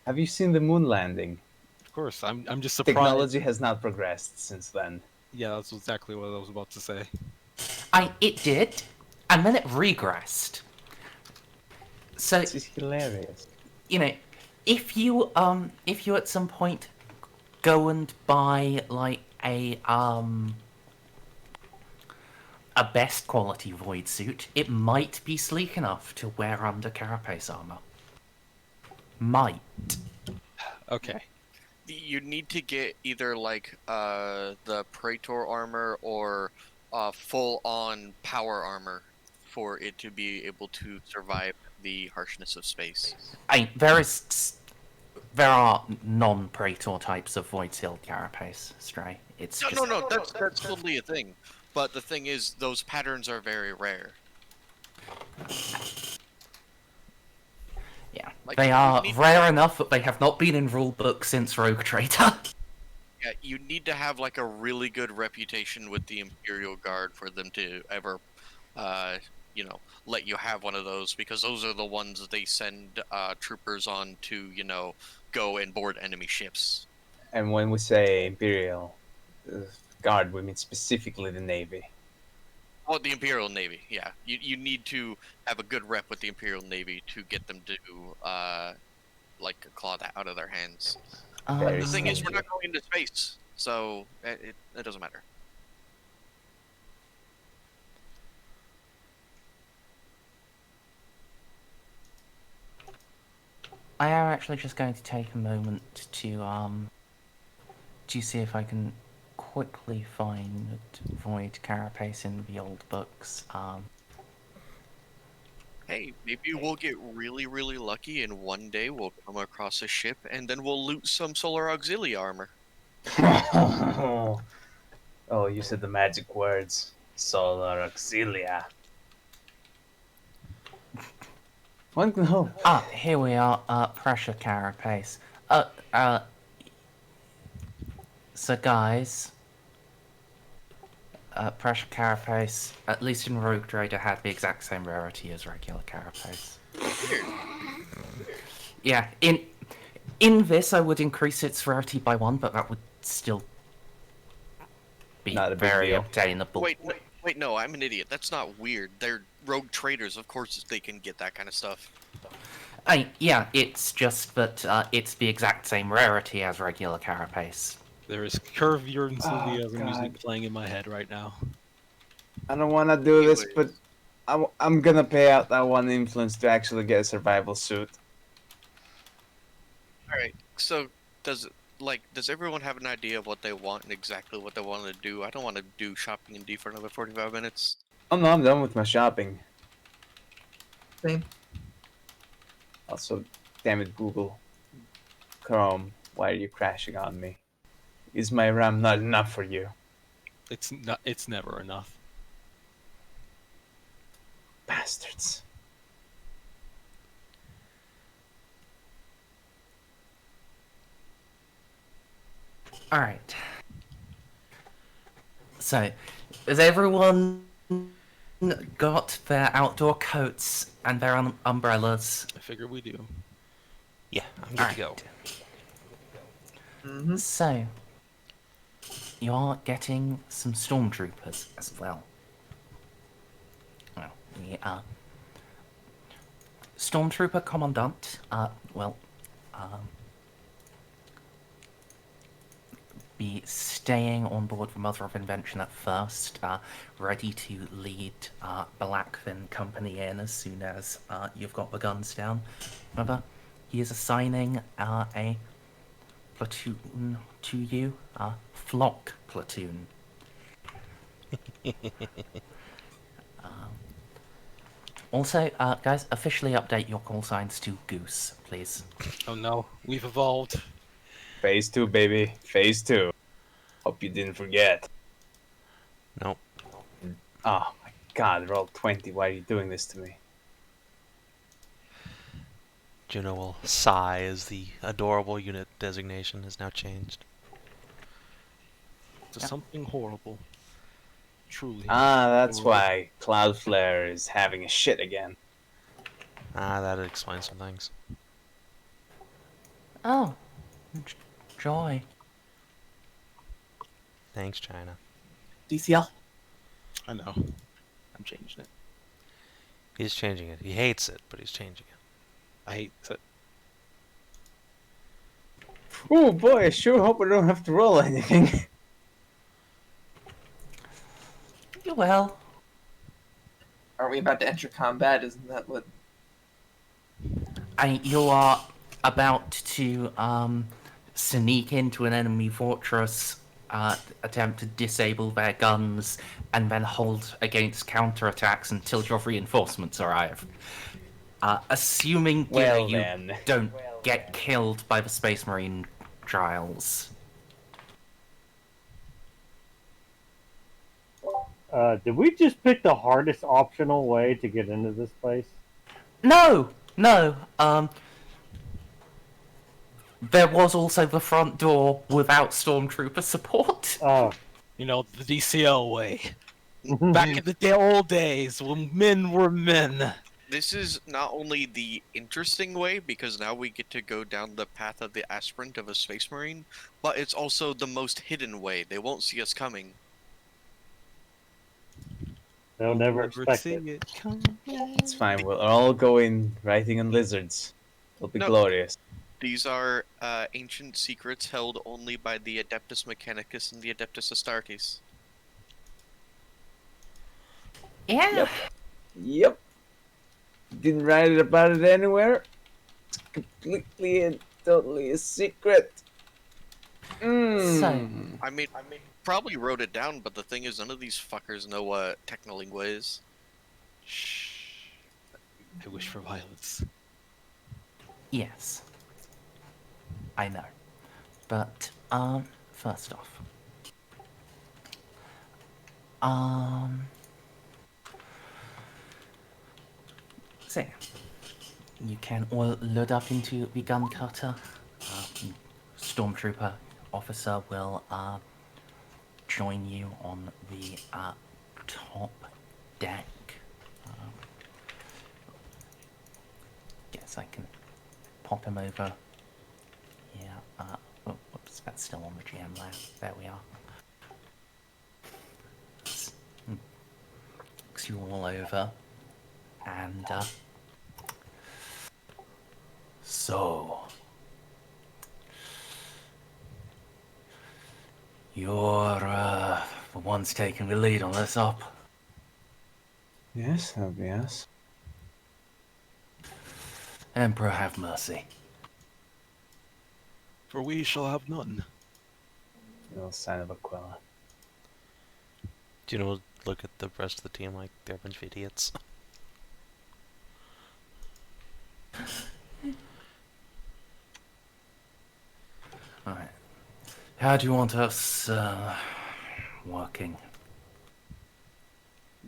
Have you seen the moon landing? Of course, I'm just surprised. Technology has not progressed since then. Yeah, that's exactly what I was about to say. It did, and then it regressed. So, This is hilarious. you know, if you at some point go and buy like a best quality void suit, it might be sleek enough to wear under carapace armor. Might. Okay. You need to get either like the Praetor armor or full on power armor for it to be able to survive the harshness of space. There are non-Praetor types of void sealed carapace, Stray. It's No, that's totally a thing. But the thing is, those patterns are very rare. Yeah, Like, they you are need- rare enough that they have not been in rulebook since Rogue Trader. Yeah, you need to have like a really good reputation with the Imperial Guard for them to ever, let you have one of those, because those are the ones that they send troopers on to, go and board enemy ships. And when we say Imperial Guard, we mean specifically the Navy. Well, the Imperial Navy, yeah. You need to have a good rep with the Imperial Navy to get them to, claw that out of their hands. Very The thing is, we're sneaky. not going into space, so it doesn't matter. I am actually just going to take a moment to see if I can quickly find void carapace in the old books. Hey, maybe we'll get really, really lucky, and one day we'll come across a ship, and then we'll loot some solar auxilia armor. Oh, you said the magic words. Solar Auxilia. One no. Here we are, pressure carapace. So guys, pressure carapace, at least in Rogue Trader, had the exact same rarity as regular carapace. Yeah, in this I would increase its rarity by 1, but that would still be Not a big very deal. obtainable. Wait, no, I'm an idiot. That's not weird. They're rogue traders, of course they can get that kind of stuff. Yeah, it's just that it's the exact same rarity as regular carapace. There is Curve Your Enthusiasm God. music playing in my head right now. I don't want to do this, but I'm gonna pay out that one influence to actually get a survival suit. Alright, so does everyone have an idea of what they want and exactly what they want to do? I don't want to do shopping in D for another 45 minutes. Oh no, I'm done with my shopping. Same. Also, damn it, Google Chrome. Why are you crashing on me? Is my RAM not enough for you? It's not. It's never enough. Bastards. Alright. So, has everyone got their outdoor coats and their umbrellas? I figure we do. Yeah, I'm good to go. Mm-hmm. So, you are getting some stormtroopers as well. Well, the stormtrooper commandant, be staying on board the Mother of Invention at first, ready to lead Blackfin Company in as soon as you've got the guns down. However, he is assigning a platoon to you, flock platoon. Also, guys, officially update your call signs to Goose, please. Oh no, we've evolved. Phase 2, baby. Phase 2. Hope you didn't forget. Nope. Oh my god, roll 20. Why are you doing this to me? Juno will sigh as the adorable unit designation has now changed. To something horrible. Truly. Ah, that's horrible. why Cloudflare is having a shit again. That explains some things. Oh, joy. Thanks, China. DCL. I know. I'm changing it. He's changing it. He hates it, but he's changing it. I hate it. Oh boy, I sure hope I don't have to roll anything. Well, Aren't we about to enter combat? Isn't that what? you are about to sneak into an enemy fortress, attempt to disable their guns, and then hold against counterattacks until your reinforcements arrive. Assuming Well, you then. don't get killed by the Space Marine trials. Did we just pick the hardest optional way to get into this place? No! There was also the front door without stormtrooper support. Oh. You know, the DCL way. Back in the old days when men were men. This is not only the interesting way, because now we get to go down the path of the aspirant of a space marine, but it's also the most hidden way. They won't see us coming. They'll never expect it. It's fine, we'll all go in writing on lizards. It'll be No. glorious. These are ancient secrets held only by the Adeptus Mechanicus and the Adeptus Astartes. Yeah. Yep. Didn't write about it anywhere. It's completely and totally a secret. I mean, probably wrote it down, but the thing is, none of these fuckers know what Technolingua is. Shh. I wish for violence. Yes. I know. But, first off. So, you can all load up into the gun cutter. Stormtrooper officer will, join you on the, top deck. Guess I can pop him over. Yeah, oh, whoops, that's still on the GM lab. There we are. Looks you all over. And, so, you're, the ones taking the lead on this up. Yes, that'll be us. Emperor have mercy. For we shall have none. No sign of Aquila. Juno will look at the rest of the team like they're a bunch of idiots. Alright. How do you want us working?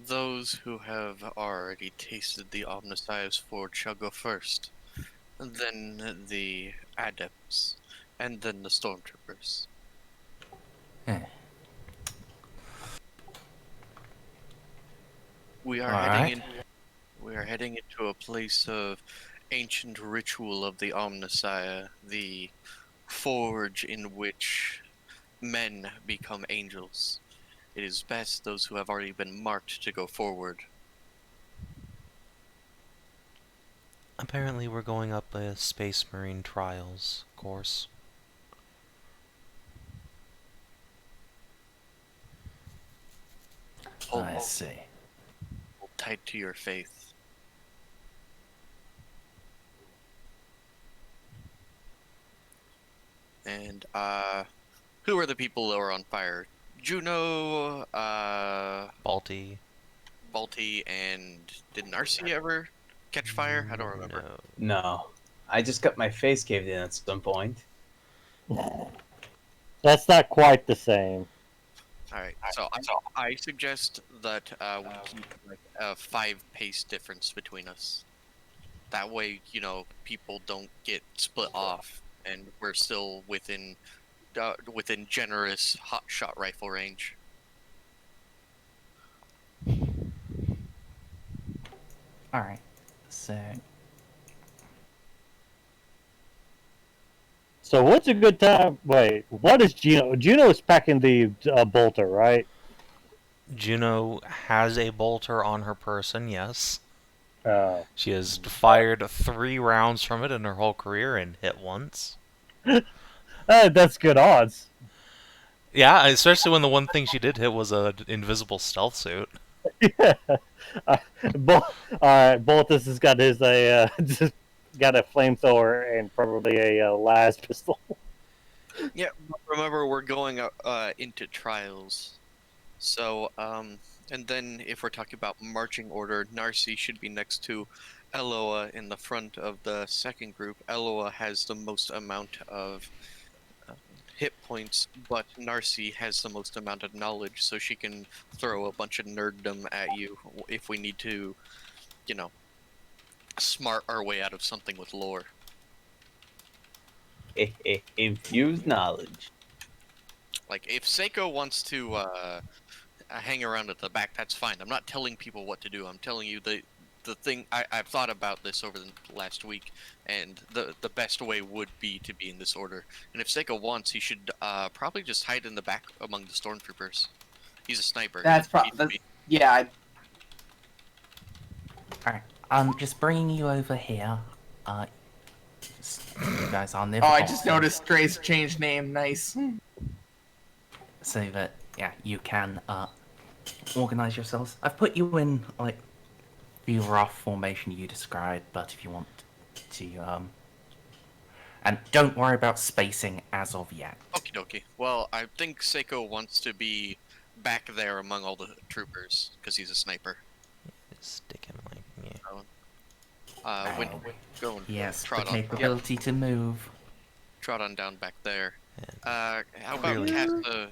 Those who have already tasted the Omnissiah's forge shall go first, then the adepts, and then the stormtroopers. Eh. We are Alright. heading into a place of ancient ritual of the Omnissiah, the forge in which men become angels. It is best those who have already been marked to go forward. Apparently, we're going up a Space Marine Trials course. I see. Hold tight to your faith. And who are the people that were on fire? Juno, Balti. Balti, and did Narcia ever catch fire? I don't remember. No. No. I just got my face caved in at some point. That's not quite the same. Alright, so I suggest that we keep like a 5 pace difference between us. That way, you know, people don't get split off, and we're still within generous hot shot rifle range. Alright. So So what's a good time? Wait, what is Juno? Juno is packing the bolter, right? Juno has a bolter on her person, yes. Oh. She has fired 3 rounds from it in her whole career and hit once. That's good odds. Yeah, especially when the one thing she did hit was an invisible stealth suit. Yeah. Baltus has got his just got a flamethrower and probably a las pistol. Yeah, remember we're going into trials. So, and then if we're talking about marching order, Narcia should be next to Eloa in the front of the second group. Eloa has the most amount of hit points, but Narcia has the most amount of knowledge, so she can throw a bunch of nerddom at you if we need to, you know, smart our way out of something with lore. Infused knowledge. Like, if Ceiko wants to hang around at the back, that's fine. I'm not telling people what to do. I'm telling you the thing. I've thought about this over the last week, and the best way would be to be in this order. And if Ceiko wants, he should probably just hide in the back among the stormtroopers. He's a sniper. That's He needs to probably be- yeah. alright. Just bringing you over here. You guys are near Oh, the I just bottom, noticed Dre's changed name. Nice. so that you can organize yourselves. I've put you in like the rough formation you described, but if you want to and don't worry about spacing as of yet. Okie dokie. Well, I think Ceiko wants to be back there among all the troopers because he's a sniper. Stick him like, yeah. When go and Yes, the trot on, capability to move. trot on down back there. And How about Really? Casa?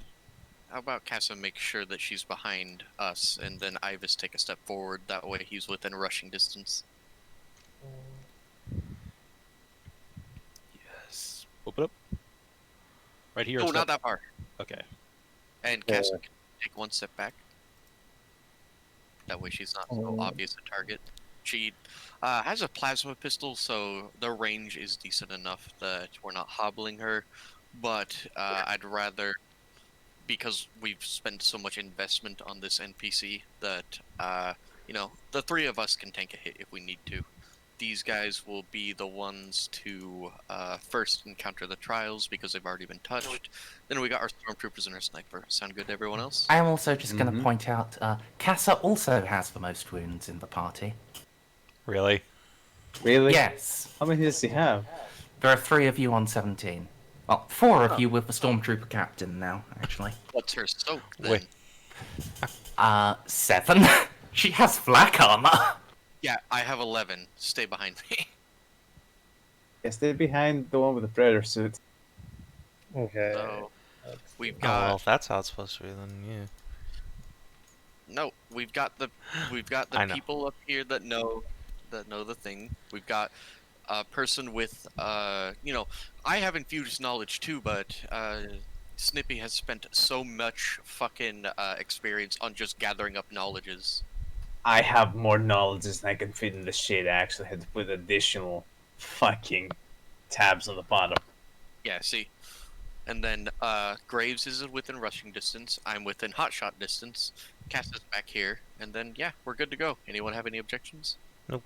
How about Casa make sure that she's behind us, and then Iavus take a step forward. That way, he's within rushing distance. Yes. Open up. Right here. Oh, step- not that far. Okay. And Casa can take 1 step back. That way, she's not so obvious a target. She has a plasma pistol, so the range is decent enough that we're not hobbling her. But I'd rather, because we've spent so much investment on this NPC, that you know, the 3 of us can tank a hit if we need to. These guys will be the ones to first encounter the trials because they've already been touched. Then we got our stormtroopers and our sniper. Sound good to everyone else? I am also just going to Mhm. point out, Casa also has the most wounds in the party. Really? Really? Yes, How many does he have? there are 3 of you on 17. Well, 4 of you with the stormtrooper captain now, actually. What's her soak then? Wait. 7. She has flak armor. Yeah, I have 11. Stay behind me. Yeah, stay behind the one with the predator suit. Okay. So we've Oh well, got if that's how it's supposed to be, then yeah. no, we've got the I know. people up here that know the thing. We've got a person with I have infused knowledge too, but Snippy has spent so much fucking experience on just gathering up knowledges. I have more knowledge than I can fit in the shit. I actually had to put additional fucking tabs on the bottom. Yeah, see. And then Graves is within rushing distance. I'm within hotshot distance. Cass is back here, and then yeah, we're good to go. Anyone have any objections? Nope.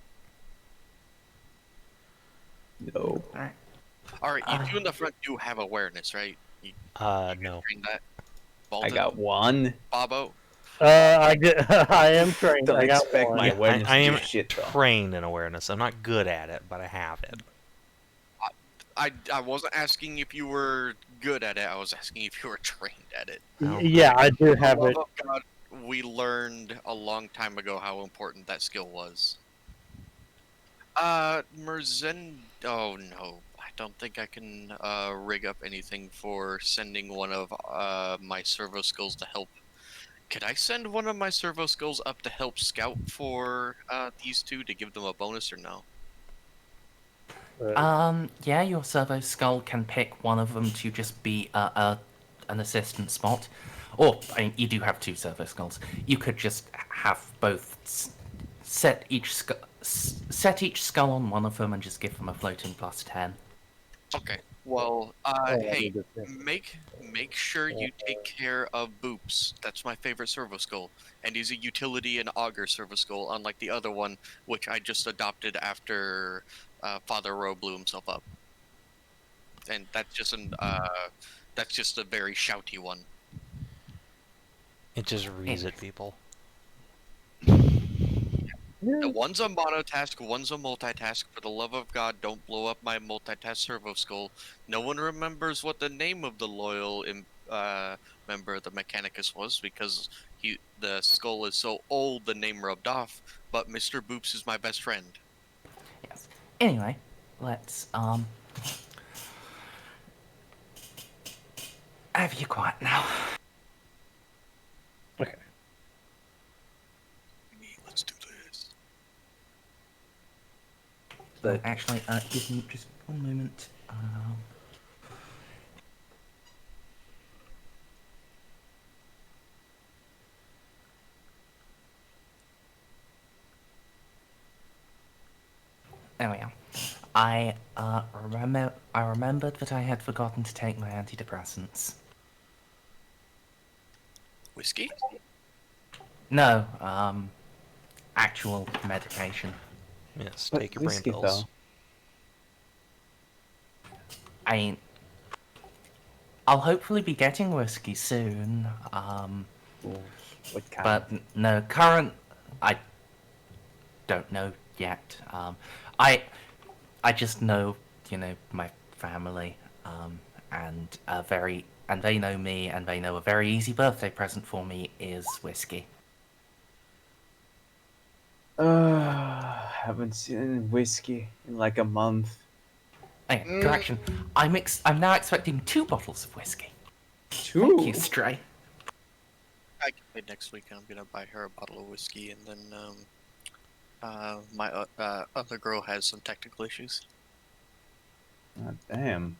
No. Alright. All right, you two in the front do have awareness, right? You No. trained that. I Baltus, got one. Bobo. I get. I am trained. Don't I got expect one. my Yeah, awareness I to am do shit, though. trained in awareness. I'm not good at it, but I have it. I wasn't asking if you were good at it. I was asking if you were trained at it. Yeah, I do For the have love it. of God, we learned a long time ago how important that skill was. Merzendi. Oh no, I don't think I can rig up anything for sending one of my servo skills to help. Could I send one of my servo skills up to help scout for these two to give them a bonus or no? Yeah, your servo skull can pick one of them to just be an assistant spot. Or, I mean, you do have two servo skulls. You could just have both set each skull on one of them and just give them a floating +10. Okay. Well, Oh, hey, I make sure you take care of Boops. That's my favorite servo skull, and he's a utility and augur servo skull, unlike the other one, which I just adopted after Father Rowe blew himself up. And that's just a very shouty one. It just reads at people. The one's a monotask, one's a multitask. For the love of God, don't blow up my multitask servo skull. No one remembers what the name of the loyal member of the Mechanicus was because the skull is so old the name rubbed off. But Mr. Boops is my best friend. Yes. Anyway, let's have you quiet now. Okay. Let's do this. So actually, give me just one moment. There we are. I remembered that I had forgotten to take my antidepressants. Whiskey? No, actual medication. Yes, But take your brain whiskey, pills. I mean, I'll hopefully be getting whiskey soon. Ooh, what kind? But no, I don't know yet. I just know, my family, and they know me, and they know a very easy birthday present for me is whiskey. Haven't seen whiskey in like a month. Okay, correction. I'm now expecting 2 bottles of whiskey. Two. Thank you, Stray. I can pay next week, and I'm gonna buy her a bottle of whiskey, and then my other girl has some technical issues. Oh, damn.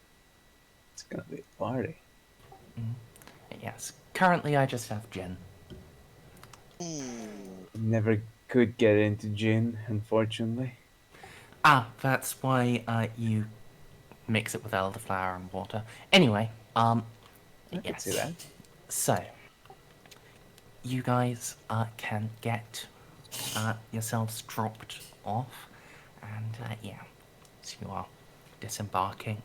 It's gonna be a party. Yes. Currently, I just have gin. Never could get into gin, unfortunately. That's why you mix it with elderflower and water. Anyway, I can yes. see that. So, you guys can get yourselves dropped off, and yeah, so you are disembarking.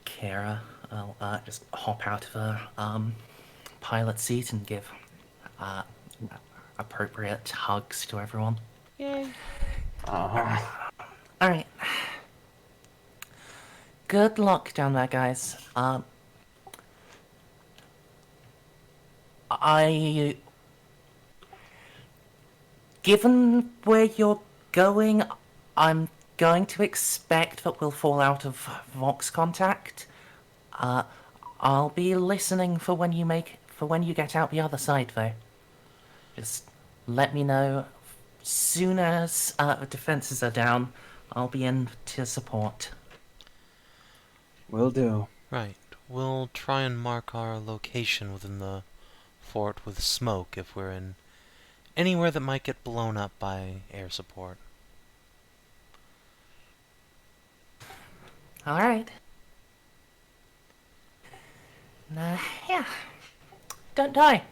Kira will just hop out of her pilot seat and give appropriate hugs to everyone. Uh-huh. Alright. Good luck down there, guys. Given where you're going, I'm going to expect that we'll fall out of Vox contact. I'll be listening for when you get out the other side, though. Just let me know. Soon as defenses are down, I'll be in to support. Will do. Right. We'll try and mark our location within the fort with smoke if we're in anywhere that might get blown up by air support. Alright. Yeah. Don't die.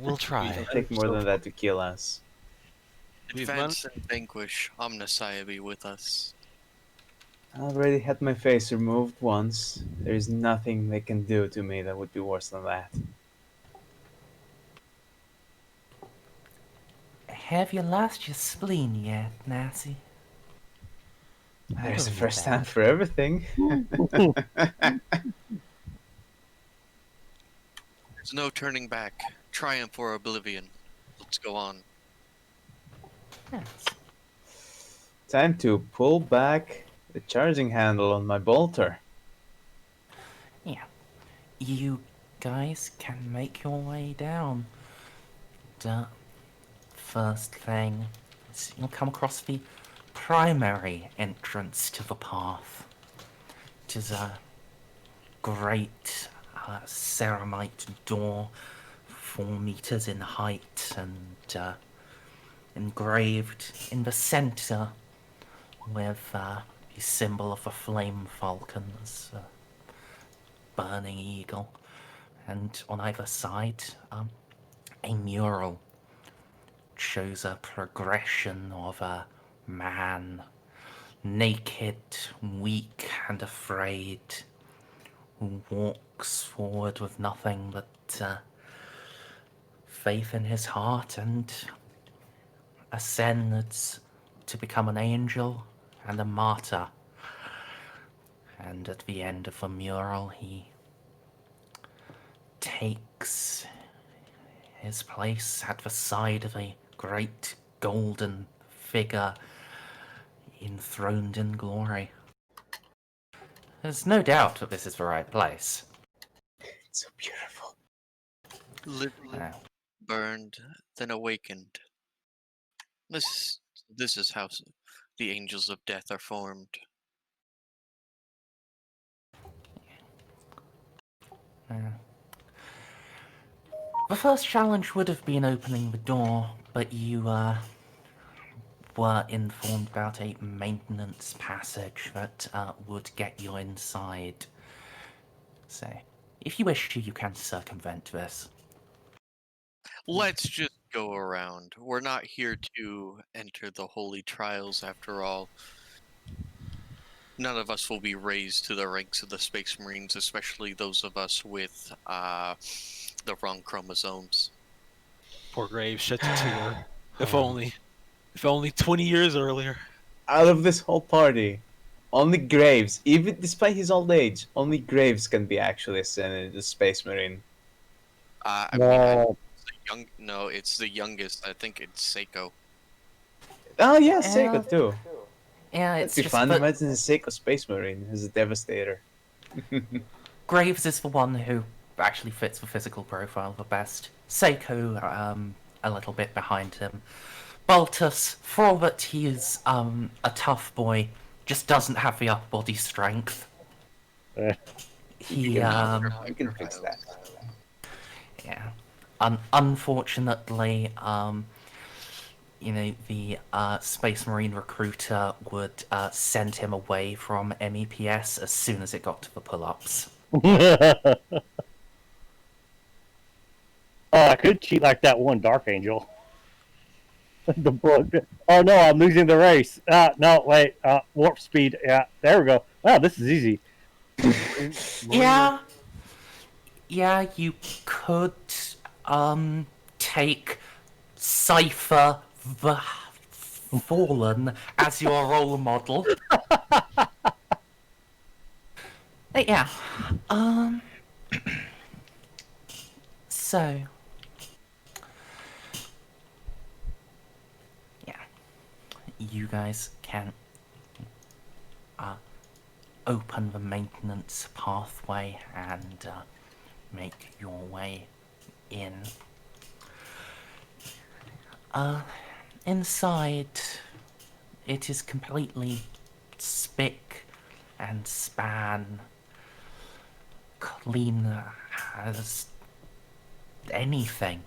We'll try. It'll take more than that to kill us. We've Advance and vanquish. Omnissiah be with us. I already had my face removed once. There is nothing they can do to me that would be worse than that. Have you lost your spleen yet, Narcia? There's a don't first know. time for everything. There's no turning back. Triumph or oblivion. Let's go on. Yes. Time to pull back the charging handle on my bolter. Yeah. You guys can make your way down. The first thing is you'll come across the primary entrance to the path. It is a great ceramide door, 4 meters in height, and engraved in the center with the symbol of a flame falcon as a burning eagle, and on either side a mural shows a progression of a man, naked, weak and afraid, who walks forward with nothing but faith in his heart and ascends to become an angel and a martyr. And at the end of the mural, he takes his place at the side of a great golden figure enthroned in glory. There's no doubt that this is the right place. It's so beautiful. Lived, Uh, burned, then awakened. This is how the angels of death are formed. The first challenge would have been opening the door, but you were informed about a maintenance passage that would get you inside. So, if you wish to, you can circumvent this. Let's just go around. We're not here to enter the holy trials after all. None of us will be raised to the ranks of the Space Marines, especially those of us with the wrong chromosomes. Poor Graves, shed a tear. If only 20 years earlier. Out of this whole party, only Graves, even despite his old age, only Graves can be actually ascended to Space Marine. I No. mean, it's the youngest. I think it's Ceiko. Oh yeah, Seiko Yeah. too. Yeah, It'd it's be just fun. that Imagine a Seiko Space Marine who's a Devastator. Graves is the one who actually fits the physical profile the best. Seiko, a little bit behind him. Baltus, for all that he is a tough boy, just doesn't have the upper body strength. Eh. He, You can fix that. yeah. Unfortunately, the Space Marine recruiter would send him away from MEPS as soon as it got to the pull-ups. I could cheat like that one Dark Angel. The book. Oh no, I'm losing the race. No, wait. Warp speed. Yeah, there we go. Wow, this is easy. Yeah, you could take Cypher the Fallen as your role model. But yeah, so yeah, you guys can open the maintenance pathway and make your way in. Inside, it is completely spick and span, clean as anything.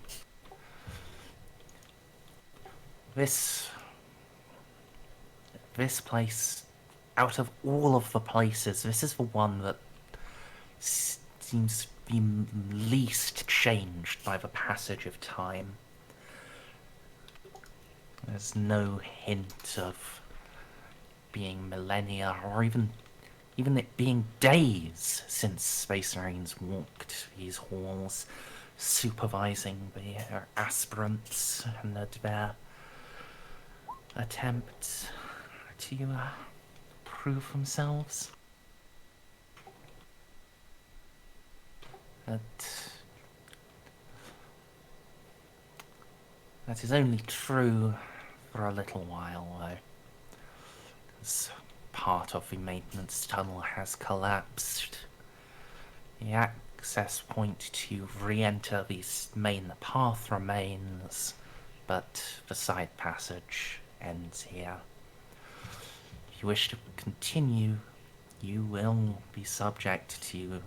This place, out of all of the places, this is the one that seems to be least changed by the passage of time. There's no hint of being millennia, or even it being days since Space Marines walked these halls, supervising the aspirants and their attempts to prove themselves. That is only true for a little while, though. As part of the maintenance tunnel has collapsed, the access point to re-enter the main path remains, but the side passage ends here. If you wish to continue, you will be subject to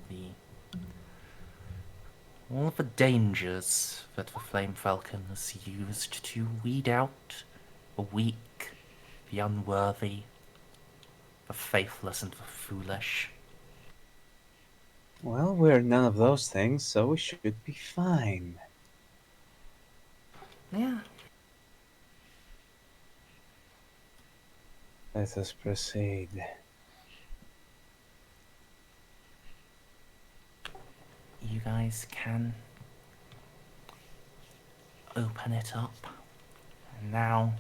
all of the dangers that the Flame Falcons used to weed out the weak, the unworthy, the faithless and the foolish. Well, we're none of those things, so we should be fine. Yeah. Let us proceed. You guys can open it up. And now,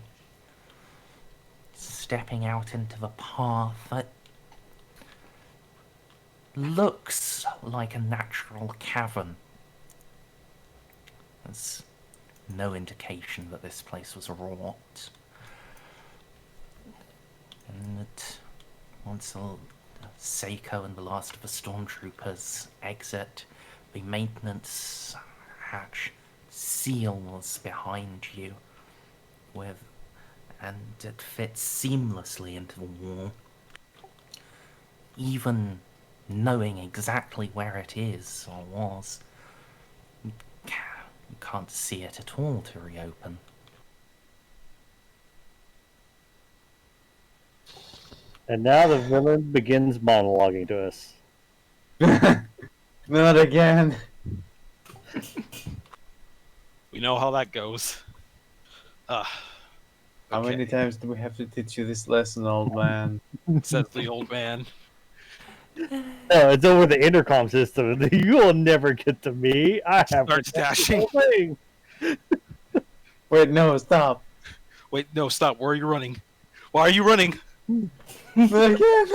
stepping out into the path that looks like a natural cavern. There's no indication that this place was wrought. And once Ceiko and the last of the stormtroopers exit, the maintenance hatch seals behind you and it fits seamlessly into the wall. Even knowing exactly where it is or was, you can't see it at all to reopen. And now the villain begins monologuing to us. Not again. We know how that goes. How Okay, many times do we have to teach you this lesson, old man? says the old man. No, it's over the intercom system. You will never get to me. I have Starts dashing. the whole thing. Wait, no, stop. Wait, no, stop. Where are you running? Why are you running? Not again.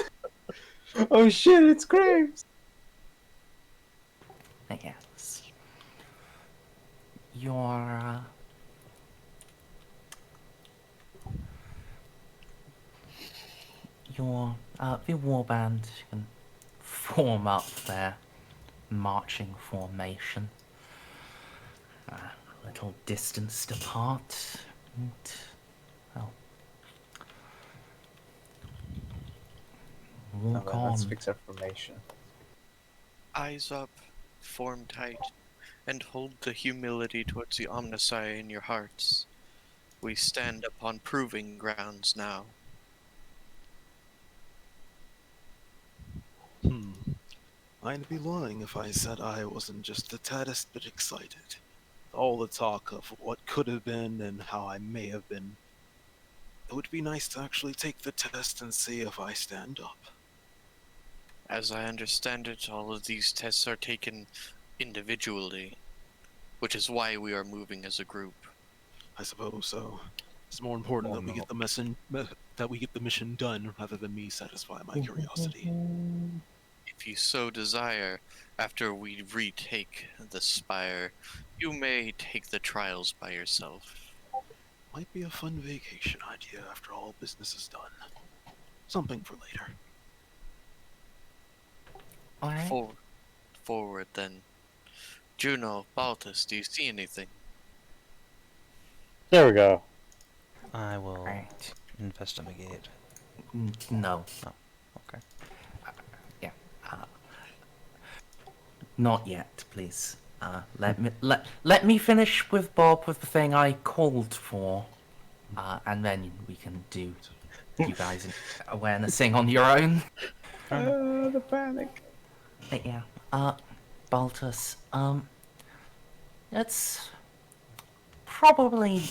Oh shit, it's Graves. Yes. Your the warband can form up their marching formation, a little distanced apart, and walk Well, let's on. fix our formation. Eyes up, form tight, and hold the humility towards the Omnissiah in your hearts. We stand upon proving grounds now. I'd be lying if I said I wasn't just the taddest bit excited. All the talk of what could have been and how I may have been. It would be nice to actually take the test and see if I stand up. As I understand it, all of these tests are taken individually, which is why we are moving as a group. I suppose so. It's more important that we get the mission done rather than me satisfy my curiosity. If you so desire, after we retake the spire, you may take the trials by yourself. Might be a fun vacation idea after all business is done. Something for later. All right. Forward then. Juno, Baltus, do you see anything? There we go. I will Right. investigate. No. Oh, okay. Yeah. Not yet, please. Let me finish with Bob with the thing I called for, and then we can do you guys awarenessing on your own. The panic. But yeah. Baltus. It's probably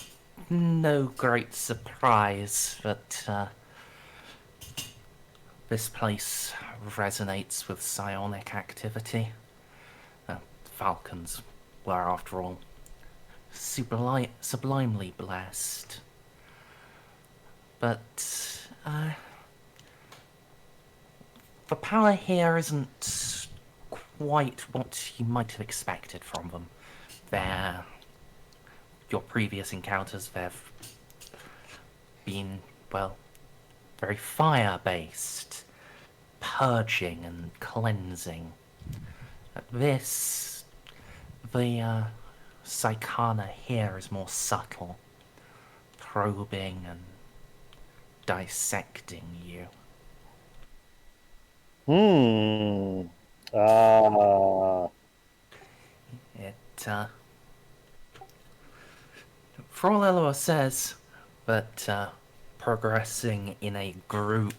no great surprise that this place resonates with psionic activity. Falcons were, after all, sublimely blessed. But the power here isn't quite what you might have expected from them. Your previous encounters, they've been, well, very fire-based, purging and cleansing. The Psychana here is more subtle, probing and dissecting you. It, for all Eloa says, that progressing in a group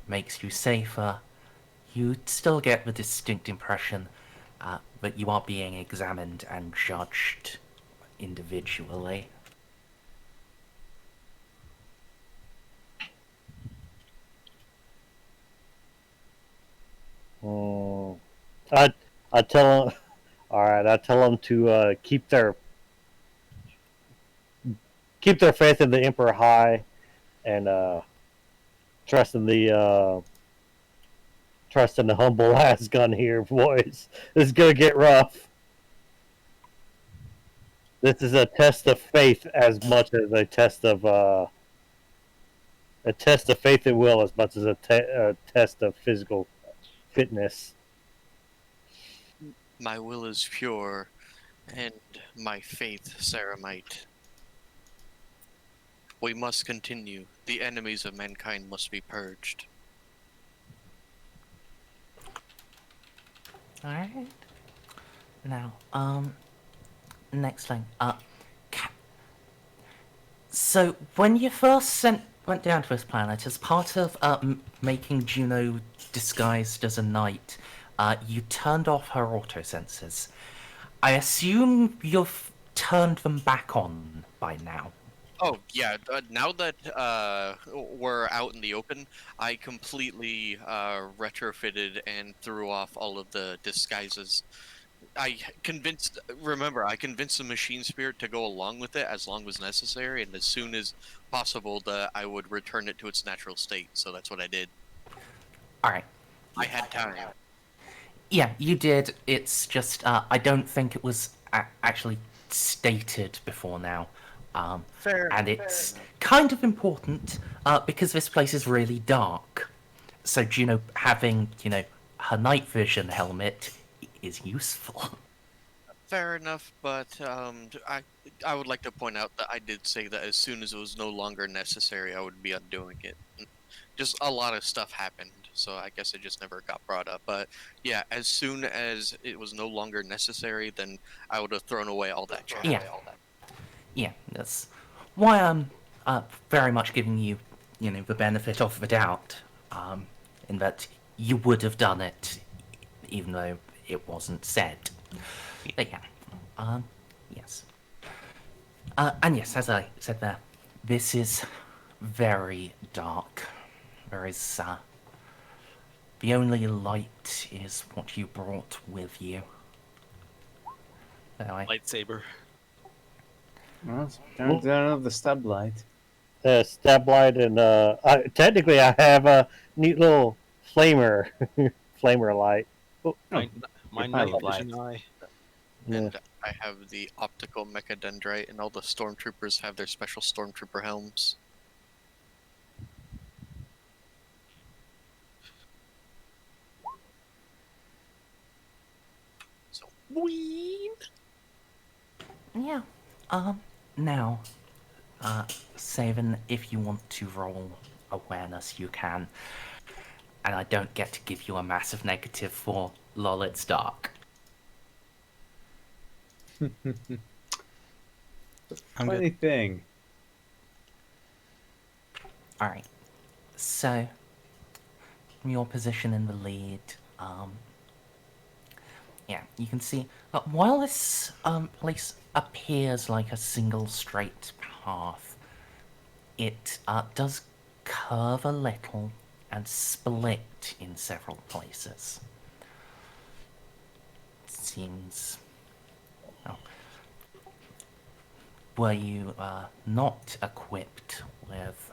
makes you safer, you still get the distinct impression that you are being examined and judged individually. I tell them. All right, I tell them to keep their faith in the Emperor high, and trust in the humble ass gun here, boys. This is gonna get rough. This is a test of faith as much as a test of faith and will, as much as a test of physical fitness. My will is pure, and my faith ceramite. We must continue. The enemies of mankind must be purged. Alright. Now, next thing. So, when you first went down to this planet, as part of making Juno disguised as a knight, you turned off her auto sensors. I assume you've turned them back on by now. Oh, yeah, now that we're out in the open, I completely retrofitted and threw off all of the disguises. I convinced the machine spirit to go along with it as long as necessary, and as soon as possible, I would return it to its natural state, so that's what I did. Alright. I had time. Yeah, you did. It's just, I don't think it was actually stated before now. Fair. And it's kind of important because this place is really dark. So Juno having, her night vision helmet is useful. Fair enough, but I would like to point out that I did say that as soon as it was no longer necessary, I would be undoing it. Just a lot of stuff happened, so I guess it just never got brought up. But yeah, as soon as it was no longer necessary, then I would have thrown away all that trash. Yeah, that's why I'm very much giving you, the benefit of the doubt, in that you would have done it, even though it wasn't said. But yeah, yes. And yes, as I said there, this is very dark. There is, the only light is what you brought with you. Anyway. Lightsaber. Well, turns out the stub light. Stab light, and technically I have a neat little flamer light. My Your night pilot vision eye. Yeah. and I have the optical mechadendrite, and all the stormtroopers have their special stormtrooper helms. So, ween. Yeah. Now, Savin, if you want to roll awareness, you can. And I don't get to give you a massive negative for lol, it's dark. I'm Funny good. thing. Alright. So, from your position in the lead, yeah, you can see, while this place appears like a single straight path, it does curve a little and split in several places. Seems... Oh. Were you not equipped with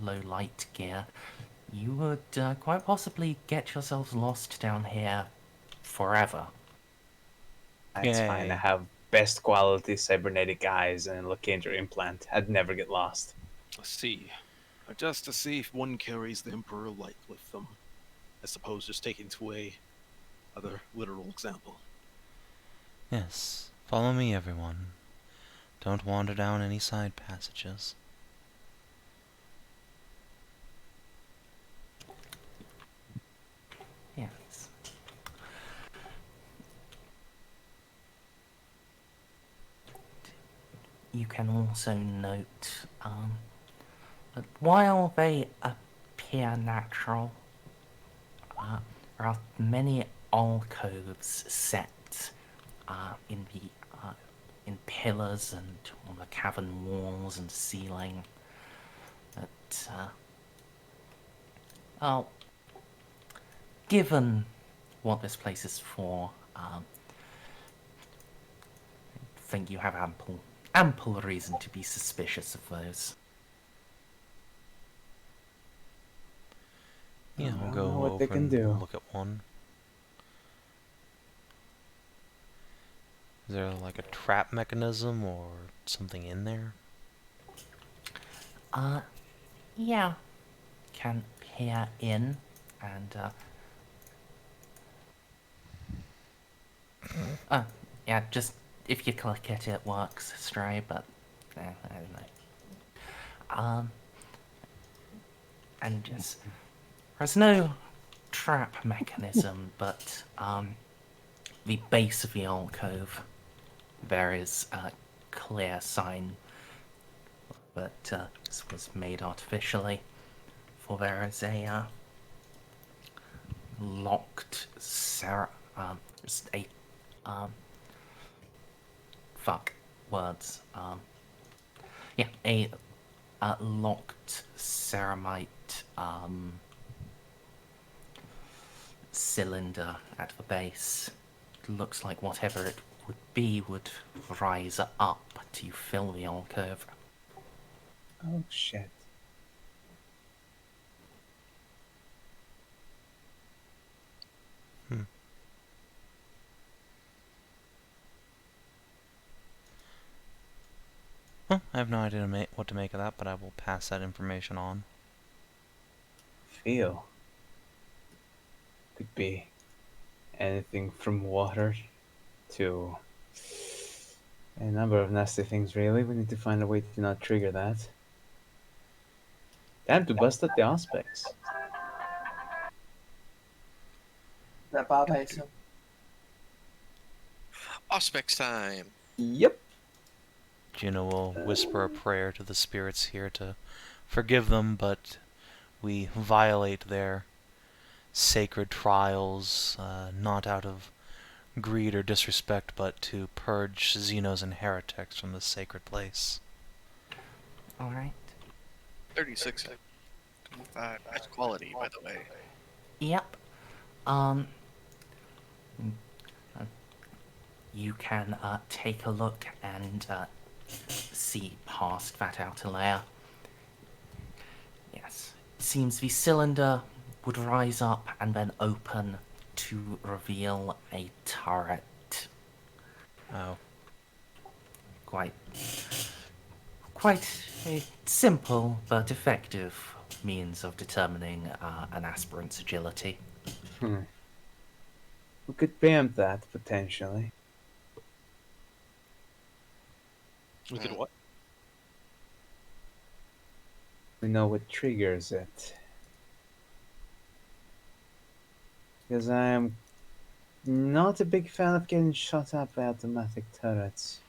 low light gear, you would quite possibly get yourselves lost down here forever. That's fine. I Yay. have best quality cybernetic eyes and locator implant. I'd never get lost. Let's see. Just to see if one carries the Emperor light with them. I suppose just taking to a other literal example. Yes. Follow me, everyone. Don't wander down any side passages. Yes. You can also note that while they appear natural, there are many alcoves set in pillars and on the cavern walls and ceiling that, well, given what this place is for, I think you have ample reason to be suspicious of those. Yeah, I we'll don't go know what over they can and do. look at one. Is there like a trap mechanism or something in there? Yeah. Can peer in and, yeah, just, if you click it, it works, Stray, but, I don't know. And just, there's no trap mechanism, but, the base of the alcove, there is a clear sign that this was made artificially, for there is a locked just a fuck words. Yeah, a locked ceramite cylinder at the base. Looks like whatever it would be would rise up to fill the alcove. Oh shit. Well, I have no idea what to make of that, but I will pass that information on. Feel. Could be anything from water to a number of nasty things, really. We need to find a way to not trigger that. Time to bust out the aspects. That Bob, I assume. Auspex time. Yep. Juno will whisper a prayer to the spirits here to forgive them, but we violate their sacred trials, not out of greed or disrespect, but to purge Xenos and heretics from this sacred place. Alright. 36 25. Nice quality, by the way. Yep. You can take a look and see past that outer layer. Yes. It seems the cylinder would rise up and then open to reveal a turret. Oh. Quite a simple but effective means of determining an aspirant's agility. We could preempt that, potentially. We could what? We know what triggers it. Because I am not a big fan of getting shot at by automatic turrets.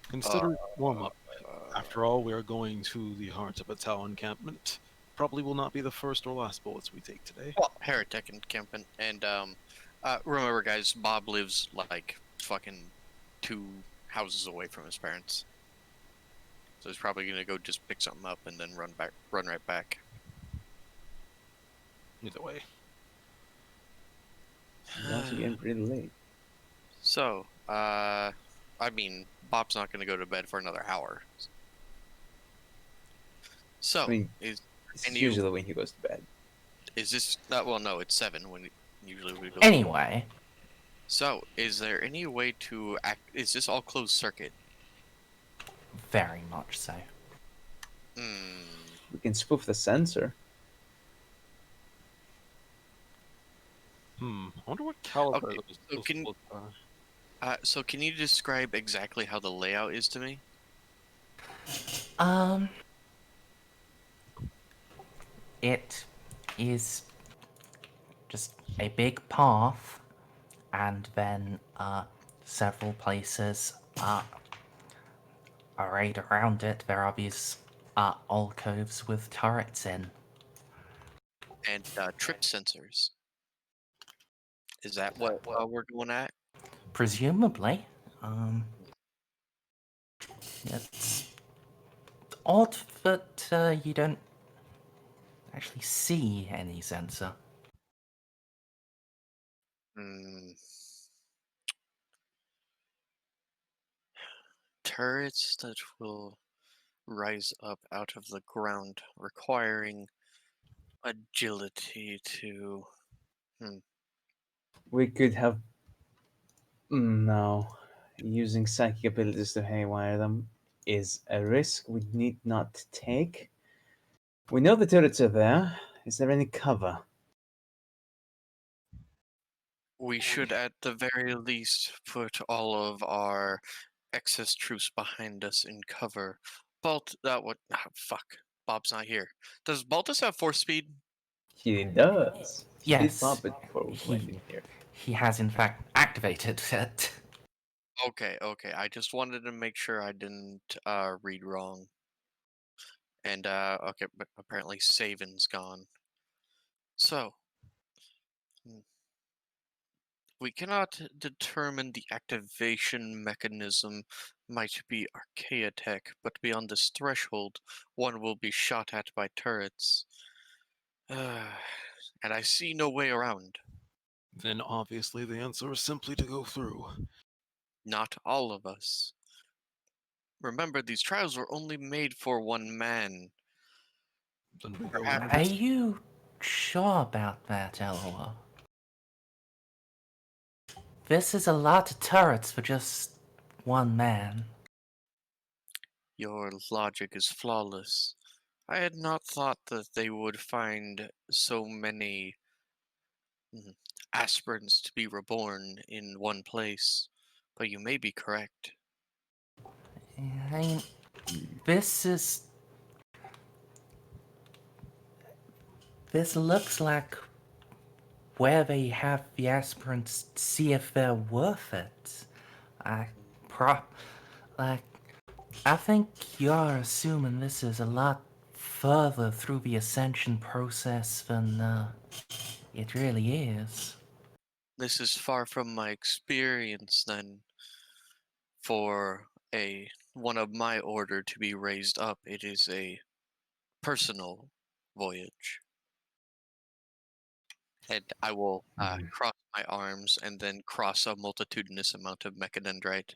Consider warm-up. After all, we are going to the heart of a Tau encampment. Probably will not be the first or last bullets we take today. Well, heretic encampment, and remember, guys, Bob lives like fucking 2 houses away from his parents, so he's probably gonna go just pick something up and then run right back. Either way. It's also getting pretty late. So, I mean, Bob's not gonna go to bed for another hour. So, I mean, is It's And you- usually when he goes to bed. this? Well, no, it's 7 when usually we go. Anyway, So, is there any way to act? Is this all closed circuit? very much so. We can spoof the sensor. I wonder what caliber Okay, those so can- bullets are. So can you describe exactly how the layout is to me? It is just a big path, and then several places arrayed around it. There are these alcoves with turrets in. And trip sensors. Is that what we're going at? Presumably, it's odd that you don't actually see any sensor. Turrets that will rise up out of the ground, requiring agility to. We could have. No. Using psychic abilities to haywire them is a risk we need not take. We know the turrets are there. Is there any cover? We should, at the very least, put all of our excess troops behind us in cover. Fuck. Bob's not here. Does Baltus have force speed? He does. He did Yes, pop it before we went he- in here. He has in fact activated it. Okay. I just wanted to make sure I didn't read wrong. And okay, but apparently Savin's gone. So we cannot determine the activation mechanism. Might be archaea tech, but beyond this threshold, one will be shot at by turrets. And I see no way around. Then obviously the answer is simply to go through. Not all of us. Remember, these trials were only made for one man. Then we go Perhaps- Are you sure about that, Eloa? This is a lot of turrets for just one man. Your logic is flawless. I had not thought that they would find so many aspirants to be reborn in one place, but you may be correct. I mean, this looks like where they have the aspirants see if they're worth it. I think you're assuming this is a lot further through the ascension process than it really is. This is far from my experience, then. For one of my order to be raised up, it is a personal voyage. And I will cross my arms and then cross a multitudinous amount of mechanendrite.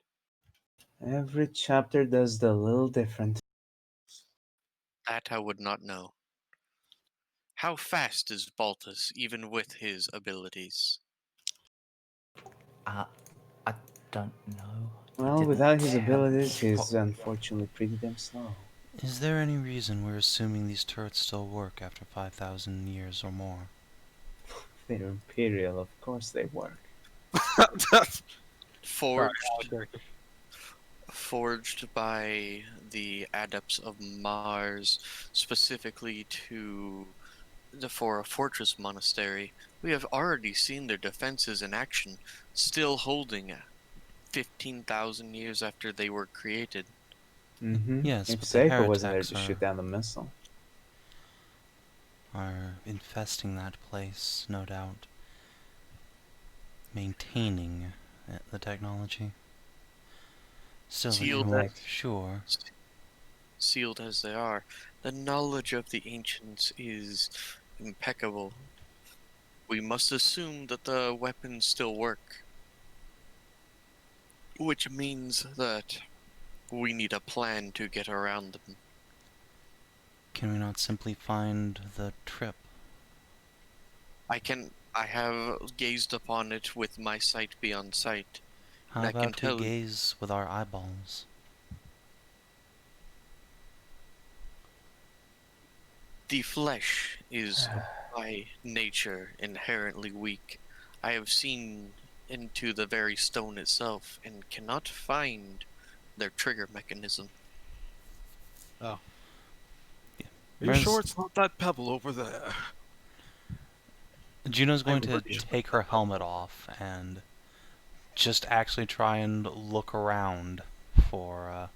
Every chapter does the little different. That I would not know. How fast is Baltus, even with his abilities? I don't know. He Well, didn't without his tell abilities, me he's what- unfortunately pretty damn slow. Is there any reason we're assuming these turrets still work after 5,000 years or more? They're Imperial, of course they work. Forged by the adepts of Mars, specifically for a fortress monastery. We have already seen their defenses in action, still holding 15,000 years after they were created. Mm-hmm. Yes, If but the Ceiko wasn't there heretics to shoot down the missile. are infesting that place, no doubt. Maintaining the technology. Still, Sealed you're as- sure. Sealed as they are, the knowledge of the ancients is impeccable. We must assume that the weapons still work. Which means that we need a plan to get around them. Can we not simply find the trip? I have gazed upon it with my sight beyond sight. How I can about we tell- gaze with our eyeballs? The flesh is by nature inherently weak. I have seen into the very stone itself and cannot find their trigger mechanism. Are you Merz- sure it's not that pebble over there? Juno's going to would be. take her helmet off and just actually try and look around for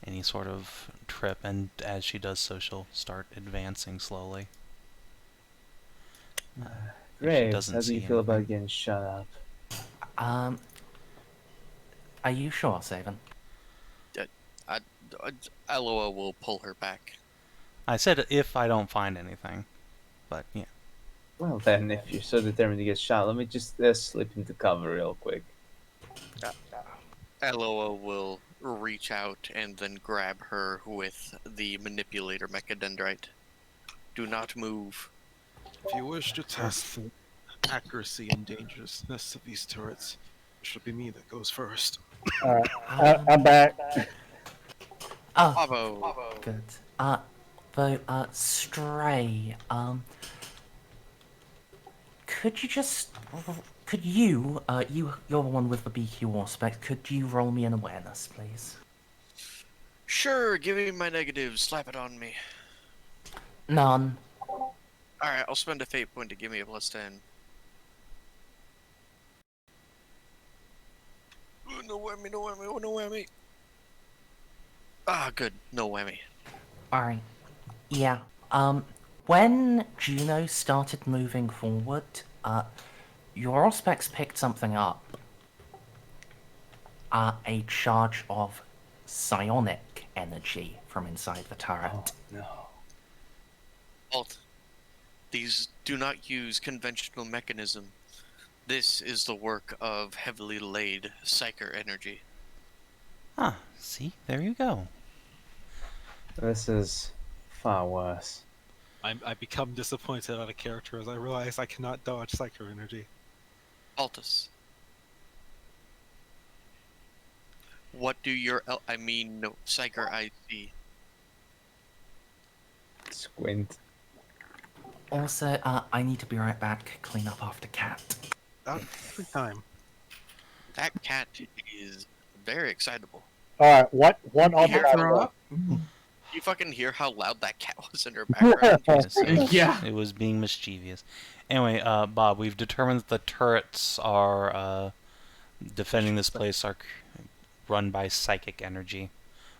any sort of trip, and as she does so, she'll start advancing slowly. If she Graves, doesn't how do you see feel about anything. getting shut up? Are you sure, Savin? Eloa will pull her back. I said if I don't find anything, but yeah. Well then, if you're so determined to get shot, let me just slip into cover real quick. Eloa will reach out and then grab her with the manipulator mechadendrite. Do not move. If you wish to test the accuracy and dangerousness of these turrets, it should be me that goes first. I'm back. Oh, Bravo. good. Though, Stray, could you, you're the one with the BQ aspect, could you roll me an awareness, please? Sure, give me my negative. Slap it on me. None. Alright, I'll spend a fate point to give me a +10. Ooh, no whammy, no whammy, no whammy. Ah, good. No whammy. Alright. Yeah. When Juno started moving forward, your aspects picked something up. A charge of psionic energy from inside the turret. Oh no. Alt. These do not use conventional mechanism. This is the work of heavily laid psyker energy. Ah, see? There you go. This is far worse. I become disappointed out of character as I realize I cannot dodge psycho energy. Baltus. What do your psyker eyes see? Squint. Also, I need to be right back. Clean up after Cat. Every time. That cat is very excitable. All right, what other Throw up? You fucking hear how loud that cat was in her background? Yes, it was, Yeah. It was being mischievous. Anyway, Bob, we've determined that the turrets are defending this place are run by psychic energy,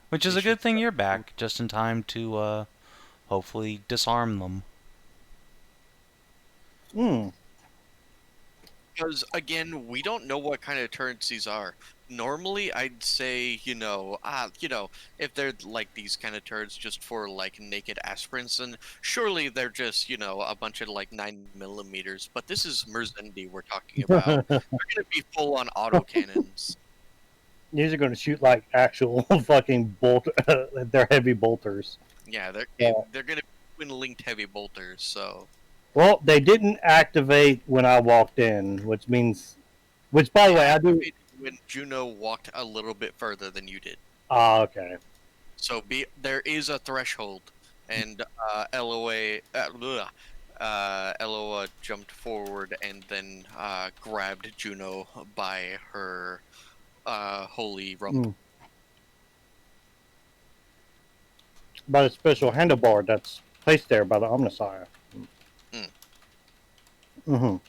which is a good thing you're back just in time to hopefully disarm them. Because again, we don't know what kind of turrets these are. Normally, I'd say, if they're like these kind of turrets just for like naked aspirants, and surely they're just, a bunch of like 9mm. But this is Merzendi we're talking about. They're gonna be full on autocannons. These are going to shoot like actual fucking bolt. They're heavy bolters. Yeah, they're Yeah. they're gonna be twin-linked heavy bolters, so... Well, they didn't activate when I walked in, which by the way, I do... When Juno walked a little bit further than you did. Ah, okay. So there is a threshold, and Eloa jumped forward and then grabbed Juno by her holy rump. By the special handlebar that's placed there by the Omnissiah. And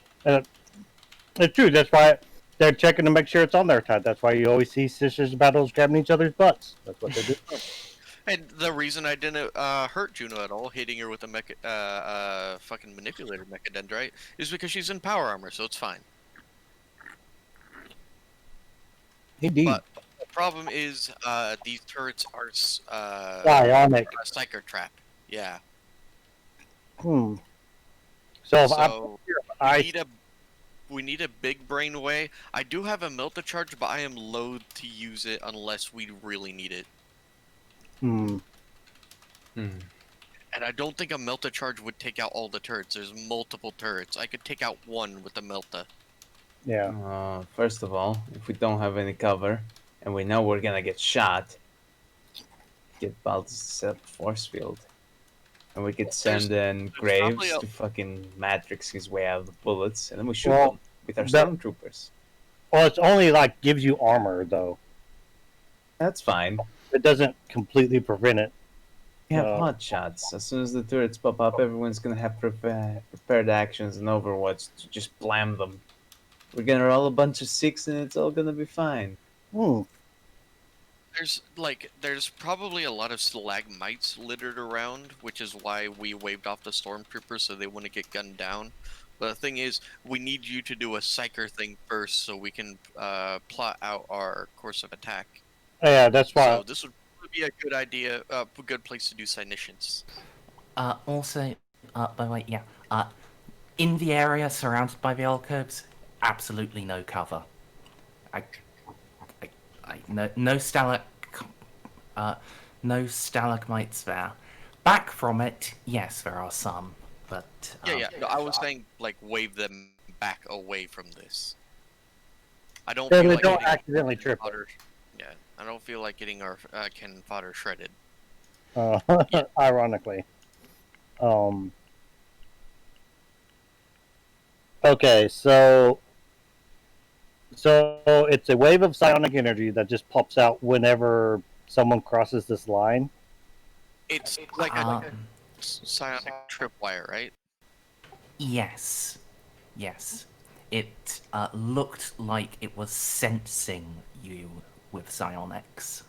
it's true, that's why they're checking to make sure it's on their side. That's why you always see sisters battles grabbing each other's butts. That's what they do. And the reason I didn't hurt Juno at all, hitting her with a fucking manipulator mechadendrite, is because she's in power armor, so it's fine. Indeed. But the problem is, these turrets are Ionic. a psyker trap. Yeah. So if we need a big brain way. I do have a melta charge, but I am loath to use it unless we really need it. And I don't think a melta charge would take out all the turrets. There's multiple turrets. I could take out one with the melta. Yeah. First of all, if we don't have any cover, and we know we're gonna get shot, get Baltus to set up a force field. And we could send in Graves to fucking matrix his way out of the bullets, and then we shoot them with our stormtroopers. Well, it's only like gives you armor though. That's fine. It doesn't completely prevent it. We have hot shots. As soon as the turrets pop up, everyone's gonna have prepared actions in Overwatch to just blam them. We're gonna roll a bunch of 6 and it's all gonna be fine. There's probably a lot of stalagmites littered around, which is why we waved off the stormtroopers so they wouldn't get gunned down. But the thing is, we need you to do a psyker thing first so we can plot out our course of attack. Yeah, that's why. So this would be a good idea, a good place to do cynicians. Also, by the way, in the area surrounded by the alcoves, absolutely no cover. No stalagmites there. Back from it, yes, there are some, but No, I was saying wave them back away from this. I don't. So feel they like don't accidentally trip. Yeah, I don't feel like getting our cannon fodder shredded. Ironically. Okay, so it's a wave of psionic energy that just pops out whenever someone crosses this line. It's like a psionic tripwire, right? Yes. It looked like it was sensing you with psionics.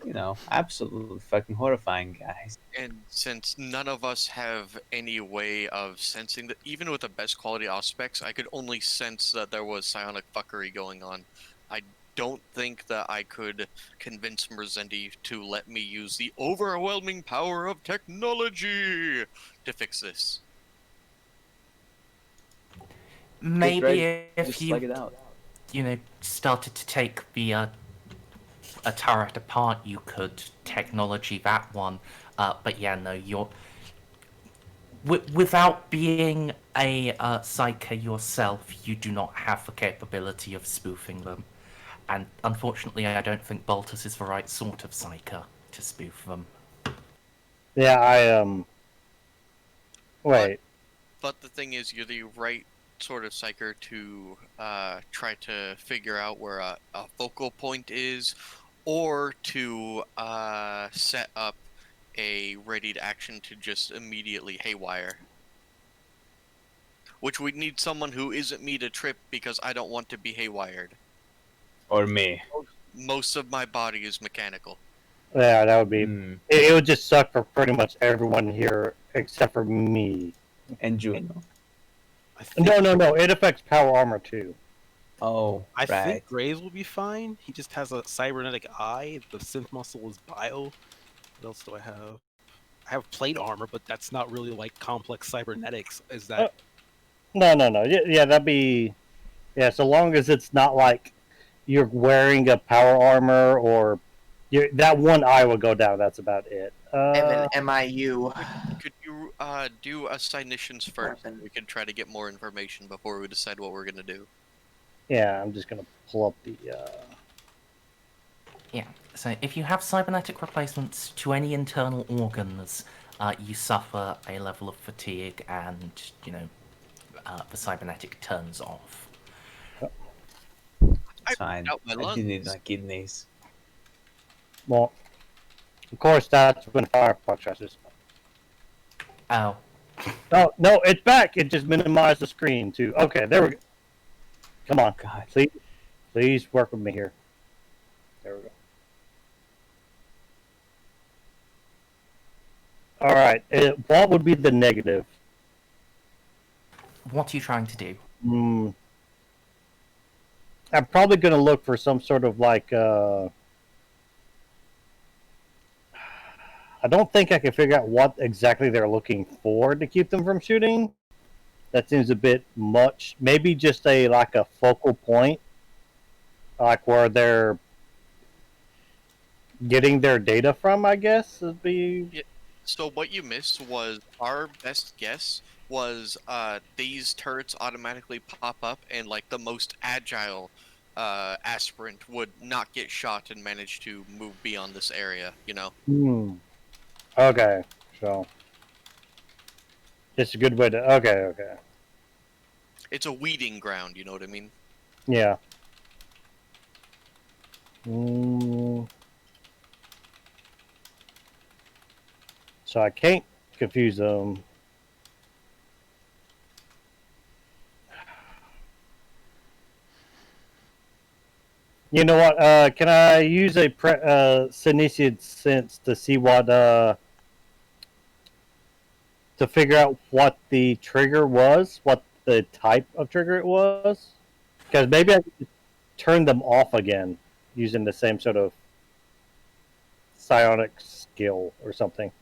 You know, absolutely fucking horrifying, guys. And since none of us have any way of sensing that, even with the best quality aspects, I could only sense that there was psionic fuckery going on. I don't think that I could convince Merzendi to let me use the overwhelming power of technology to fix this. Maybe if just you, slug it out. started to take the a turret apart, you could technology that one. But yeah, no, you're without being a psyker yourself, you do not have the capability of spoofing them. And unfortunately, I don't think Baltus is the right sort of psyker to spoof them. Yeah, wait. But the thing is, you're the right sort of psyker to try to figure out where a focal point is, or to set up a readied action to just immediately haywire. Which we'd need someone who isn't me to trip, because I don't want to be haywired. Or me. Most of my body is mechanical. Yeah, that would be... It would just suck for pretty much everyone here, except for me. And Juno. No, it affects power armor too. Oh, I right. think Graves will be fine. He just has a cybernetic eye. The synth muscle is bio. What else do I have? I have plate armor, but that's not really like complex cybernetics. Is that? No. Yeah, that'd be... Yeah, so long as it's not like you're wearing a power armor or that one eye will go down. That's about it. Evan, MIU. Could you do assignations first? Weapon. We can try to get more information before we decide what we're gonna do. Yeah, I'm just gonna pull up the. Yeah, so if you have cybernetic replacements to any internal organs, you suffer a level of fatigue and, the cybernetic turns off. It's fine. out my I do need lungs. my kidneys. Well, of course, that's when Firefox crashes. Oh, Oh, no, it's back. It just minimized the screen, too. Okay, there we go. Come on. God. Please work with me here. There we go. All right. What would be the negative? what are you trying to do? I'm probably going to look for some sort of like. I don't think I can figure out what exactly they're looking for to keep them from shooting. That seems a bit much. Maybe just a focal point, like where they're getting their data from. I guess would be. So what you missed was our best guess was these turrets automatically pop up, and like the most agile aspirant would not get shot and manage to move beyond this area. Okay, so it's a good way to. Okay. It's a weeding ground. You know what I mean? Yeah. So I can't confuse them. You know what? Can I use a Synesian sense to see what to figure out what the trigger was, what the type of trigger it was? Because maybe I could turn them off again using the same sort of psionic skill or something.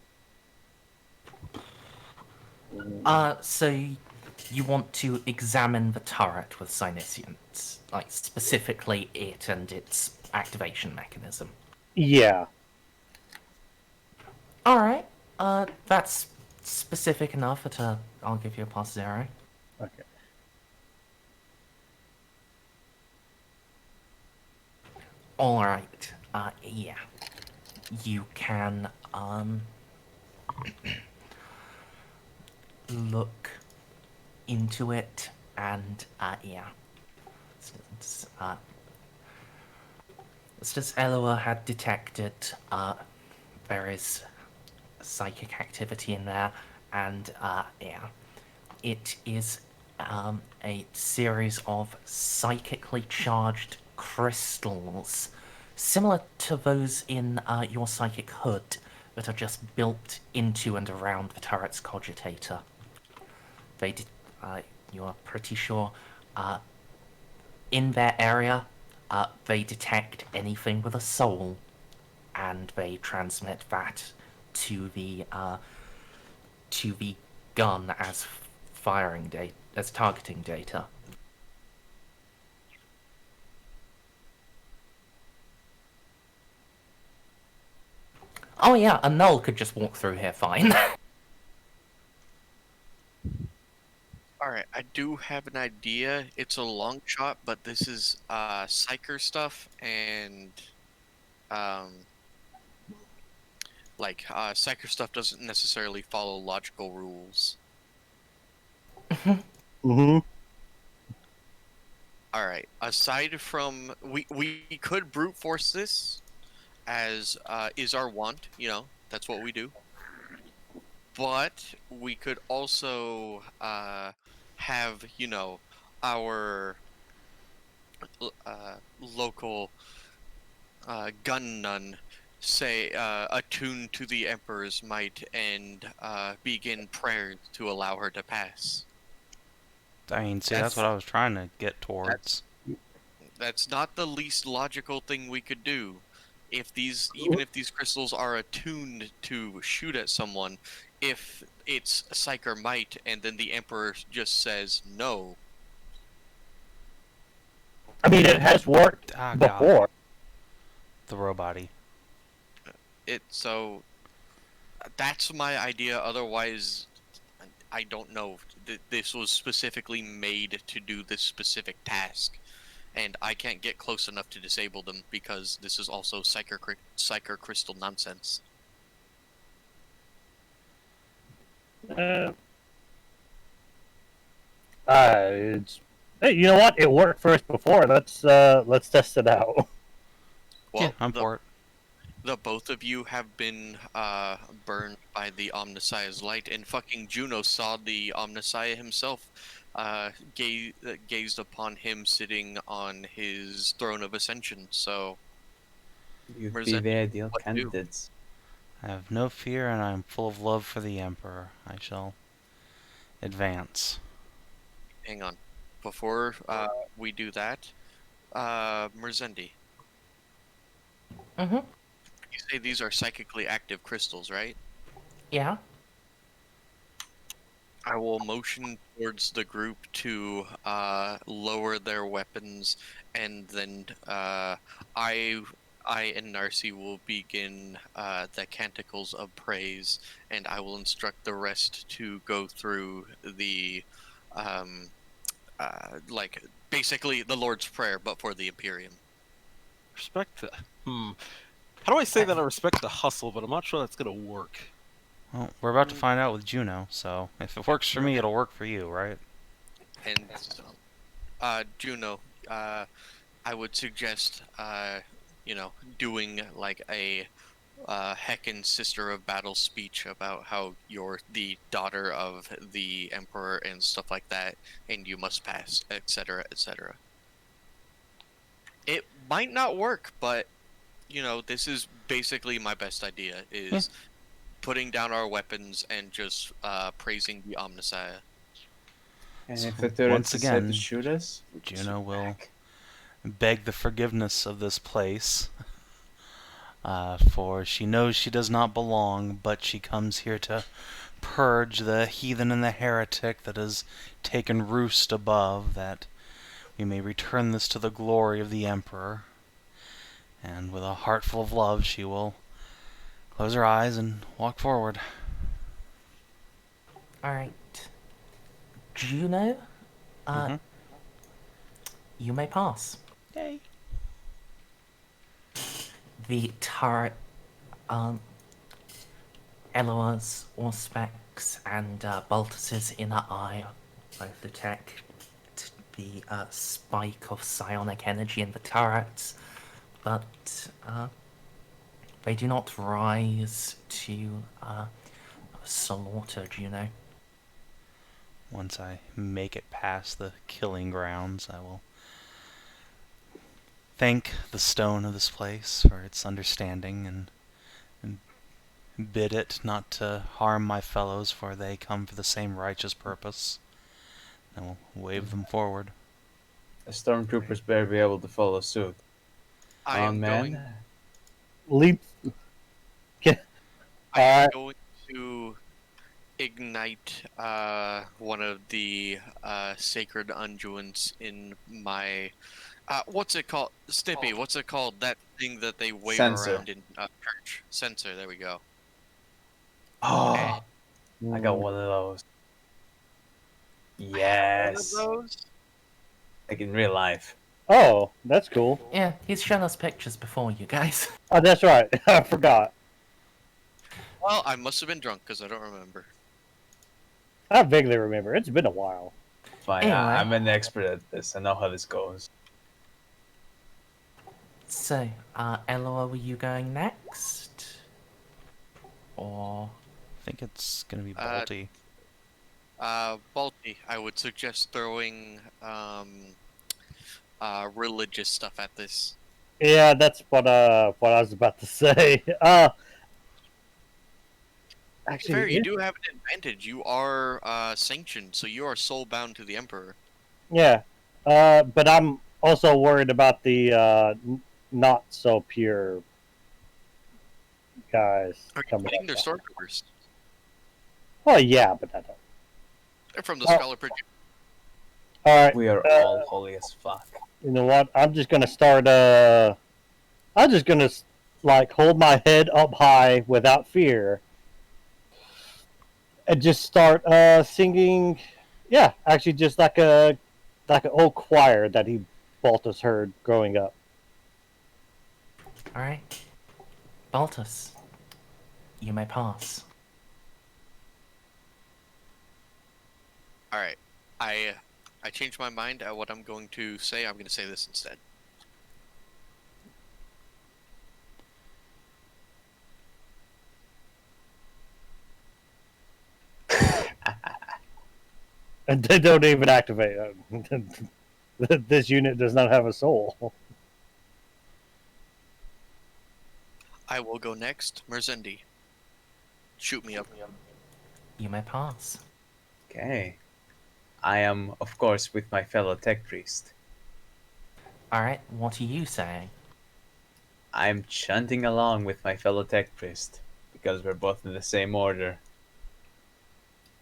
So you want to examine the turret with Synesians, like specifically it and its activation mechanism. Yeah. Alright, that's specific enough that I'll give you a +0. Okay. Alright, yeah. You can, look into it, and, yeah. It's just Eloa had detected, there is psychic activity in there, and, yeah. It is, a series of psychically charged crystals, similar to those in your psychic hood, that are just built into and around the turret's cogitator. You are pretty sure, in their area, they detect anything with a soul, and they transmit that to the gun as as targeting data. Oh yeah, a null could just walk through here fine. Alright, I do have an idea. It's a long shot, but this is psyker stuff, and psyker stuff doesn't necessarily follow logical rules. Mm-hmm. Alright, aside from we could brute force this as is our want, that's what we do. But we could also have, our local gun nun say attuned to the Emperor's might and begin prayers to allow her to pass. I mean, see, that's what I was trying to get towards. That's not the least logical thing we could do. Even if these crystals are attuned to shoot at someone, if it's Psyker might and then the Emperor just says no. I mean, it has worked God. before. The robot-y. So that's my idea. Otherwise, I don't know. This was specifically made to do this specific task, and I can't get close enough to disable them because this is also psycho crystal nonsense. It's, hey, you know what? It worked for us before. Let's test it out. Well, Yeah, I'm for it. The both of you have been burned by the Omnissiah's light, and fucking Juno saw the Omnissiah himself, gazed upon him sitting on his throne of ascension. So You'd be Merzendi, the ideal what do? candidates. I have no fear, and I am full of love for the Emperor. I shall advance. Hang on, before we do that, Merzendi, Mm-hmm. you say these are psychically active crystals, right? Yeah. I will motion towards the group to lower their weapons, and then I and Narcia will begin the canticles of praise, and I will instruct the rest to go through the like basically the Lord's Prayer, but for the Imperium. Respect the. How do I say that I respect the hustle, but I'm not sure that's gonna work. Well, we're about to find out with Juno, so if it works for me, it'll work for you, right? And Juno, I would suggest doing like a heckin' sister of battle speech about how you're the daughter of the emperor and stuff like that, and you must pass, etc., etc. It might not work, but this is basically my best idea: is putting down our weapons and just praising the Omnissiah. And So if the turrets once decide again, to shoot us, Juno will beg the forgiveness of this place, for she knows she does not belong, but she comes here to purge the heathen and the heretic that has taken roost above, that we may return this to the glory of the Emperor. And with a heart full of love, she will close her eyes and walk forward. Alright. Juno, you may pass. Yay. The turret, Eloa's Auspex and Baltus's inner eye both detect the spike of psionic energy in the turrets, but they do not rise to slaughter Juno. Once I make it past the killing grounds, I will thank the stone of this place for its understanding and bid it not to harm my fellows, for they come for the same righteous purpose. I will wave them forward. the stormtroopers better be able to follow suit. I am man. going. Leap. I am going to ignite one of the sacred unguents in my what's it called? Snippy, what's it called? That thing that they wave Sensor. around in church. Sensor, there we go. Oh, I got one of those. Yes. One of those? Like in real life. Oh, that's cool. Yeah, he's shown us pictures before, you guys. Oh, that's right. I forgot. Well, I must have been drunk because I don't remember. I vaguely remember. It's been a while. Fine, Anyway. I'm an expert at this. I know how this goes. So, Eloa, were you going next? Or... I think it's gonna be Balti. Balti, I would suggest throwing religious stuff at this. Yeah, that's what I was about to say. Actually, Fair, you do have an advantage. You are sanctioned, so you are soul bound to the Emperor. yeah. But I'm also worried about the not so pure guys Are you coming kidding? up. They're stormtroopers. Well, yeah, but I don't. They're from the Oh. Scholar Project. All right. We are all holy as fuck. You know what? I'm just gonna start. I'm just gonna like hold my head up high without fear, and just start singing. Yeah, actually, just like an old choir that Baltus heard growing up. All right, Baltus, you may pass. All right, I changed my mind at what I'm going to say. I'm going to say this instead. And they don't even activate. This unit does not have a soul. I will go next. Merzendi, shoot me up. You may pass. Okay. I am, of course, with my fellow tech priest. All right, what are you saying? I'm chanting along with my fellow tech priest because we're both in the same order.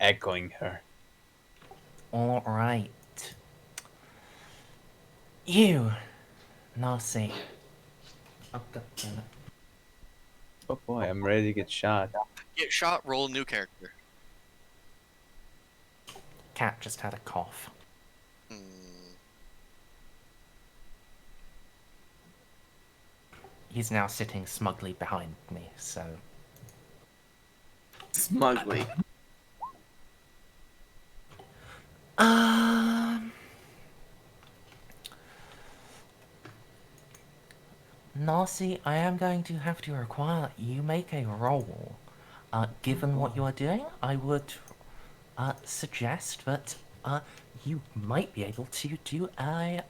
Echoing her. All right. You, Narcia. Oh, God damn it. Oh boy, I'm ready to get shot. Get shot. Roll new character. Cat just had a cough. Hmm. He's now sitting smugly behind me, so... Smugly. Narcy, I am going to have to require that you make a roll. Given what you are doing, I would suggest that you might be able to do a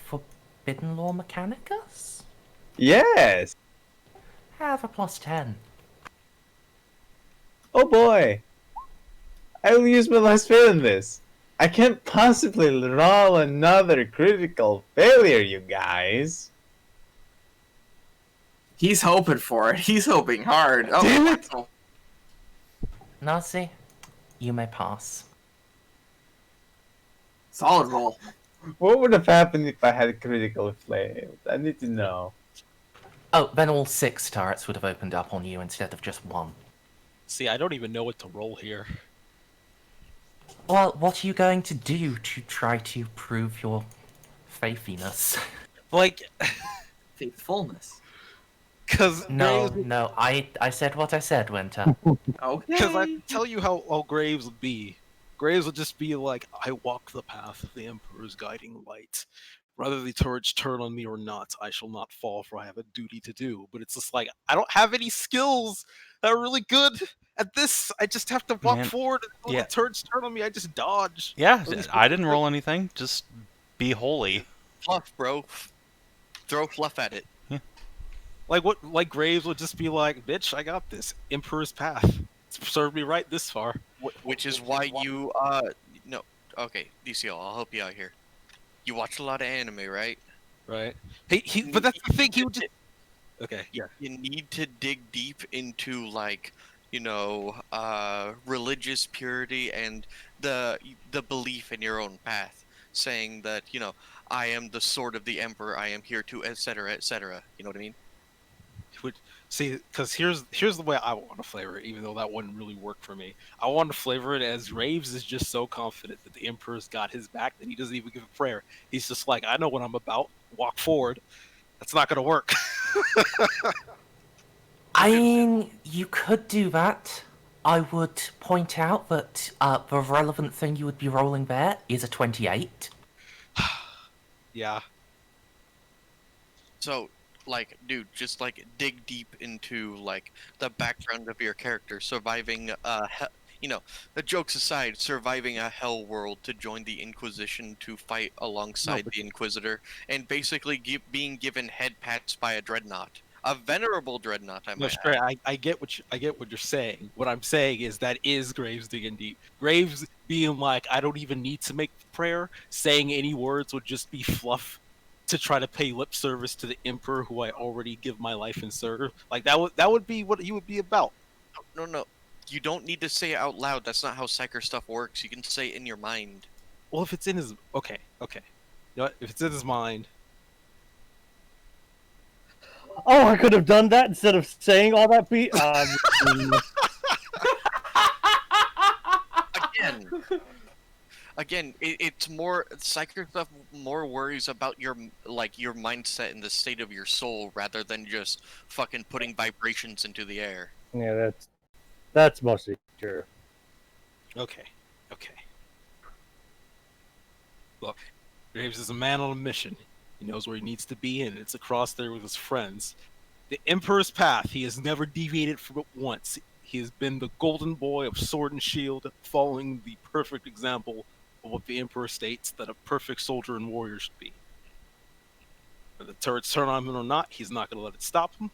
Forbidden Law Mechanicus? Yes! Have a +10. Oh boy! I will use my last fail in this. I can't possibly roll another critical failure, you guys. He's hoping for it. He's hoping hard. Oh, Damn it! oh, Narcy, you may pass. solid roll. What would have happened if I had a critical fail? I need to know. Oh, then all 6 turrets would have opened up on you instead of just 1. See, I don't even know what to roll here. Well, what are you going to do to try to prove your faithiness? Like, Faithfulness. because No, I said what I said, Winter. Okay. Because I can tell you how Graves would be. Graves would just be like, I walk the path of the Emperor's guiding light. Whether the turrets turn on me or not, I shall not fall, for I have a duty to do. But it's just like, I don't have any skills that are really good at this. I just have to walk Man, forward, and when yeah. the turrets turn on me, I just dodge. Yeah, At least I didn't roll anything. Just be holy. Fluff, bro. Throw fluff at it. Like Graves would just be like, bitch, I got this. Emperor's path. It's served me right this far. Which is why you, no. Okay, DCL, I'll help you out here. You watch a lot of anime, right? Right. But that's the thing, he would just... Okay. Yeah. You need to dig deep into, like, you know, religious purity and the belief in your own path. Saying that, you know, I am the sword of the Emperor, I am here to, etc., etc. You know what I mean? See, because here's the way I want to flavor it, even though that wouldn't really work for me. I want to flavor it as Graves is just so confident that the Emperor's got his back that he doesn't even give a prayer. He's just like, I know what I'm about. Walk forward. That's not going to work. I mean, you could do that. I would point out that the relevant thing you would be rolling there is a 28. Yeah. So, like, dude, just like dig deep into like the background of your character, surviving you know, the jokes aside, surviving a hell world to join the Inquisition to fight alongside the Inquisitor, and basically being given head pats by a dreadnought, a venerable dreadnought. No, sure, I get what you're saying. What I'm saying is that is Graves digging deep. Graves being like, I don't even need to make prayer. Saying any words would just be fluff to try to pay lip service to the Emperor, who I already give my life and serve. Like that would be what you would be about. No. You don't need to say it out loud. That's not how psyker stuff works. You can say it in your mind. Well, if it's in his... Okay. You know what? If it's in his mind... Oh, I could have done that instead of saying all that. Again, it's more psychic stuff. More worries about your your mindset and the state of your soul rather than just fucking putting vibrations into the air. Yeah, that's mostly true. Okay. Look, Graves is a man on a mission. He knows where he needs to be, and it's across there with his friends. The Emperor's path, he has never deviated from it once. He has been the golden boy of sword and shield, following the perfect example of what the Emperor states that a perfect soldier and warrior should be. Whether the turrets turn on him or not, he's not going to let it stop him.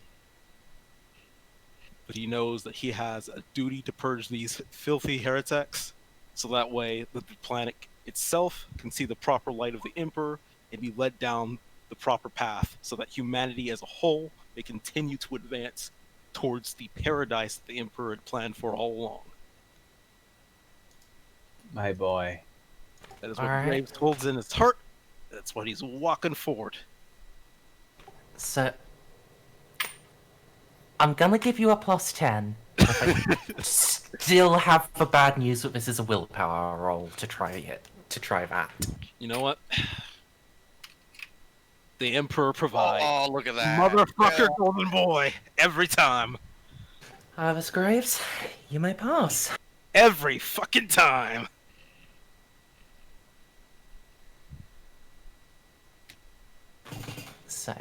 But he knows that he has a duty to purge these filthy heretics, so that way the planet itself can see the proper light of the Emperor and be led down the proper path, so that humanity as a whole may continue to advance towards the paradise that the Emperor had planned for all along. My boy. That is what Alright. Graves holds in his heart. That's what he's walking forward. So, I'm gonna give you a +10. If I still have the bad news that this is a willpower roll to try it. To try that. You know what? The Emperor provides. Oh, look at that. Motherfucker, Yeah. golden boy. Every time. Miss Graves, you may pass. Every fucking time. So,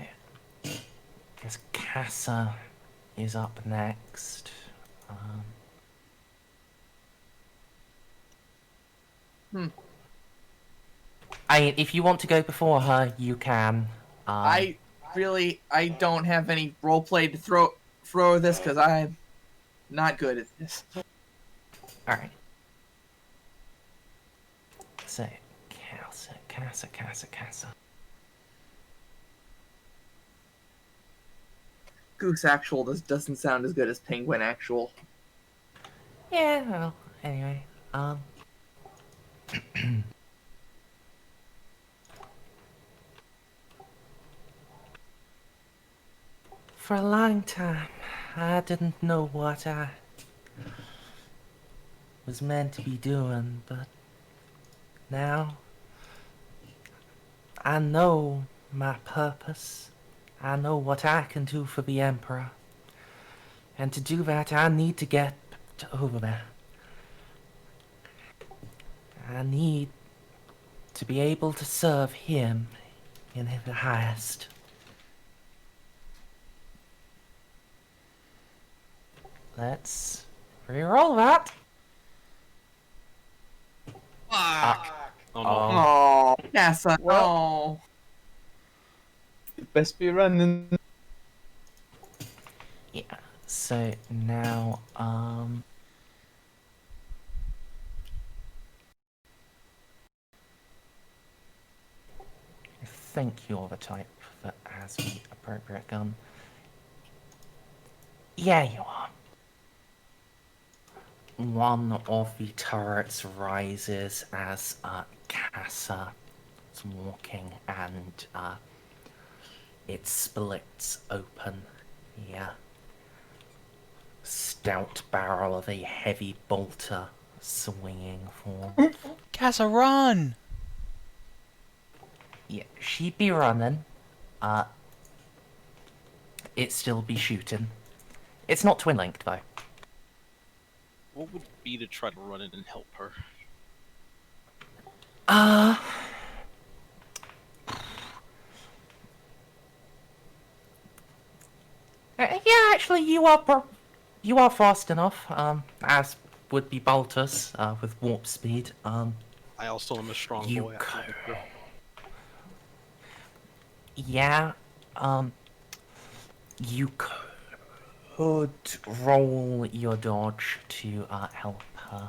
guess Casa is up next. I mean, if you want to go before her, you can. I don't have any roleplay to throw this because I'm not good at this. Alright. So, Casa. Goose Actual doesn't sound as good as Penguin Actual. Yeah, well, anyway, for a long time, I didn't know what I was meant to be doing, but now I know my purpose. I know what I can do for the Emperor. And to do that, I need to get over there. I need to be able to serve him in the highest. Let's reroll that. Fuck. Oh no. Oh, Casa. Oh. Best be running. Yeah. So now, I think you're the type that has the appropriate gun. Yeah, you are. One of the turrets rises as Casa is walking, and it splits open. Yeah. Stout barrel of a heavy bolter swinging forward. Casa, run! Yeah, she'd be running. It still be shooting. It's not twin linked though. What would it be to try to run in and help her? Yeah, actually, you are fast enough. As would be Baltus, with warp speed. I also am a strong You boy. I can help her. Yeah, you could roll your dodge to help her.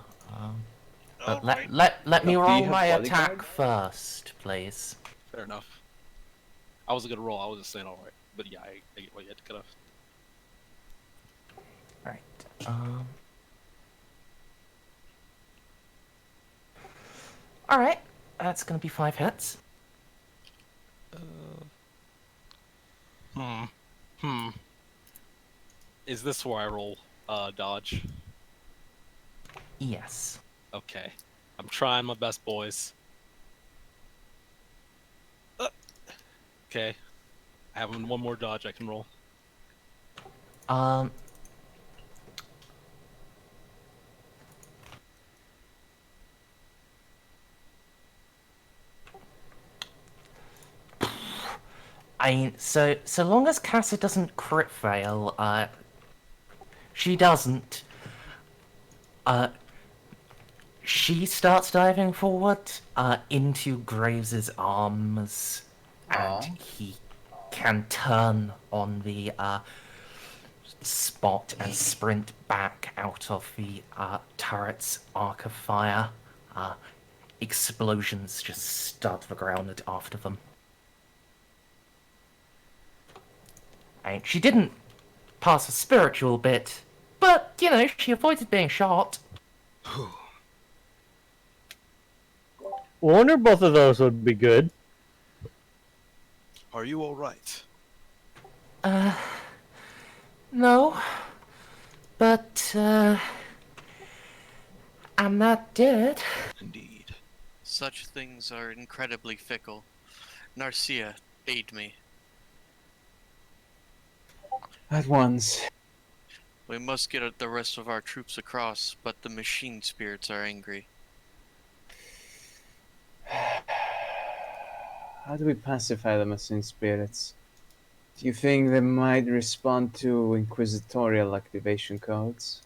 But let me Do you roll have my bodyguard? attack first, please. Fair enough. I was gonna roll. I was just saying alright. But yeah, I get what you had to cut off. Right. All right. That's gonna be 5 hits. Hmm. Is this where I roll dodge? Yes. Okay. I'm trying my best, boys. Okay. I have one more dodge I can roll. Um. I mean, so long as Casa doesn't crit fail, she doesn't. She starts diving forward, into Graves's arms, and Aw. he can turn on the, spot and sprint back out of the, turret's arc of fire. Explosions just start the ground after them. And she didn't pass a spiritual bit, but, you know, she avoided being shot. One or both of those would be good. Are you all right? No. But, I'm not dead. Indeed. Such things are incredibly fickle. Narcia, aid me. At once. We must get the rest of our troops across, but the machine spirits are angry. How do we pacify the machine spirits? Do you think they might respond to inquisitorial activation codes?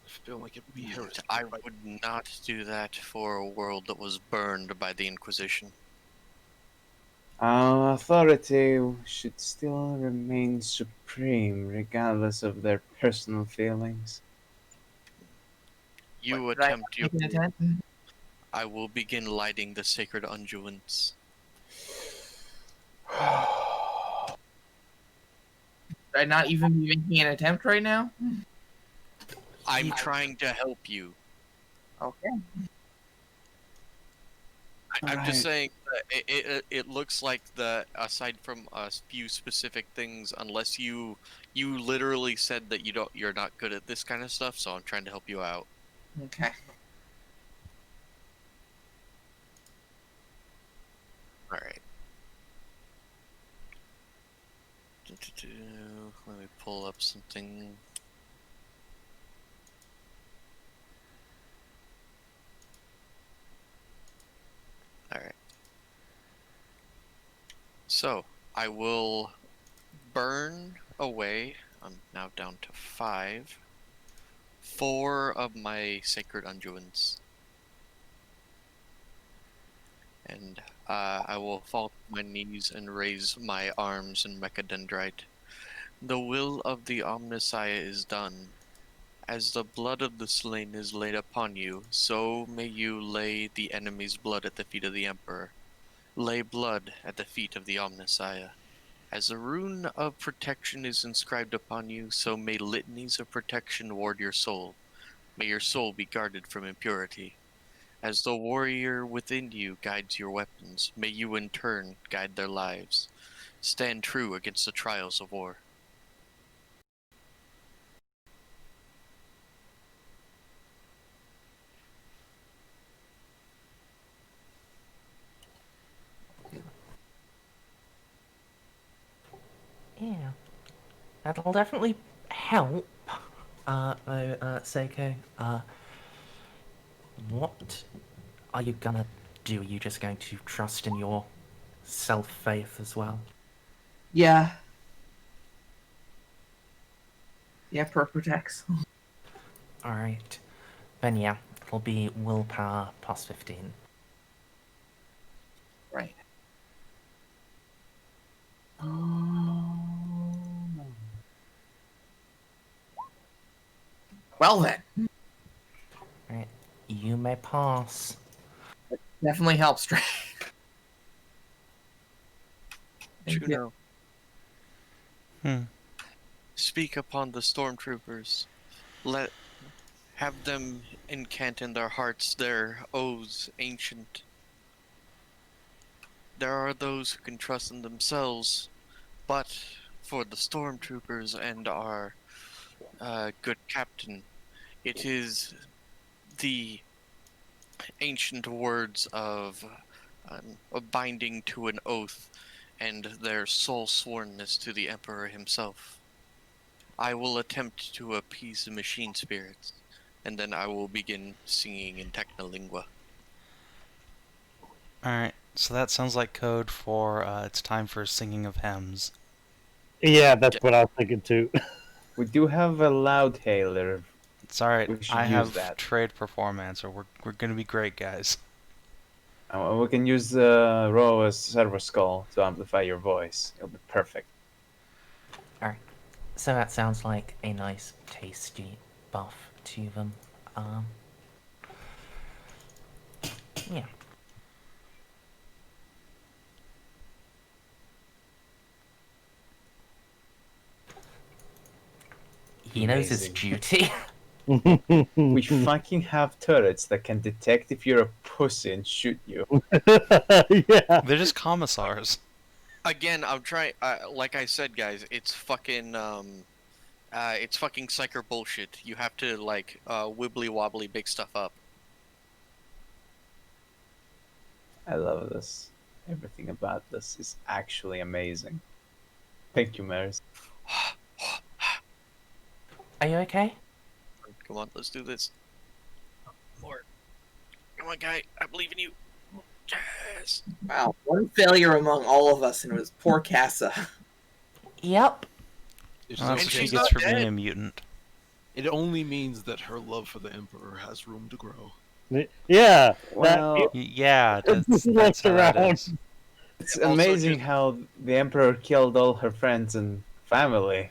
I feel like it would be heresy. I would not do that for a world that was burned by the Inquisition. Our authority should still remain supreme, regardless of their personal feelings. You What, did I attempt your... make an attempt? I will begin lighting the sacred unguents. Should I not even be making an attempt right now? I'm trying to help you. Okay. I'm Alright. just saying that it looks like aside from a few specific things, unless you literally said that you're not good at this kind of stuff, so I'm trying to help you out. Okay. All right. Let me pull up something. All right. So I will burn away. I'm now down to 5. 4 of my sacred unguents. And I will fall to my knees and raise my arms in Mechadendrite. The will of the Omnissiah is done. As the blood of the slain is laid upon you, so may you lay the enemy's blood at the feet of the Emperor. Lay blood at the feet of the Omnissiah. As a rune of protection is inscribed upon you, so may litanies of protection ward your soul. May your soul be guarded from impurity. As the warrior within you guides your weapons, may you in turn guide their lives. Stand true against the trials of war. Yeah. That'll definitely help. Seiko, what are you gonna do? Are you just going to trust in your self-faith as well? Yeah. Yeah, protects. Alright. Then yeah, it'll be willpower plus 15. Right. Oh, no. Well then. Right. You may pass. Definitely helps, Trey. Thank you. Juno, Hmm. speak upon the stormtroopers. Have them incant in their hearts their oaths ancient. There are those who can trust in themselves, but for the stormtroopers and our good captain. It is the ancient words of a binding to an oath and their sole swornness to the Emperor himself. I will attempt to appease the machine spirits, and then I will begin singing in Technolingua. Alright, so that sounds like code for it's time for singing of hymns. Yeah, that's what I was thinking too. We do have a loud hailer. It's alright, We should I use have that. trade performancer. We're gonna be great, guys. We can use the Roa's servo skull to amplify your voice. It'll be perfect. Alright. So that sounds like a nice, tasty buff to them. Yeah. He knows his Amazing. duty. We fucking have turrets that can detect if you're a pussy and shoot you. Yeah. They're just commissars. Again, I'm trying. Like I said, guys, it's fucking psycher bullshit. You have to like wibbly wobbly big stuff up. I love this. Everything about this is actually amazing. Thank you, Merz. Are you okay? Come on, let's do this. More. Come on, guy. I believe in you. Yes. Wow, one failure among all of us, and it was poor Casa. Yep. It's Well, that's And what she she's gets not for being dead. a mutant. It only means that her love for the Emperor has room to grow. Yeah. Well, Yeah, Just that's looks how that around. is. it's Also amazing just- how the Emperor killed all her friends and family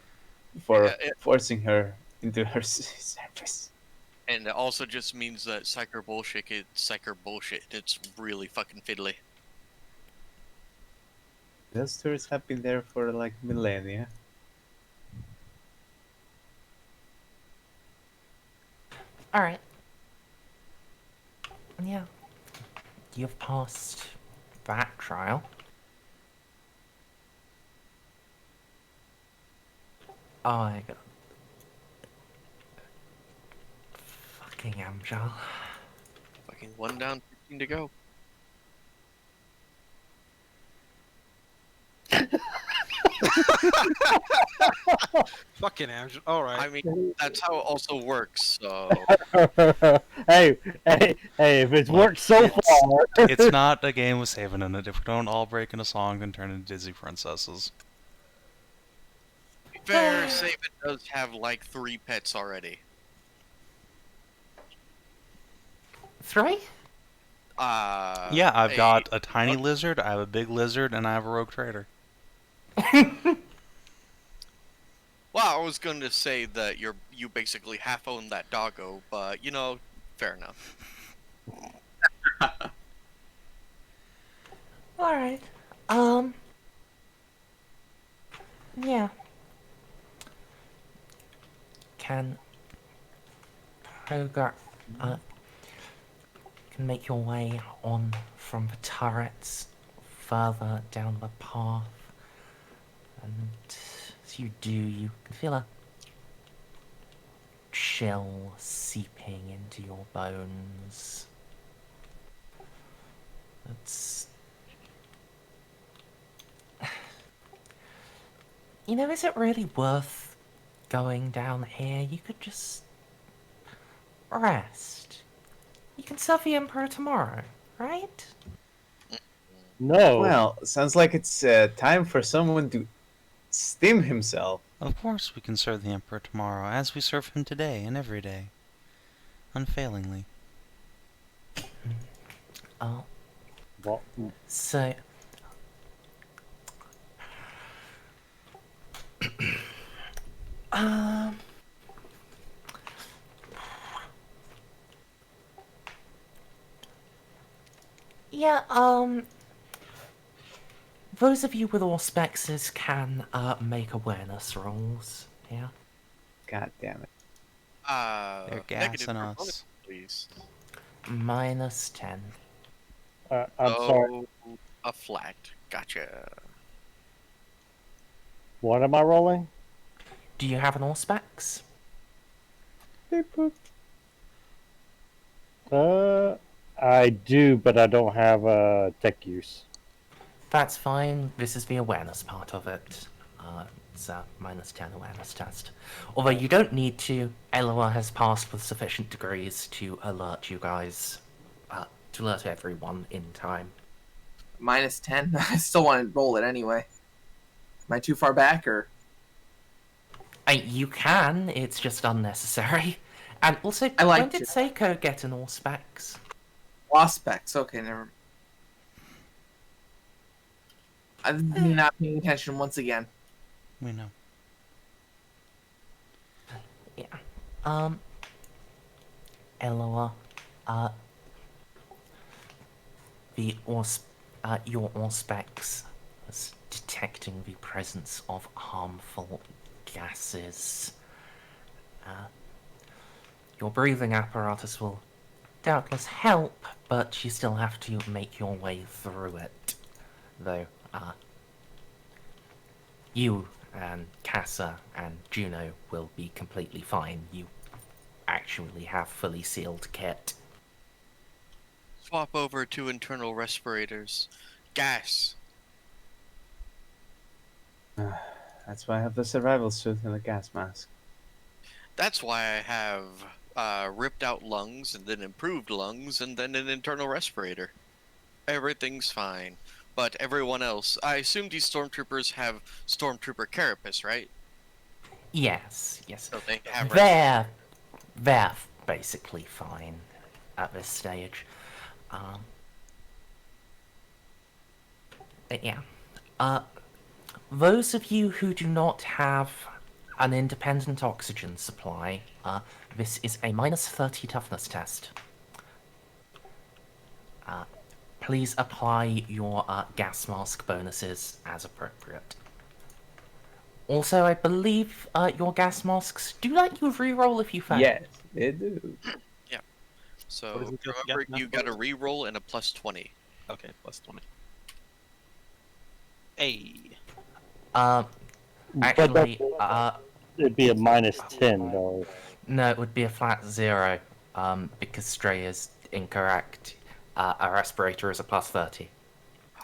for Yeah, forcing her into her service. And it also just means that psycher bullshit is psycher bullshit. It's really fucking fiddly. Those turrets have been there for like millennia. Alright. Yeah. You've passed that trial. I got... Fucking Amjal. Fucking 1 down, 15 to go. Fucking Amj. All right. I mean, that's how it also works. So hey, if it's worked so far. It's not a game with saving in it. If we don't all break into song and turn into Disney princesses. to be fair, Savin does have like 3 pets already. 3? Yeah, I've got a tiny lizard, I have a big lizard, and I have a rogue trader. Well, I was going to say that you basically half own that doggo, but you know, fair enough. Alright. Yeah. Can Hogarth, can make your way on from the turrets further down the path, and as you do, you can feel a chill seeping into your bones. It's... You know, is it really worth going down here? You could just rest. You can serve the Emperor tomorrow, right? No. Well, sounds like it's time for someone to steam himself. Of course we can serve the Emperor tomorrow, as we serve him today and every day. Unfailingly. Oh, Well, so... um... Yeah, those of you with auspexes can make awareness rolls. Yeah. God damn it. They're Negative gassing for us. bonus, please. -10. I'm sorry. A flat. Gotcha. What am I rolling? Do you have an Auspex? Beep, boop. I do, but I don't have tech use. That's fine. This is the awareness part of it. It's a -10 awareness test. Although you don't need to. Eloa has passed with sufficient degrees to alert you guys, to alert everyone in time. -10. I still want to roll it anyway. Am I too far back, or? You can. It's just unnecessary. And also, I like when did to. Ceiko get an Auspex? Auspex. Okay, never. I'm not paying attention once again. We know. Yeah. Eloa, your Auspex was detecting the presence of harmful gases. Your breathing apparatus will doubtless help, but you still have to make your way through it. Though, you and Casa and Juno will be completely fine. You actually have fully sealed kit. Swap over to internal respirators. Gas. That's why I have the survival suit and the gas mask. That's why I have ripped out lungs and then improved lungs and then an internal respirator. Everything's fine. But everyone else, I assume these stormtroopers have stormtrooper carapace, right? Yes. So they have They're basically fine at this stage. Yeah. Those of you who do not have an independent oxygen supply, this is a -30 toughness test. Please apply your gas mask bonuses as appropriate. Also, I believe your gas masks do let you reroll if you fail. Yes, they do. So What is it, remember, yeah, you got a reroll and a +20. Okay, +20. Hey. Actually, It'd be a -10 though. no, it would be a flat 0, because Stray is incorrect. A respirator is a +30.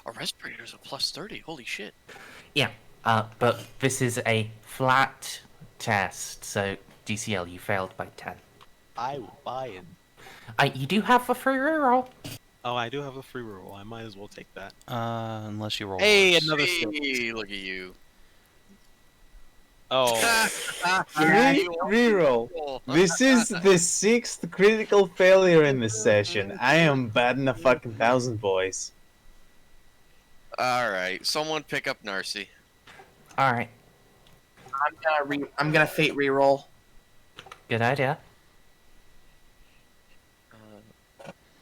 A respirator's a +30. Holy shit. Yeah, but this is a flat test, so DCL, you failed by 10. I will buy it. You do have a free reroll. Oh, I do have a free roll. I might as well take that. Unless you roll. Hey, worse. another six. Hey, look at you. Oh, Reroll. This is the 6th critical failure in this session. I am batting a fucking 1,000, boys. Alright, someone pick up Narcia. Alright, I'm gonna fate reroll. good idea.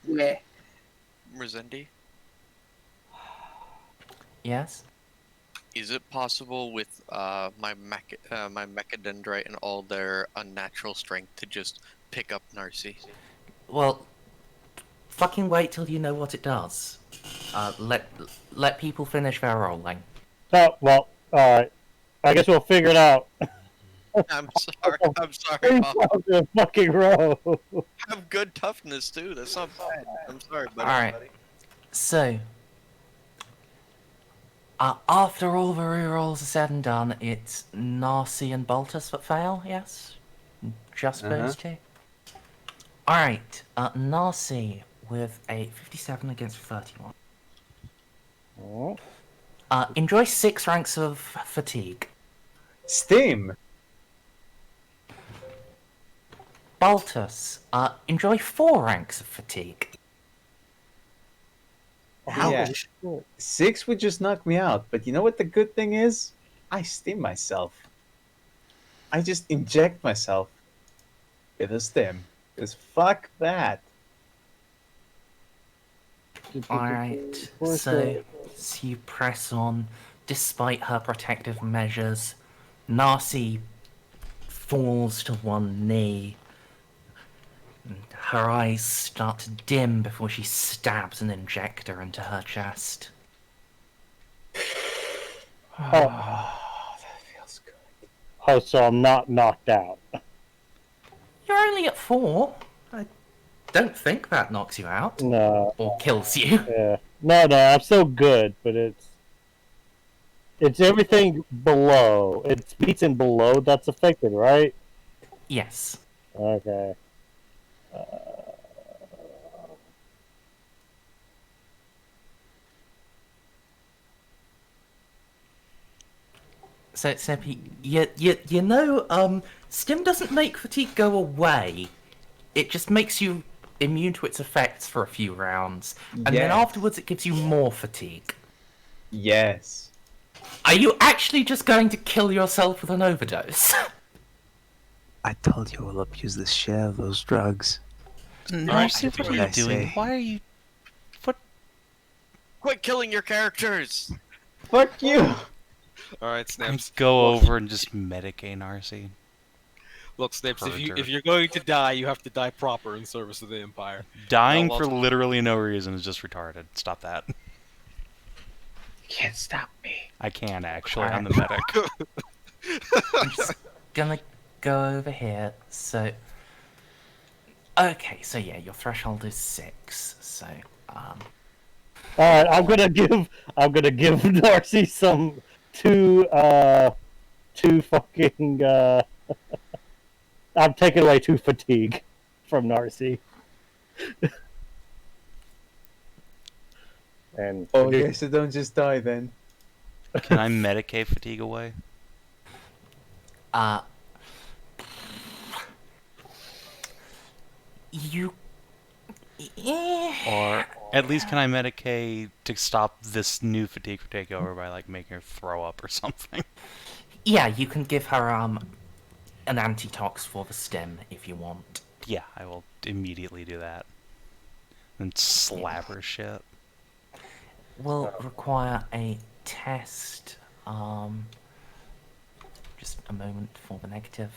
Yeah. Merzendi, Yes? is it possible with my Mechadendrite and all their unnatural strength to just pick up Narcia? Well, fucking wait till you know what it does. Let people finish their rolling. Oh, well, alright. I guess we'll figure it out. I'm sorry, Bob. The fucking row. Have good toughness too. That's not bad. I'm sorry, buddy. Alright. So, after all the rerolls are said and done, it's Narcia and Baltus that fail, yes? Just those two? Alright, Narcia with a 57 against 31. Oh. Enjoy 6 ranks of fatigue. Steam. Baltus, enjoy 4 ranks of fatigue. Yeah. 6 would just knock me out, but you know what the good thing is? I steam myself. I just inject myself with a stim. Because fuck that. Alright, so you press on. Despite her protective measures, Narcia falls to one knee. And her eyes start to dim before she stabs an injector into her chest. Oh, that Oh, so I'm not knocked out. You're only at 4. I don't think that knocks you out. No. Or kills you. Yeah. No, I'm still good, but it's everything below. It's beats and below that's affected, right? Yes. Okay. So, Snippy, you know, Stim doesn't make fatigue go away. It just makes you immune to its effects for a few rounds. And then Yes. afterwards it gives you more fatigue. Yes. Are you actually just going to kill yourself with an overdose? I told you I'll abuse the shit out of those drugs. Narcia, That's what are what you I doing? say. Why are you... What? Quit killing your characters! Fuck you! Alright, Snaps. Go Look- over and just medicate Narcia. Look, Snaps, if Perjure. you're going to die, you have to die proper in service of the Empire. Dying Well, for well- literally no reason is just retarded. Stop that. You can't stop me. I can, actually. I'm the medic. I'm just gonna go over here. So, okay, so yeah, your threshold is 6. So, All right, I'm gonna give Narcy some two fucking. I'm taking away 2 fatigue from Narcy. And Oh, okay, so don't just die then. Can I medicate fatigue away? you. Or at least can I medicate to stop this new fatigue from taking over by like making her throw up or something? Yeah, you can give her an antitox for the stim if you want. Yeah, I will immediately do that. And slap her shit. Will require a test. Just a moment for the negative.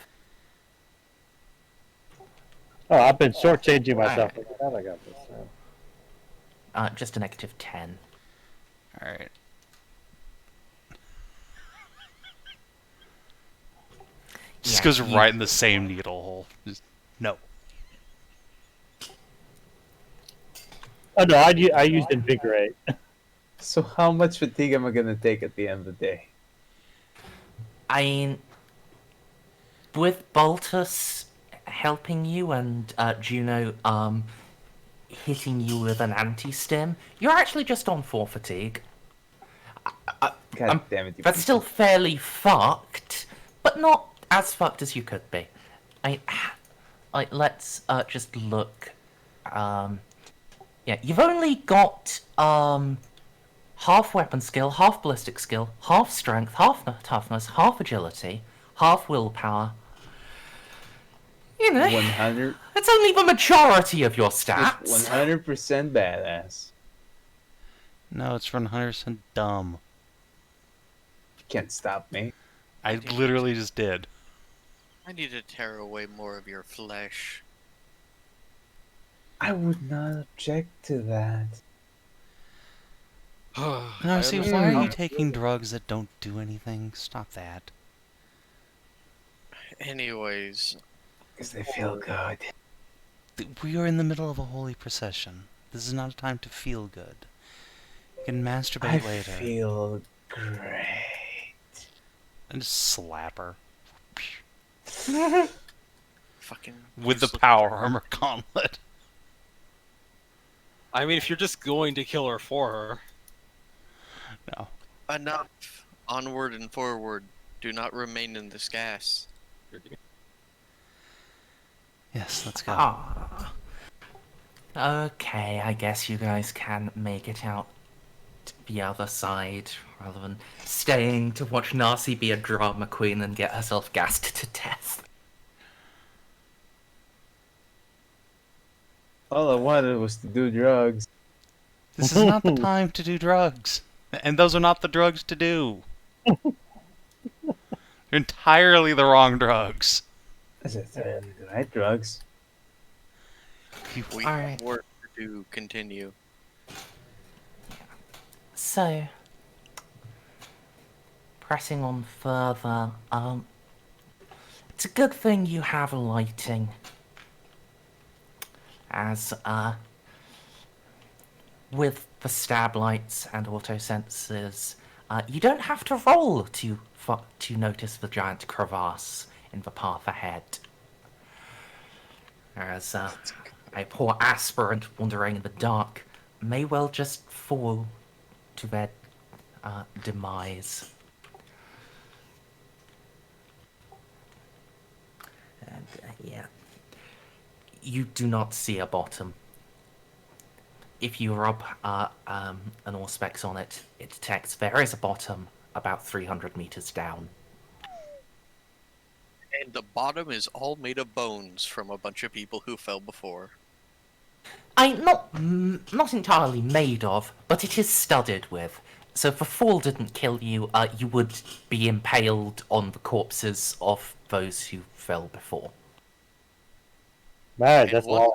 oh, I've been shortchanging myself. I got this. Just a negative 10. Alright. Just Yeah, goes you- right in the same needle hole. Just no. Oh no, I used invigorate. So how much fatigue am I gonna take at the end of the day? I mean, with Baltus helping you and Juno hitting you with an anti-stim, you're actually just on 4 fatigue. God damn it! You That's piece still of- fairly fucked, but not as fucked as you could be. Let's just look. Yeah, you've only got half weapon skill, half ballistic skill, half strength, half toughness, half agility, half willpower. You know, 100, it's only the majority of your stats. 100% badass. No, it's 100% dumb. You can't stop me. I literally just did. I need to tear away more of your flesh. I would not object to that. No, see, why are you taking drugs that don't do anything? Stop that. Anyways, Because they feel good. We are in the middle of a holy procession. This is not a time to feel good. You can masturbate I later. feel great. And just slap her. fucking... With the just look power at her. armor gauntlet. I mean, if you're just going to kill her for her, No. Enough. Onward and forward. Do not remain in this gas. Yes, let's go. Ah. Okay, I guess you guys can make it out the other side rather than staying to watch Narcy be a drama queen and get herself gassed to death. All I wanted was to do drugs. This is not the time to do drugs. And those are not the drugs to do. They're entirely the wrong drugs. Is it the right drugs? We Alright. have work to do. Continue. So, pressing on further, it's a good thing you have lighting, as with the stab lights and auto sensors, you don't have to roll to notice the giant crevasse in the path ahead. Whereas a poor aspirant wandering in the dark may well just fall to their demise. And yeah, you do not see a bottom. If you rub an Auspex on it, it detects there is a bottom about 300 meters down. And the bottom is all made of bones from a bunch of people who fell before. Not entirely made of, but it is studded with. So if the fall didn't kill you, you would be impaled on the corpses of those who fell before. Man, And that's once all.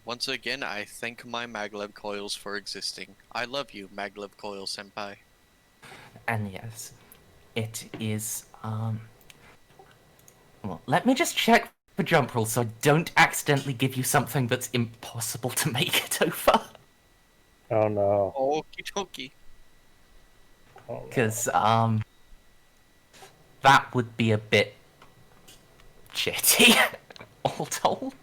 once again, I thank my maglev coils for existing. I love you, maglev coil senpai. And yes, it is, well, let me just check the jump rule so I don't accidentally give you something that's impossible to make it over. Oh no. Okie dokie. Oh, no. Because, that would be a bit shitty, all told.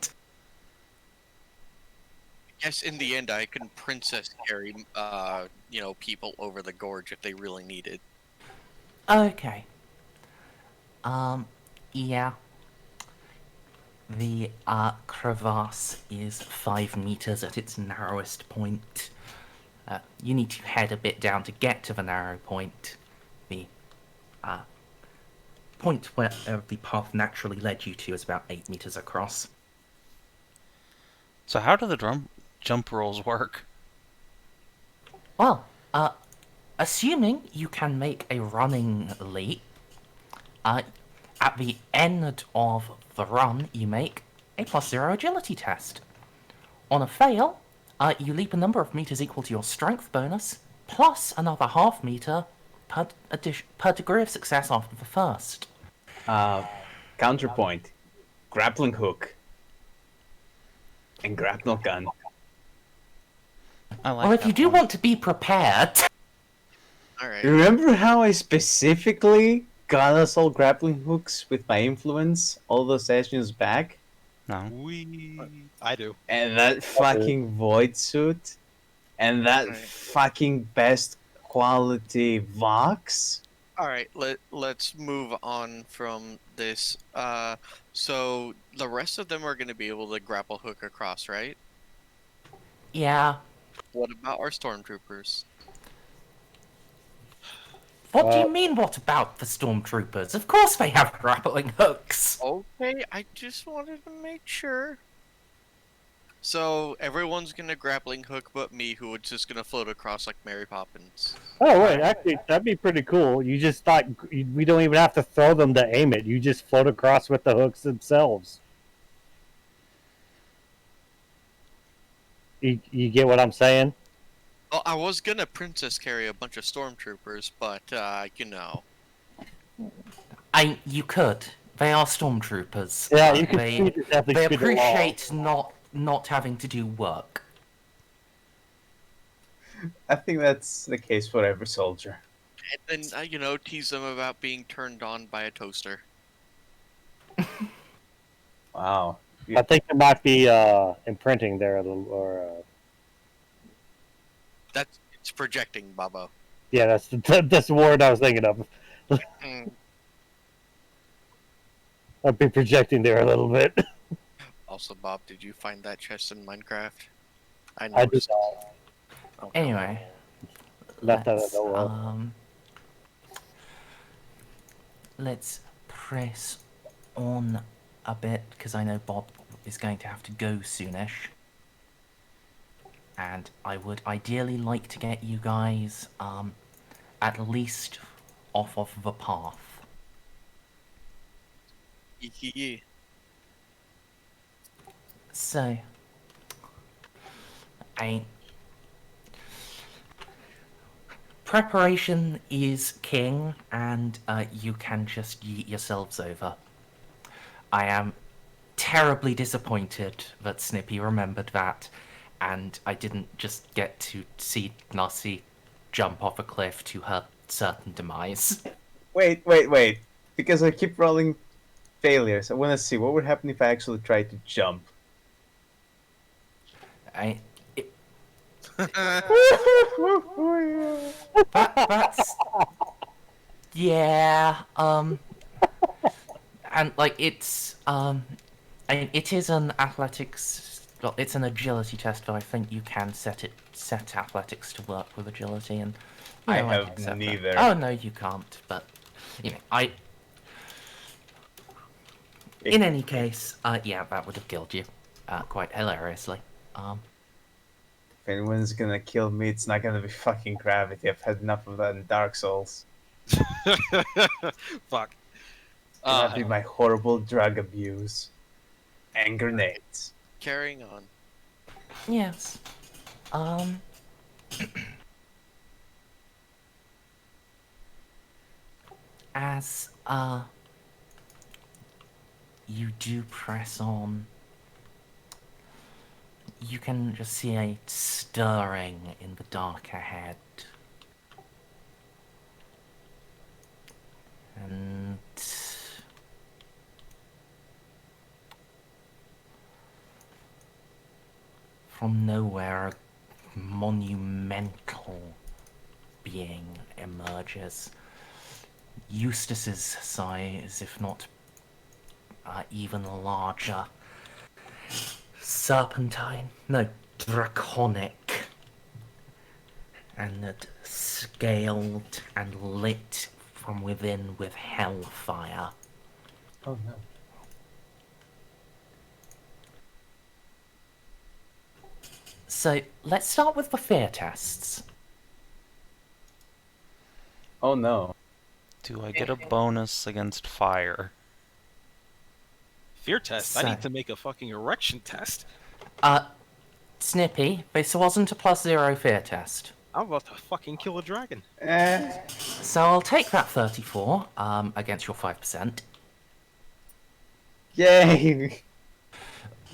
Yes, in the end, I can princess carry, people over the gorge if they really needed. Okay. Yeah. The, crevasse is 5 meters at its narrowest point. You need to head a bit down to get to the narrow point. The, point where the path naturally led you to is about 8 meters across. So how do the jump rolls work? Well, assuming you can make a running leap, at the end of the run, you make a +0 agility test. On a fail, you leap a number of meters equal to your strength bonus, plus another half meter per degree of success after the first. Counterpoint. Grappling hook. And grapnel gun. I like Well, if that you do one. want to be prepared... Alright. Remember how I specifically got us all grappling hooks with my influence all those sessions back? No. I do. And that fucking void suit? And that Right. fucking best quality Vox? Alright, let's move on from this. So the rest of them are going to be able to grapple hook across, right? Yeah. What about our stormtroopers? What do you mean, what about the stormtroopers? Of course they have grappling hooks! Okay, I just wanted to make sure. So everyone's gonna grappling hook but me, who was just gonna float across like Mary Poppins. Oh wait, actually, that'd be pretty cool. You just thought we don't even have to throw them to aim it. You just float across with the hooks themselves. You get what I'm saying? Well, I was gonna princess carry a bunch of stormtroopers, but You could. They are stormtroopers. Yeah, you could They definitely speed along. appreciate not having to do work. I think that's the case for every soldier. and then tease them about being turned on by a toaster. Wow. I think there might be imprinting there a little, or It's projecting, Babo. yeah, that's the word I was thinking of. Mm. I'd be projecting there a little bit. Also, Bob, did you find that chest in Minecraft? I I did noticed. not. Oh, Anyway, Left out of let's, the world. let's press on a bit, because I know Bob is going to have to go soonish. And I would ideally like to get you guys, at least off of the path. Yeah. So, preparation is king, and you can just yeet yourselves over. I am terribly disappointed that Snippy remembered that, and I didn't just get to see Narcia jump off a cliff to her certain demise. Wait. Because I keep rolling failures. I want to see what would happen if I actually tried to jump. That's yeah. And like it is an athletics. Well, it's an agility test, but I think you can set athletics to work with agility, and I can have accept that. neither. Oh no, you can't. But in any case, yeah, that would have killed you, quite hilariously. If anyone's gonna kill me, it's not gonna be fucking gravity. I've had enough of that in Dark Souls. Fuck. It's gonna be my horrible drug abuse. And grenades. Carrying on. Yes. As you do press on, you can just see a stirring in the dark ahead. And from nowhere, a monumental being emerges. Eustace's size, if not even larger. Serpentine, no, draconic, and scaled and lit from within with hellfire. Oh no. So let's start with the fear tests. Oh no. Do I get a bonus against fire? Fear test? I So- need to make a fucking erection test. Snippy, this wasn't a +0 fear test. I'm about to fucking kill a dragon. So I'll take that 34 against your 5%. Yay!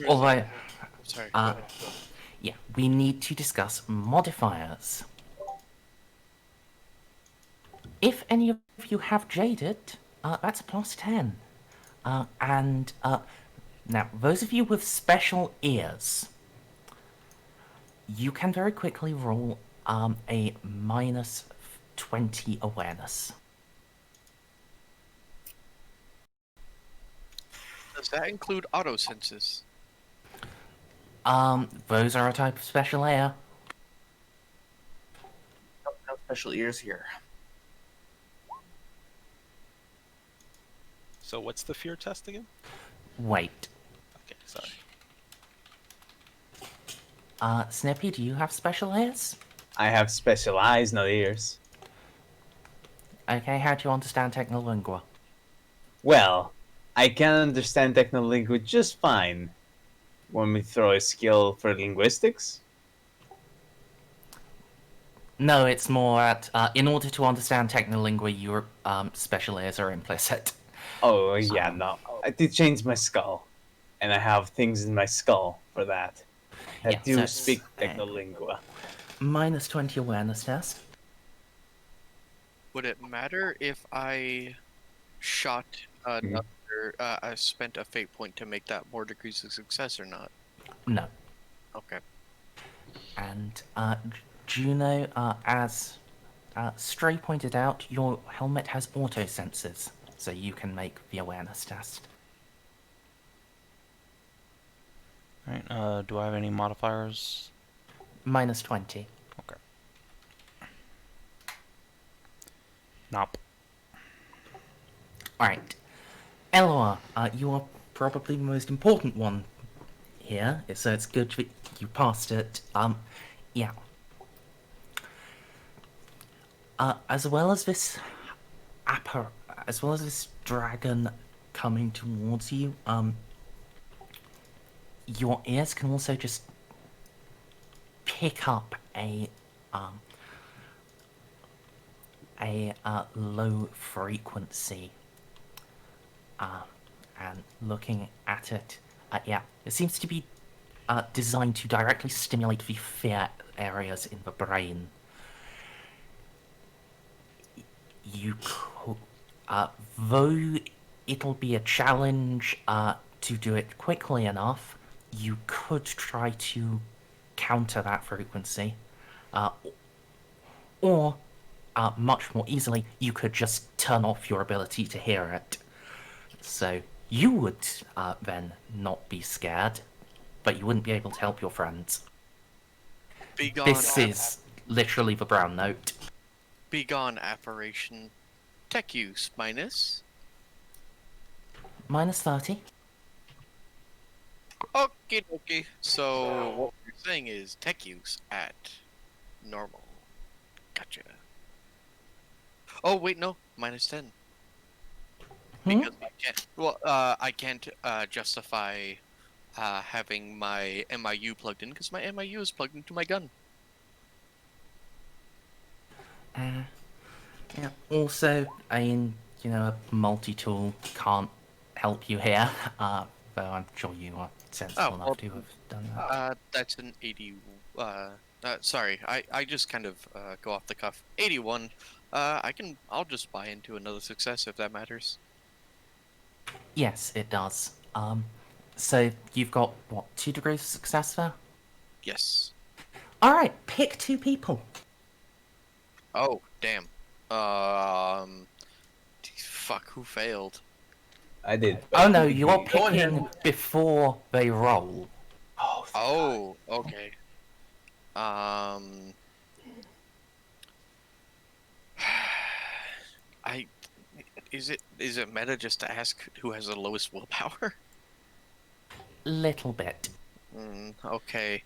Although, Sorry. yeah, we need to discuss modifiers. If any of you have jaded, that's a +10. And now, those of you with special ears, you can very quickly roll a -20 awareness. Does that include auto senses? Those are a type of special ear. No special ears here. So what's the fear test again? Wait. Okay, sorry. Snippy, do you have special ears? I have special eyes, not ears. Okay, how do you understand Technolingua? Well, I can understand Technolingua just fine. Want me to throw a skill for linguistics? No, it's more at, in order to understand Technolingua, your special ears are implicit. Oh, yeah, no. I did change my skull. And I have things in my skull for that. I Yeah, do so it's, speak Technolingua. -20 awareness test. Would it matter if I shot another? I spent a fate point to make that more degrees of success or not? No. Okay. And Juno, as Stray pointed out, your helmet has auto sensors, so you can make the awareness test. Alright, do I have any modifiers? -20. Okay. Nope. Alright. Eloa, you are probably the most important one here, so it's good that you passed it. Yeah. As well as this dragon coming towards you, your ears can also just pick up a a low frequency. And looking at it, yeah, it seems to be designed to directly stimulate the fear areas in the brain. You could, though it'll be a challenge to do it quickly enough, you could try to counter that frequency. Or, much more easily, you could just turn off your ability to hear it. So, you would then not be scared, but you wouldn't be able to help your friends. Begone. This is literally the brown note. Begone apparition. Tech use minus. Minus 30. Okay, okay. So what we're saying is tech use at normal. Gotcha. Oh wait, no, minus 10. Because I can't. Well, I can't justify having my MIU plugged in because my MIU is plugged into my gun. Yeah. Also, I mean, you know, a multi-tool can't help you here, though I'm sure you are sensible enough to have done that. That's an 80. Sorry, I just kind of go off the cuff. 81. I'll just buy into another success if that matters. Yes, it does. So you've got, what, 2 degrees of success there? Yes. Alright, pick 2 people. Oh, damn. Fuck, who failed? I did. Oh no, you're picking before they roll. Oh, okay. Is it meta just to ask who has the lowest willpower? Little bit. Okay.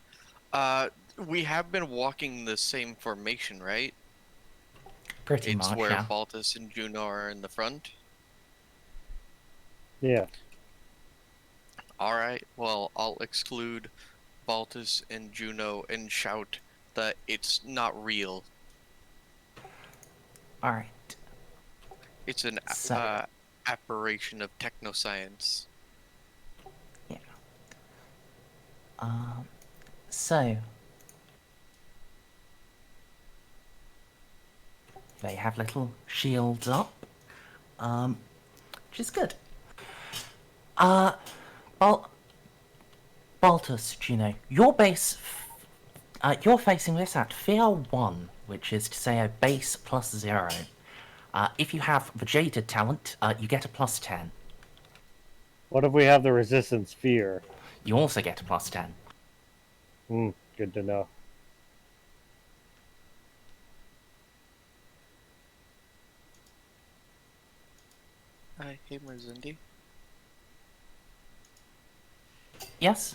We have been walking the same formation, right? Pretty It's much, where yeah. Baltus and Juno are in the front. Yeah. Alright, well, I'll exclude Baltus and Juno and shout that it's not real. Alright. It's an So- apparition of technoscience. Yeah. So... They have little shields up. Which is good. Baltus, Juno, your base... you're facing this at Fear 1, which is to say a base plus 0. If you have the Jaded talent, you get a plus 10. What if we have the resistance fear? You also get a plus 10. Good to know. Hey, Merzendi. Yes?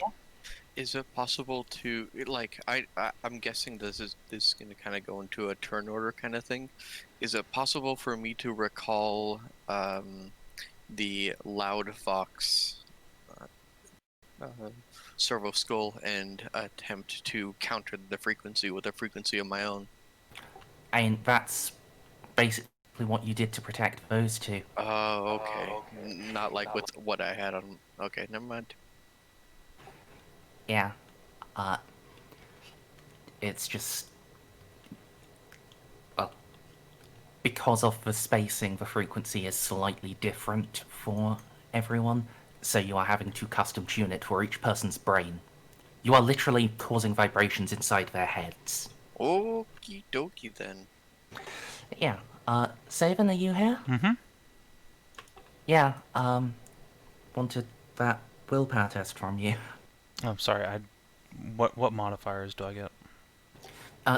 Is it possible to, like, I'm guessing this is going to kind of go into a turn order kind of thing. Is it possible for me to recall the Loud Fox servo skull and attempt to counter the frequency with a frequency of my own? I mean, that's basically what you did to protect those two. Oh, okay. Not like with what I had on. Okay, never mind. Yeah. It's just... Well, because of the spacing, the frequency is slightly different for everyone, so you are having to custom tune it for each person's brain. You are literally causing vibrations inside their heads. Okie dokie then. Yeah, Savin, are you here? Mm-hmm. Yeah, wanted that willpower test from you. I'm sorry. What modifiers do I get?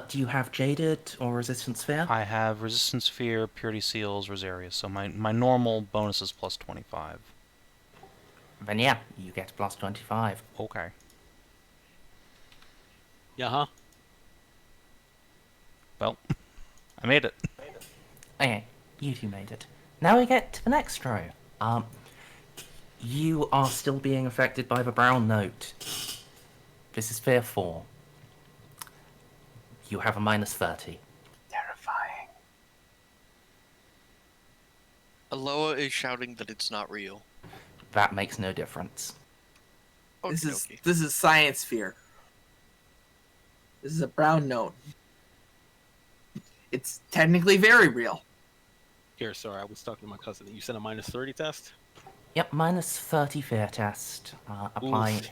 Do you have Jaded or Resistance Sphere? I have Resistance Sphere, Purity Seals, Rosarius, so my normal bonus is plus 25. Then yeah, you get plus 25. Okay. Yeah, huh? Well, I made it. Okay, you two made it. Now we get to the next row. You are still being affected by the brown note. This is Fear 4. You have a minus 30. Terrifying. Eloa is shouting that it's not real. That makes no difference. This Okey-dokey. is science fear. This is a brown note. It's technically very real. Here, sorry, I was talking to my cousin. You said a -30 test? Yep, minus 30 fear test. Apply Oof.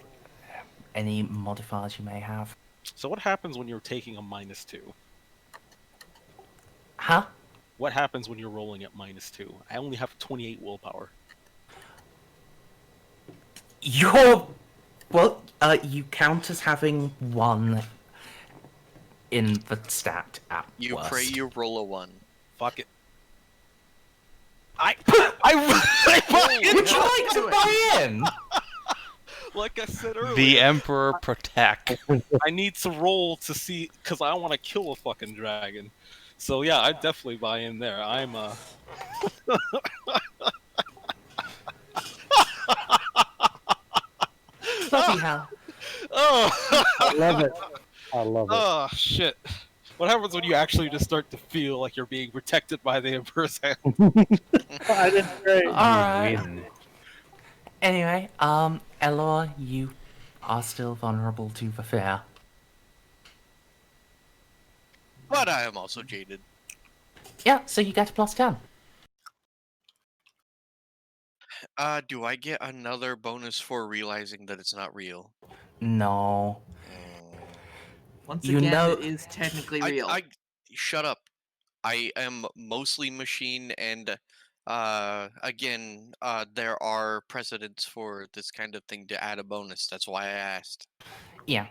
any modifiers you may have. So what happens when you're taking a -2? Huh? What happens when you're rolling at -2? I only have 28 willpower. You count as having 1 in the stat at You worst. pray you roll a 1. Fuck it. I buy in! Would you like to buy in? Like I said earlier, The Emperor protect. I need to roll to see, because I want to kill a fucking dragon. So yeah, I definitely buy in there. I'm Bloody hell. Oh, I love it. I love it. oh shit. What happens when you actually just start to feel like you're being protected by the Emperor's hand? I did great. Alright. Win. Anyway, Eloa, you are still vulnerable to the fear. But I am also jaded. Yeah, so you get a +10. Do I get another bonus for realizing that it's not real? No. Once You again, know- it is technically real. I shut up. I am mostly machine, and again, there are precedents for this kind of thing to add a bonus. That's why I asked. Yeah.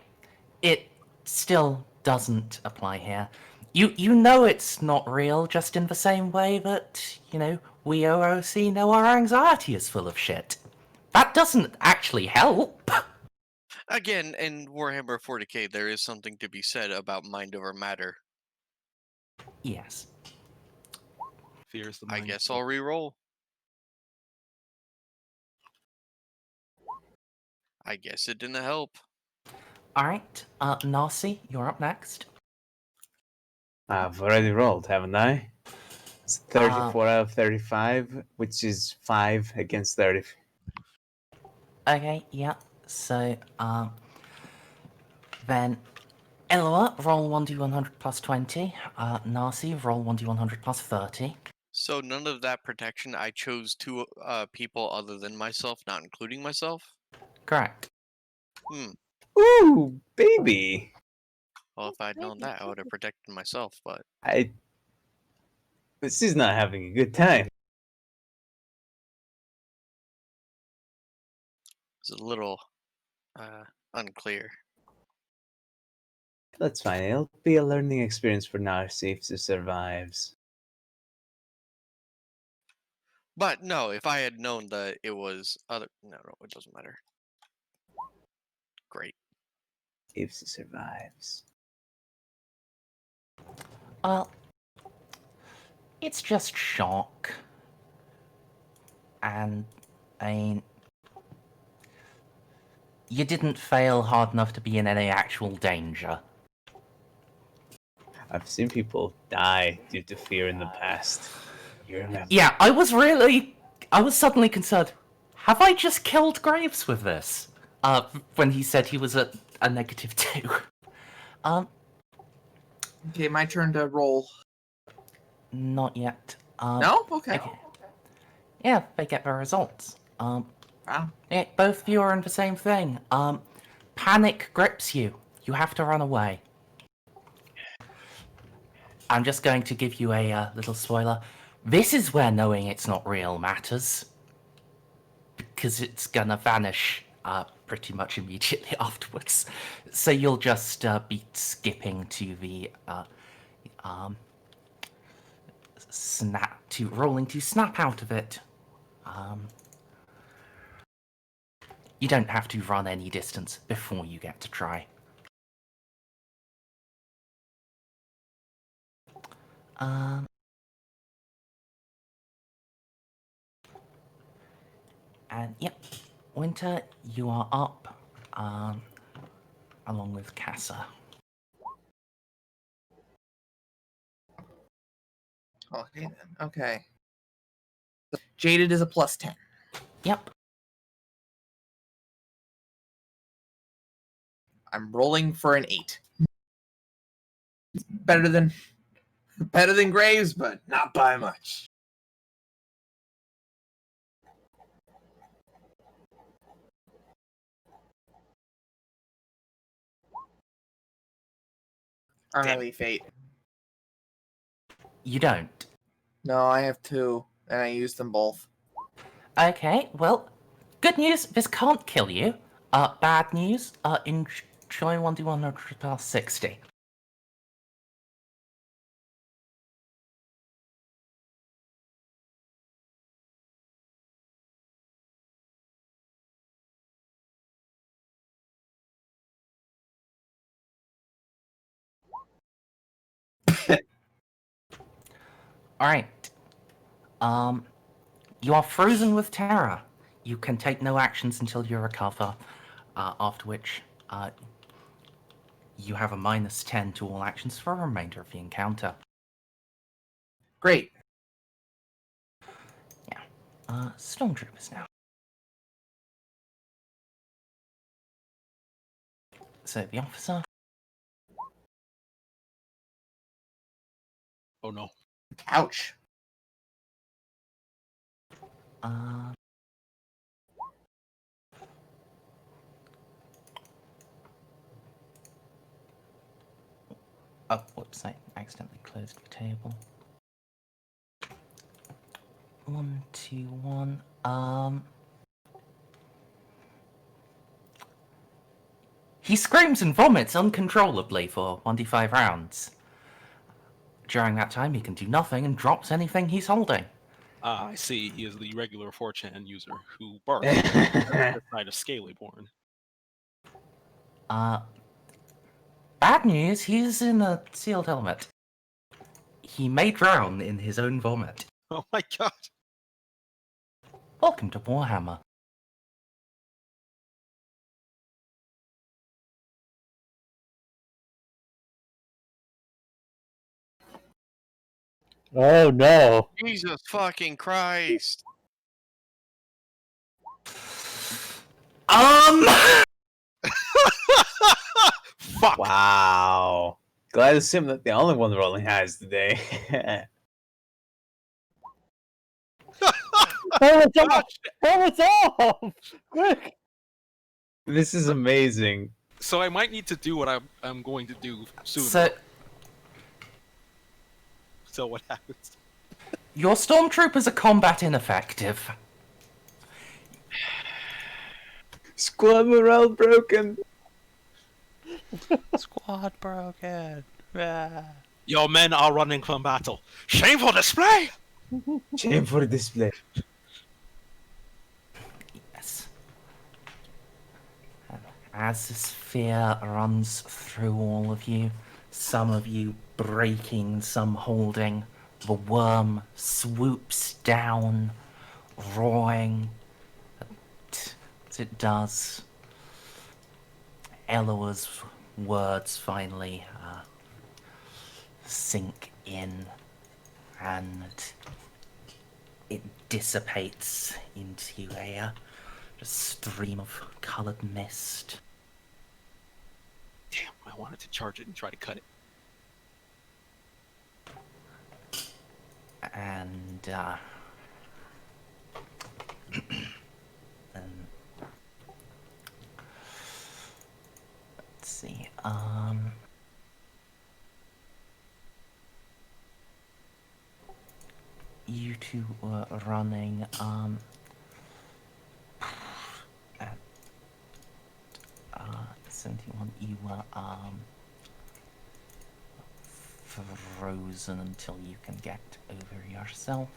It still doesn't apply here. You know it's not real, just in the same way that, we OOC know our anxiety is full of shit. That doesn't actually help. Again, in Warhammer 40k, there is something to be said about mind over matter. Yes. Fears the I mind. guess I'll re-roll. I guess it didn't help. Alright, Narcia, you're up next. I've already rolled, haven't I? It's 34 out of 35, which is 5 against 30. Okay, yeah. So, then Eloa, roll 1d100 plus 20. Narcia, roll 1d100 plus 30. So none of that protection. I chose 2 people other than myself, not including myself. Correct. Ooh, baby! Well, if I'd known that, I would have protected myself, but This is not having a good time. it's a little unclear. That's fine. It'll be a learning experience for Narcia if she survives. But no, if I had known that it was other... No, it doesn't matter. Great. If she survives. Well, it's just shock. And, you didn't fail hard enough to be in any actual danger. I've seen people die due to fear in the past. You remember? Yeah, I was suddenly concerned. Have I just killed Graves with this? When he said he was a -2. Okay, my turn to roll. Not yet. No? Okay. Yeah, they get the results. Wow. Yeah, both of you are in the same thing. Panic grips you. You have to run away. I'm just going to give you a little spoiler. This is where knowing it's not real matters. Because it's gonna vanish pretty much immediately afterwards. So you'll just be skipping to the rolling to snap out of it. You don't have to run any distance before you get to try. And yep, Winter, you are up, along with Casa. Okay then. Okay. Jaded is a +10. Yep. I'm rolling for an 8. Better than Graves, but not by much. I don't have any fate. You don't. No, I have 2, and I used them both. Okay, well, good news, this can't kill you. Bad news, enjoy 1d1 past 60. Alright. You are frozen with terror. You can take no actions until you recover, after which, you have a -10 to all actions for the remainder of the encounter. Great. Yeah. Stormtroopers now. So the officer. Oh no. Ouch. Oh, whoops, I accidentally closed the table. 1, 2, 1. He screams and vomits uncontrollably for 1d5 rounds. During that time, he can do nothing and drops anything he's holding. Ah, I see. He is the regular 4chan user who barks at the side of Scalyborn. Bad news, he's in a sealed helmet. He may drown in his own vomit. Oh my god. Welcome to Warhammer. Oh no. Jesus fucking Christ! Fuck! Wow. Glad to see I'm not the only one rolling highs today. Helmet's off! Helmet's off! Quick! This is amazing. So I might need to do what I'm going to do soon. So what happens? Your stormtroopers are combat ineffective. Squad morale broken. Squad broken. Your men are running from battle. Shameful display! Shame for display. Yes. And as this fear runs through all of you, some of you breaking, some holding, the worm swoops down, roaring. As it does, Eloa's words finally sink in, and it dissipates into a stream of coloured mist. Damn, I wanted to charge it and try to cut it. And then let's see. You two were running at 71. You were frozen until you can get over yourself.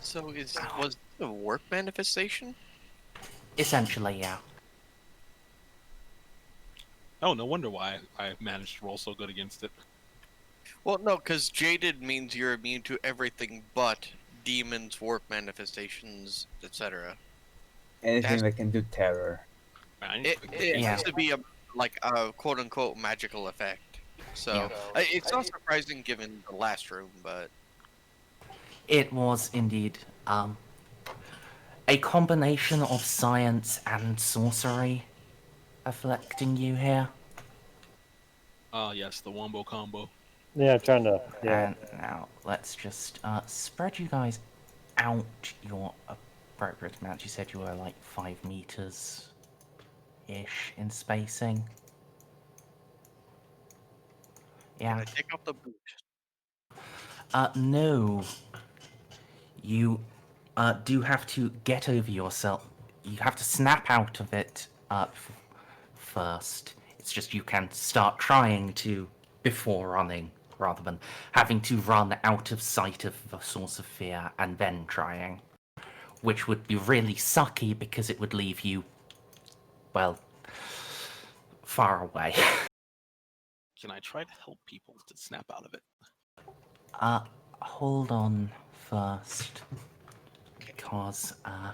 So was it a work manifestation? Essentially, yeah. Oh, no wonder why I managed to roll so good against it. Well, no, because jaded means you're immune to everything but demons, work manifestations, etc. Anything that can do terror. Man, It Yeah. has to be a quote-unquote magical effect. So Yeah. it's not surprising given the last room, but It was indeed a combination of science and sorcery afflicting you here. Ah, yes, the wombo combo. Yeah, trying to. Yeah. And now let's just spread you guys out your appropriate amount. You said you were like 5 meters ish in spacing. Can Yeah. I take off the boot? No. You do have to get over yourself. You have to snap out of it first. It's just you can start trying to before running, rather than having to run out of sight of the source of fear and then trying. Which would be really sucky because it would leave you, well, far away. Can I try to help people to snap out of it? Hold on first. Because, I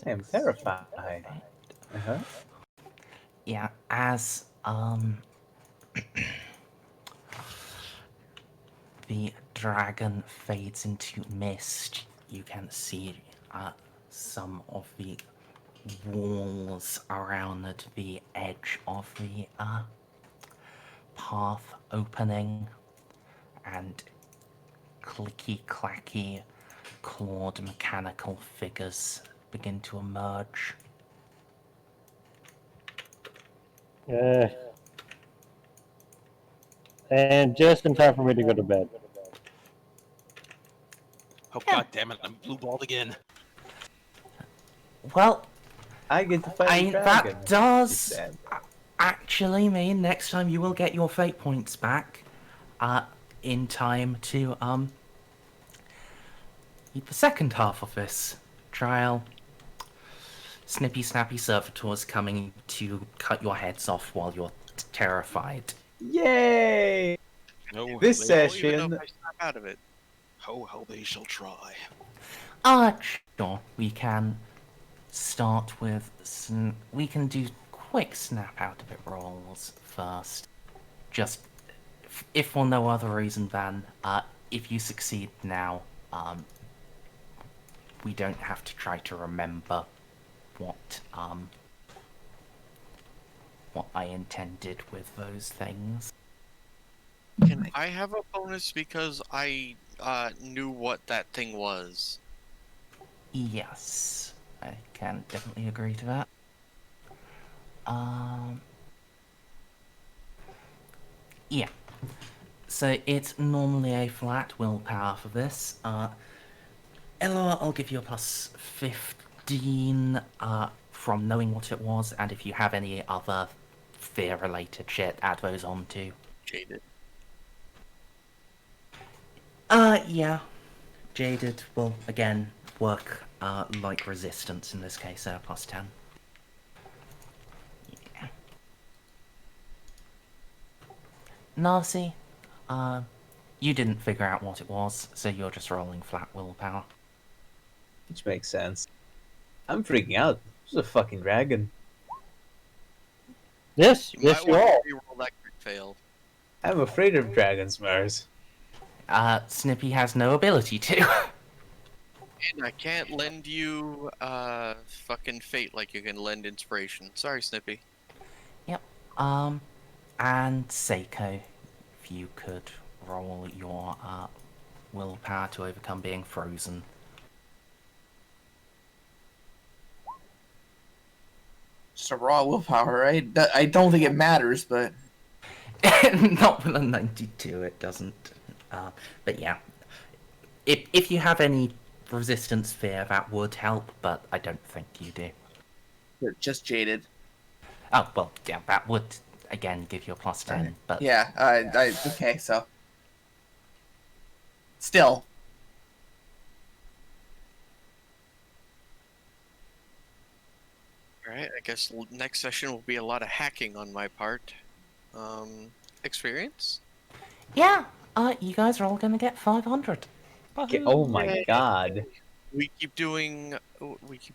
am terrified. Uh-huh. yeah, as, the dragon fades into mist, you can see, some of the walls around the edge of the, path opening, and clicky-clacky, clawed mechanical figures begin to emerge. And just in time for me to go to bed. Oh, god damn it, I'm blue balled again. Well, I get to fight a dragon. that does he said. actually mean next time you will get your fate points back, in time to, meet the second half of this trial. Snippy snappy servitors coming to cut your heads off while you're terrified. Yay! No, This they, I don't even know session. if I snap out of it. how they shall try. Sure, we can start with we can do quick snap out of it rolls first. Just if for no other reason than if you succeed now, we don't have to try to remember what I intended with those things. Can I have a bonus because I knew what that thing was? Yes, I can definitely agree to that. Yeah. So it's normally a flat willpower for this. Eloa, I'll give you a plus 15 from knowing what it was, and if you have any other fear-related shit, add those on too. Jaded. Yeah. Jaded will, again, work like resistance in this case, plus 10. Yeah. Narcia, you didn't figure out what it was, so you're just rolling flat willpower. Which makes sense. I'm freaking out. This is a fucking dragon. Yes, You yes, might you want are. to reroll that crit fail. I'm afraid of dragons, Merz. Snippy has no ability to. And I can't lend you fucking fate like you can lend inspiration. Sorry, Snippy. Yep. And Ceiko, if you could roll your willpower to overcome being frozen. Just a raw willpower, right? I don't think it matters, but Not with a 92, it doesn't. But yeah, if you have any resistance fear, that would help, but I don't think you do. they're just jaded. Oh, well, yeah, that would, again, give you a plus 10, but... Yeah, okay, so. Still. Alright, I guess next session will be a lot of hacking on my part. Experience? Yeah, you guys are all gonna get 500. Oh my Yay. god. We keep doing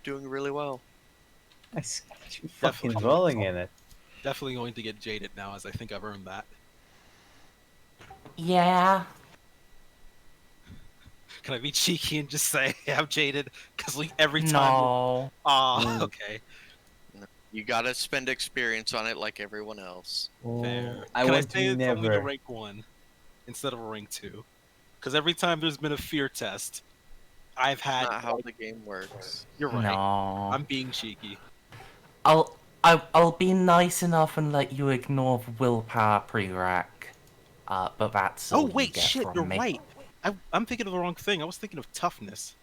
really well. I see you fucking Definitely. rolling in it. Definitely going to get jaded now, as I think I've earned that. Yeah. Can I be cheeky and just say I'm jaded? Because every time. No. Ah, okay. You gotta spend experience on it like everyone else. Fair. I Can I want say to it's only a never. rank 1 instead of a rank 2? Because every time there's been a fear test, I've had. Not how the game works. You're right. No. I'm being cheeky. I'll be nice enough and let you ignore the willpower prereq. But that's all Oh you wait, get shit, from you're me. right. I'm thinking of the wrong thing. I was thinking of toughness.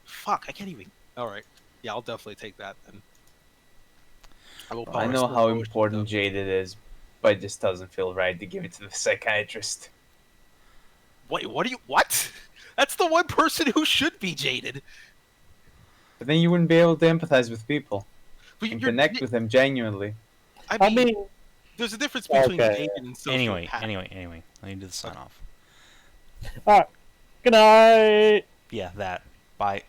Fuck, I can't even. All right, yeah, I'll definitely take that then. I know how important jaded is, but it just doesn't feel right to give it to the psychiatrist. Wait, what are you? What? That's the one person who should be jaded. But then you wouldn't be able to empathize with people But and you're- connect with them genuinely. I mean, there's a difference between Okay. jaded and sociopath. Anyway, let me do the sign off. Alright. Good night. Yeah, that. Bye.